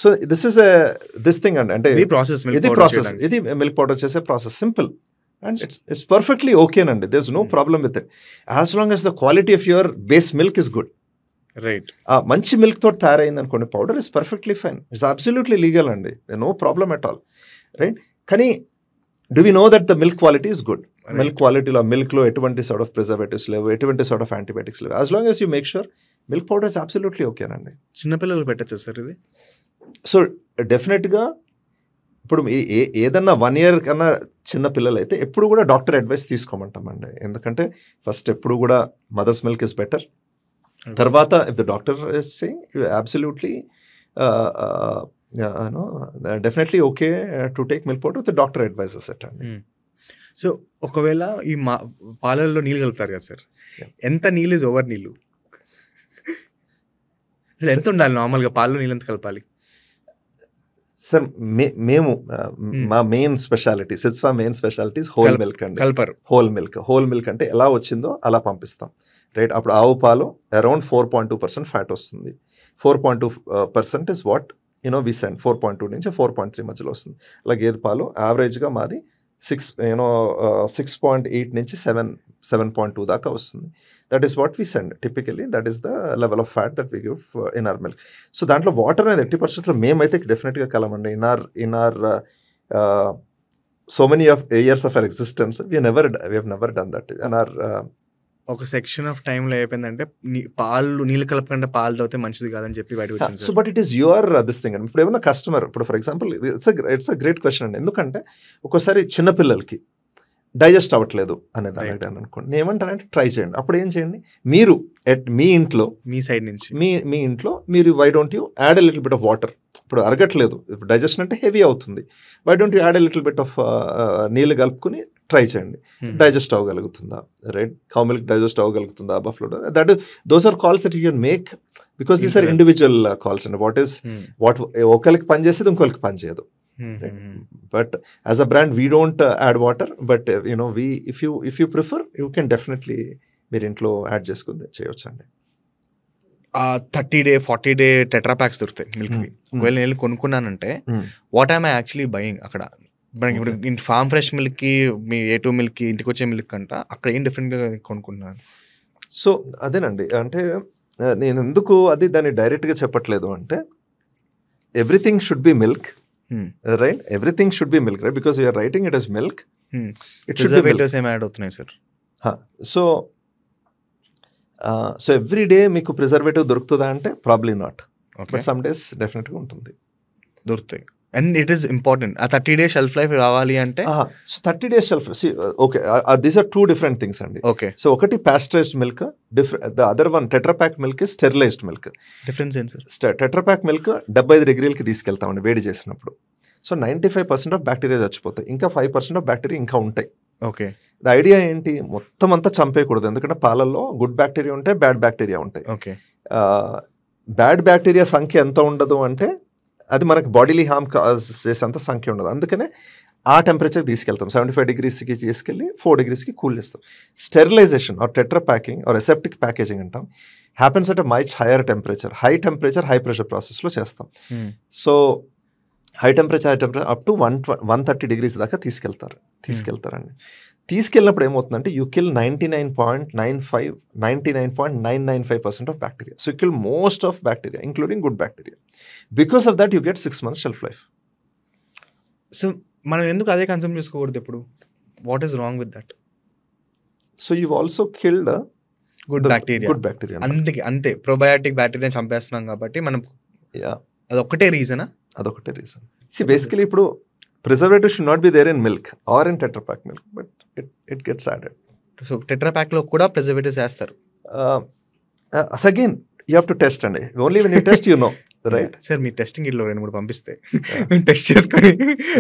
సో దిస్ థింగ్ అండి. అంటే ఇది ప్రాసెస్, ఇది మిల్క్ పౌడర్ చేసే process, simple and it's perfectly ఓకేనండి. There is no problem with it as long as the quality of your base milk is good. Right. మంచి మిల్క్ తోటి తయారైంది అనుకోండి powder, is perfectly fine, it's absolutely legal అండి, no problem at all, right? కానీ do we know that the milk quality is good? Milk క్వాలిటీలో మిల్క్లో ఎటువంటి sort of preservatives లేవు, ఎటువంటి సార్ట్ ఆఫ్ యాంటీబయాటిక్స్ లేవు. As long as you make sure milk powder is absolutely ఓకేనండి. చిన్నపిల్లలు పెట్టచ్చు సార్ ఇది? సో డెఫినెట్గా ఇప్పుడు ఏదన్నా 1 year కన్నా చిన్న పిల్లలు అయితే ఎప్పుడు కూడా డాక్టర్ అడ్వైస్ తీసుకోమంటామండి. ఎందుకంటే ఫస్ట్ ఎప్పుడు కూడా మదర్స్ మిల్క్ ఇస్ బెటర్. తర్వాత if the doctor is saying you absolutely definitely okay to take milk powder with doctor advises at అండి. సో ఒకవేళ ఈ పాలల్లో నీళ్ళు కలుపుతారు కదా సార్, ఎంత నీళ్ళు ఇస్ ఓవర్ నీళ్ళు? అసలు ఎంత ఉండాలి నార్మల్గా పాలలో నీళ్ళు ఎంత కలపాలి సార్? మేము మా మెయిన్ స్పెషాలిటీ, సిట్స్వా మెయిన్ స్పెషాలిటీస్ హోల్ మిల్క్ అండి. కలపరు. హోల్ మిల్క్ అంటే ఎలా వచ్చిందో అలా పంపిస్తాం, రైట్? అప్పుడు ఆవు పాలు అరౌండ్ 4.2% ఫ్యాట్ వస్తుంది. 4.2% ఇస్ వాట్ వి సెండ్. 4.2 నుంచి 4.3 మధ్యలో వస్తుంది. అలా గేదె పాలు యావరేజ్గా మాది 6.8 నుంచి 7.2 దాకా వస్తుంది. That is what we send typically. That is the level of fat that we give in our milk. So దాంట్లో వాటర్ అనేది 80%లో మేమైతే డెఫినెట్గా కలమండి. In our so many of years of our existence we have never done that. And or ఒక section of టైంలో అయిపోయిందంటే పాలు నీళ్ళు కలపకుండా పాలు తాగితే మంచిది కాదని చెప్పి బయటకు వచ్చింది. So but it is your this thing అండి. ఇప్పుడు ఏమైనా కస్టమర్, ఇప్పుడు for example it's a great question అండి. ఎందుకంటే ఒక్కోసారి చిన్నపిల్లలకి డైజెస్ట్ అవ్వట్లేదు అనేది అడిగాను అనుకోండి, నేను ఏమంటానంటే ట్రై చేయండి. అప్పుడు ఏం చేయండి, మీరు మీ ఇంట్లో మీ సైడ్ నుంచి మీ ఇంట్లో మీరు why don't you add a little bit of water. ఇప్పుడు అరగట్లేదు, ఇప్పుడు డైజెషన్ అంటే హెవీ అవుతుంది, why don't you add a little bit of నీళ్ళు కలుపుకొని ట్రై చేయండి. డైజెస్ట్ అవ్వగలుగుతుందా, రైట్? కౌ మిల్క్ డైజెస్ట్ అవ్వగలుగుతుందా, buffalo? Those are calls that you can make because these are individual calls అండి. వాట్ ఒకరికి పనిచేసేది ఇంకొకరికి పనిచేయదు. But as a brand we don't add water, but if you prefer you can definitely మీరు ఇంట్లో add చేసుకుని చేయవచ్చు అండి. 30 day 40 day టెట్రా ప్యాక్స్ దొరుకుతాయి మిల్క్వి. ఒకవేళ నేను కొనుక్కున్నానంటే వాట్ ఐమ్ యాక్చువల్లీ బయింగ్ అక్కడ? ఇప్పుడు ఫార్మ్ ఫ్రెష్ మిల్క్కి మీ A2 మిల్క్కి ఇంటికి వచ్చే మిల్క్ అంట అక్కడ ఏం డిఫరెంట్గా కొనుక్కున్నాను? సో అదేనండి, అంటే నేను ఎందుకు దాన్ని డైరెక్ట్గా చెప్పట్లేదు అంటే everything should be milk, right? Everything should be milk, right? Because we are writing it as milk. It should be milk. Same add అవుతున్నాయి సార్. సో ఎవ్రీ డే మీకు ప్రిజర్వేటివ్ దొరుకుతుందా అంటే probably not. Okay, but some days డెఫినెట్గా ఉంటుంది. దొరుకుతాయి. And it is important. ఆ 30 days shelf life కావాలి అంటే so 30 days shelf, okay, these are 2 different things అండి. ఓకే, సో ఒకటి pasteurised milk, the other one Tetra Pak milk is sterilised milk. Difference ఏంటి sir? Tetra Pak milk 75 degreesకి తీసుకెళ్తామండి వేడి చేసినప్పుడు. సో 95% ఆఫ్ బ్యాక్టీరియా చచ్చిపోతాయి, ఇంకా 5% ఆఫ్ బ్యాక్టీరియా ఇంకా ఉంటాయి. ఓకే, ద ఐడియా ఏంటి, మొత్తం అంతా చంపేయకూడదు, ఎందుకంటే పాలల్లో గుడ్ బ్యాక్టీరియా ఉంటాయి, బ్యాడ్ బ్యాక్టీరియా ఉంటాయి. ఓకే, బ్యాడ్ బ్యాక్టీరియా సంఖ్య ఎంత ఉండదు అంటే అది మనకి బాడీలీ హార్మ్ కాజ్ చేసేంత సంఖ్య ఉండదు. అందుకనే ఆ టెంపరేచర్కి తీసుకెళ్తాం, 75 degreesకి తీసుకెళ్ళి 4 degreesకి కూల్ చేస్తాం. Sterilisation or Tetra packing or aseptic packaging అంటాం, happens at much higher temperature, high pressure ప్రాసెస్లో చేస్తాం. So high temperature up to 130 degrees దాకా తీసుకెళ్తారండి. తీసుకెళ్ళినప్పుడు ఏమవుతుందంటే you kill 99.995% of bacteria. So you kill most of bacteria including good bacteria. Because of that you get 6 months shelf life. So మనం ఎందుకు అదే consume చేసుకోకూడదు ఇప్పుడు? What is wrong with that? So you also killed good bacteria. అందుకే అంతే, probiotic bacteria చంపేస్తున్నాం కాబట్టి మనం, అదొక్కటే రీజనా? అదొకటే రీజన్. సి బేసికలీ ఇప్పుడు preservative should not be there in milk or in Tetra Pak milk, but it gets added. So టెట్రాప్యాక్లో కూడా ప్రిజర్వేటివ్స్ వేస్తారు. Again you have to test అండి, only when you test you know, right? Sir మీ testing ఇట్లో 2-3 పంపిస్తే test చేసుకొని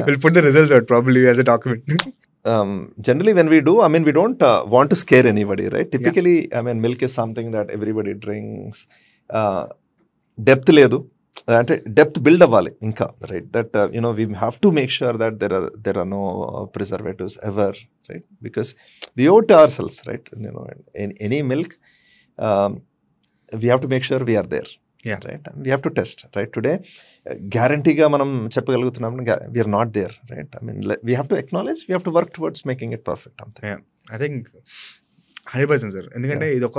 will put the results out probably as a document. Generally when we do, I mean, we don't want to scare anybody, right? Typically, I mean, milk is something that everybody drinks. Depth ledu, అంటే depth build అవ్వాలి ఇంకా, right? That we have to make sure that there are no preservatives ever, right? Because we owe to our cells, right? Any milk we have to make sure we're there, right? We have to test, right? Today గ్యారంటీగా మనం చెప్పగలుగుతున్నాం we're not there, right? I mean we have to acknowledge, we have to work towards making it perfect. అంతే. I think 100% sir. ఎందుకంటే ఇది ఒక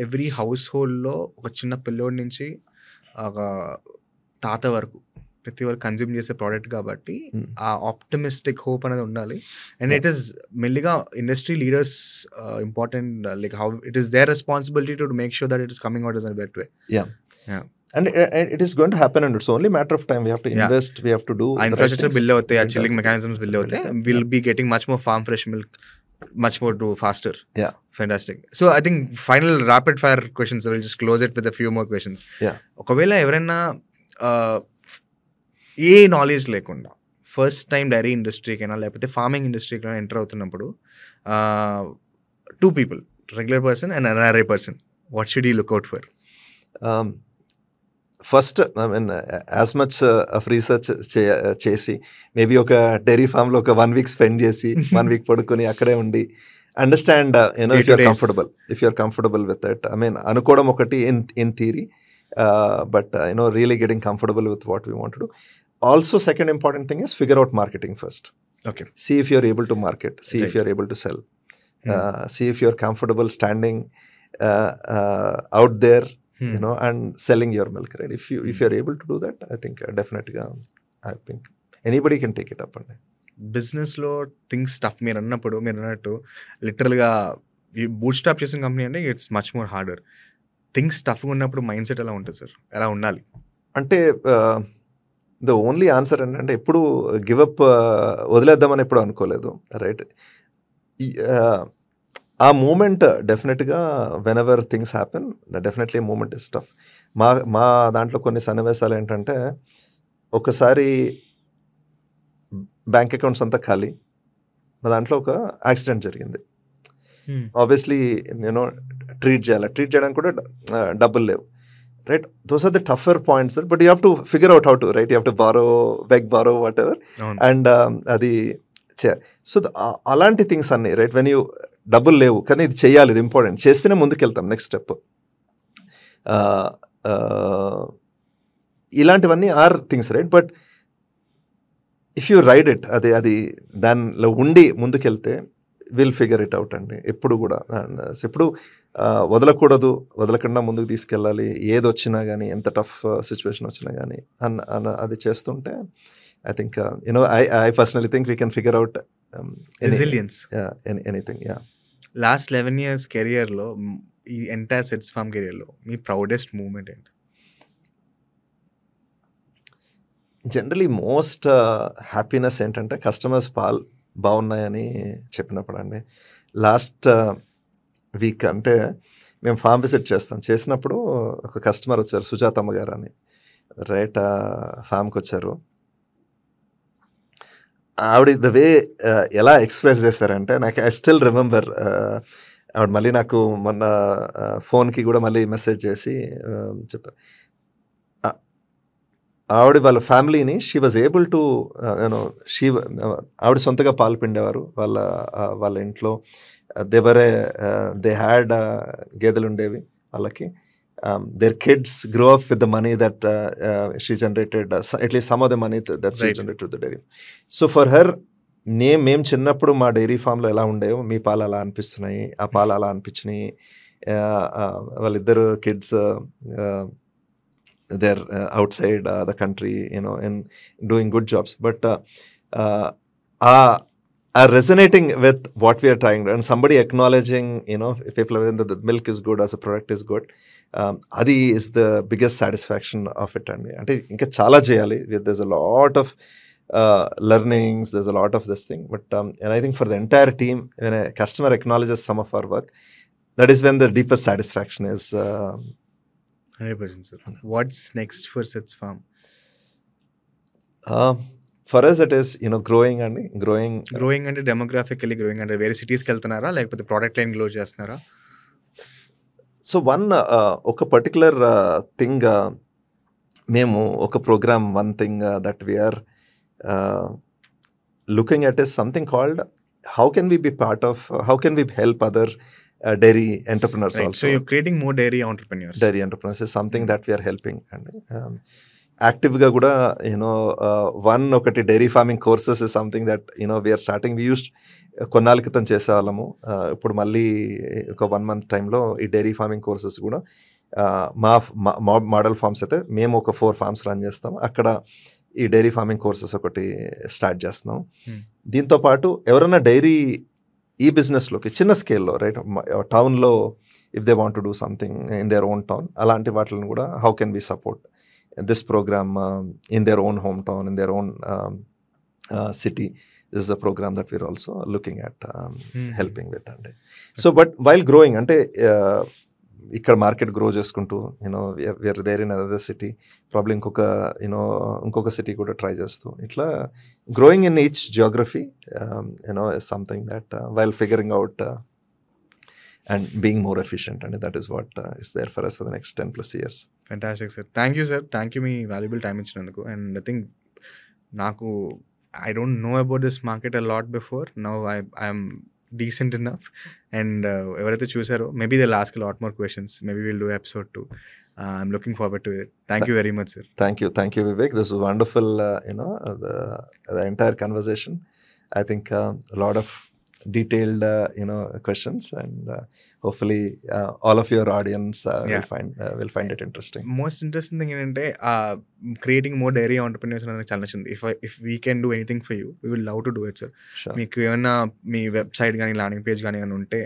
every house హోల్డ్లో ఒక చిన్న పిల్లోడి నుంచి ఒక తాత వరకు ప్రతి వరకు కన్జ్యూమ్ చేసే ప్రోడక్ట్ కాబట్టి ఆ ఆప్టమిస్టిక్ హోప్ అనేది ఉండాలి. అండ్ ఇట్ ఈస్ మెల్లిగా industry leaders important, like how it is there responsibility to make sure that it is coming out in a better way. And it is going to happen, and it's only a matter of time. We have to invest, we have to do infrastructure build hote, chilling mechanisms build hote, we'll be getting much more farm fresh milk much more to faster. Yeah, fantastic. So I think final rapid fire questions, so we'll just close it with a few more questions. Yeah, ఒకవేళ ఎవరైనా ఏ knowledge లేకుండా first time dairy ఇండస్ట్రీకైనా లేకపోతే farming ఇండస్ట్రీకైనా enter అవుతున్నప్పుడు 2 people, regular person and NRI person, what should you look out for? First, I mean, as much of research చేసి maybe ఒక dairy ఫామ్లో ఒక 1 week spend చేసి 1 week పడుకొని అక్కడే ఉండి understand, if you're comfortable with that. I mean, అనుకోవడం ఒకటి in theory, but really getting comfortable with what we want to do. Also second important thing is figure out marketing first. Okay. See if you're able to market, see if you're able to sell, see if you're comfortable standing out there, and selling your milk, right? If you're able to do that, I think definitely, I think anybody can take it up. And బిజినెస్లో things tough మీరు అన్నట్టు లిటరల్గా boot stop చేసిన company అంటే it's much more harder. Things టఫ్గా ఉన్నప్పుడు mind set ఎలా ఉంటుంది సార్? ఎలా ఉండాలి అంటే ద ఓన్లీ ఆన్సర్ ఏంటంటే ఎప్పుడు గివప్ వదిలేద్దామని ఎప్పుడు అనుకోలేదు, రైట్? ఆ మూమెంట్ డెఫినెట్గా whenever things happen, definitely moment is tough. మా దాంట్లో కొన్ని సన్నివేశాలు ఏంటంటే, ఒకసారి బ్యాంక్ అకౌంట్స్ అంతా ఖాళీ, మా దాంట్లో ఒక యాక్సిడెంట్ జరిగింది. ఆబ్వియస్లీ ట్రీట్ చేయడానికి కూడా డబ్బులు లేవు, right? Those are the tougher points, but you have to figure out how to, right? You have to borrow whatever, and అది సో అలాంటి థింగ్స్ అన్నీ, రైట్? వెన్ యూ డబ్బులు లేవు కానీ ఇది చేయాలి, ఇది ఇంపార్టెంట్, చేస్తేనే ముందుకెళ్తాం నెక్స్ట్ స్టెప్. ఇలాంటివన్నీ are things, right? But if you ride it, అది దానిలో ఉండి ముందుకెళ్తే విల్ ఫిగర్ ఇట్ అవుట్ అండి. ఎప్పుడు కూడా ఎప్పుడు వదలకుండా ముందుకు తీసుకెళ్ళాలి. ఏది వచ్చినా కానీ, ఎంత టఫ్ సిచ్యువేషన్ వచ్చినా కానీ అది చేస్తుంటే I think, I personally think we can figure out resilience. Anything, yeah. Last 11 years career లో, ఈ ఎంటైర్ సెట్స్ ఫార్మ్ కెరియర్ లో మీ ప్రౌడెస్ట్ మూమెంట్ ఏంటి? జనరలీ మోస్ట్ హ్యాపీనెస్ ఏంటంటే కస్టమర్స్ పాలు బాగున్నాయని చెప్పినప్పుడు అండి. లాస్ట్ వీక్ అంటే మేము ఫామ్ విజిట్ చేసినప్పుడు ఒక కస్టమర్ వచ్చారు, సుజాతమ్మ గారు అని, రైట్, ఫామ్కి వచ్చారు. ఆవిడ ద వే ఎలా ఎక్స్ప్రెస్ చేశారంటే నాకు ఐ స్టిల్ రిమెంబర్. ఆవిడ మళ్ళీ నాకు మొన్న ఫోన్కి కూడా మళ్ళీ మెసేజ్ చేసి చెప్పారు, ఆవిడ వాళ్ళ ఫ్యామిలీని she was able to you know ఆవిడ సొంతగా పాలు పిండేవారు వాళ్ళ ఇంట్లో. దే హ్యాడ్ గేదెలు ఉండేవి వాళ్ళకి. their kids grow up with the money that she generated, at least some of the money that she generated to the dairy. So for her, మేము చిన్నప్పుడు మా డైరీ ఫామ్లో ఎలా ఉండేవో మీ పాలు అలా అనిపిస్తున్నాయి, ఆ పాలు అలా అనిపించినాయి. వాళ్ళిద్దరు kids they're outside the country, and doing good jobs, but are resonating with what we are trying to, and somebody acknowledging, if people are saying that the milk is good, as a product is good, adi is the biggest satisfaction of it. And inka chala cheyali, there's a lot of learnings, there's a lot of this thing, but and I think for the entire team, when a customer acknowledges some of our work, that is when the deepest satisfaction is. 100%, sir. What's next for Seth's Farm? For us it is growing అంటే డెమోగ్రాఫికల్లీ growing అంటే వేరే సిటీస్కి వెళ్తున్నారా లేకపోతే product line grow చేస్తున్నారా? So ఒక particular thing మేము ఒక program one thing that we're looking at is something called how can we be part of, how can we help other dairy entrepreneurs, right. Also, so you're creating more dairy entrepreneurs is something that we are helping, and యాక్టివ్గా కూడా ఒకటి dairy farming courses is something that we're starting. We used కొన్నాళ్ళ క్రితం చేసేవాళ్ళము, ఇప్పుడు మళ్ళీ ఒక 1 month టైంలో ఈ డైరీ ఫార్మింగ్ కోర్సెస్ కూడా మా మోడల్ ఫార్మ్స్ అయితే మేము ఒక 4 farms రన్ చేస్తాం, అక్కడ ఈ డైరీ ఫార్మింగ్ కోర్సెస్ ఒకటి స్టార్ట్ చేస్తున్నాం. దీంతోపాటు ఎవరైనా డైరీ ఈ బిజినెస్లోకి చిన్న స్కేల్లో, రైట్, టౌన్లో if they want to do something in their own town, అలాంటి వాటిని కూడా how can be support this program in their own home town, in their own city. This is a program that we're also looking at helping with. So but while growing, ante ఇక్కడ market grow చేసుకుంటూ we're there in another city, probably ఇంకొక city కూడా try చేస్తూ, ఇట్లా growing in each geography is something that while figuring out and being more efficient, and that is what is there for us for the next 10+ years. Fantastic sir, thank you sir, thank you మీ valuable time ఇచ్చినందుకు. And I think నాకు I don't know about this market a lot before. Now I'm decent enough, and ఎవరైతే చూసారో maybe they'll ask a lot more questions. Maybe we'll do episode 2. I'm looking forward to it. Thank you very much, sir. Thank you Vivek. This was wonderful, the entire conversation. I think a lot of detailed questions, and hopefully all of your audience will find it interesting. Most interesting thing ఏంటంటే creating more dairy entrepreneurs అనేది చాలా నచ్చింది. if we can do anything for you, we will love to do it, sir. మీకు ఏమైనా మీ website కానీ landing page కానీ ఏమైనా ఉంటే,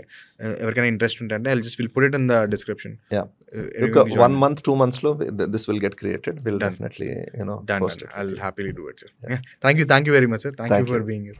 ఎవరికైనా ఇంట్రెస్ట్ ఉంటే అంటే we'll put it in the description. Look, 1 month 2 months lo this will get created. We'll definitely post it. I'll happily do it, sir. Thank you very much, sir. Thank you for being here.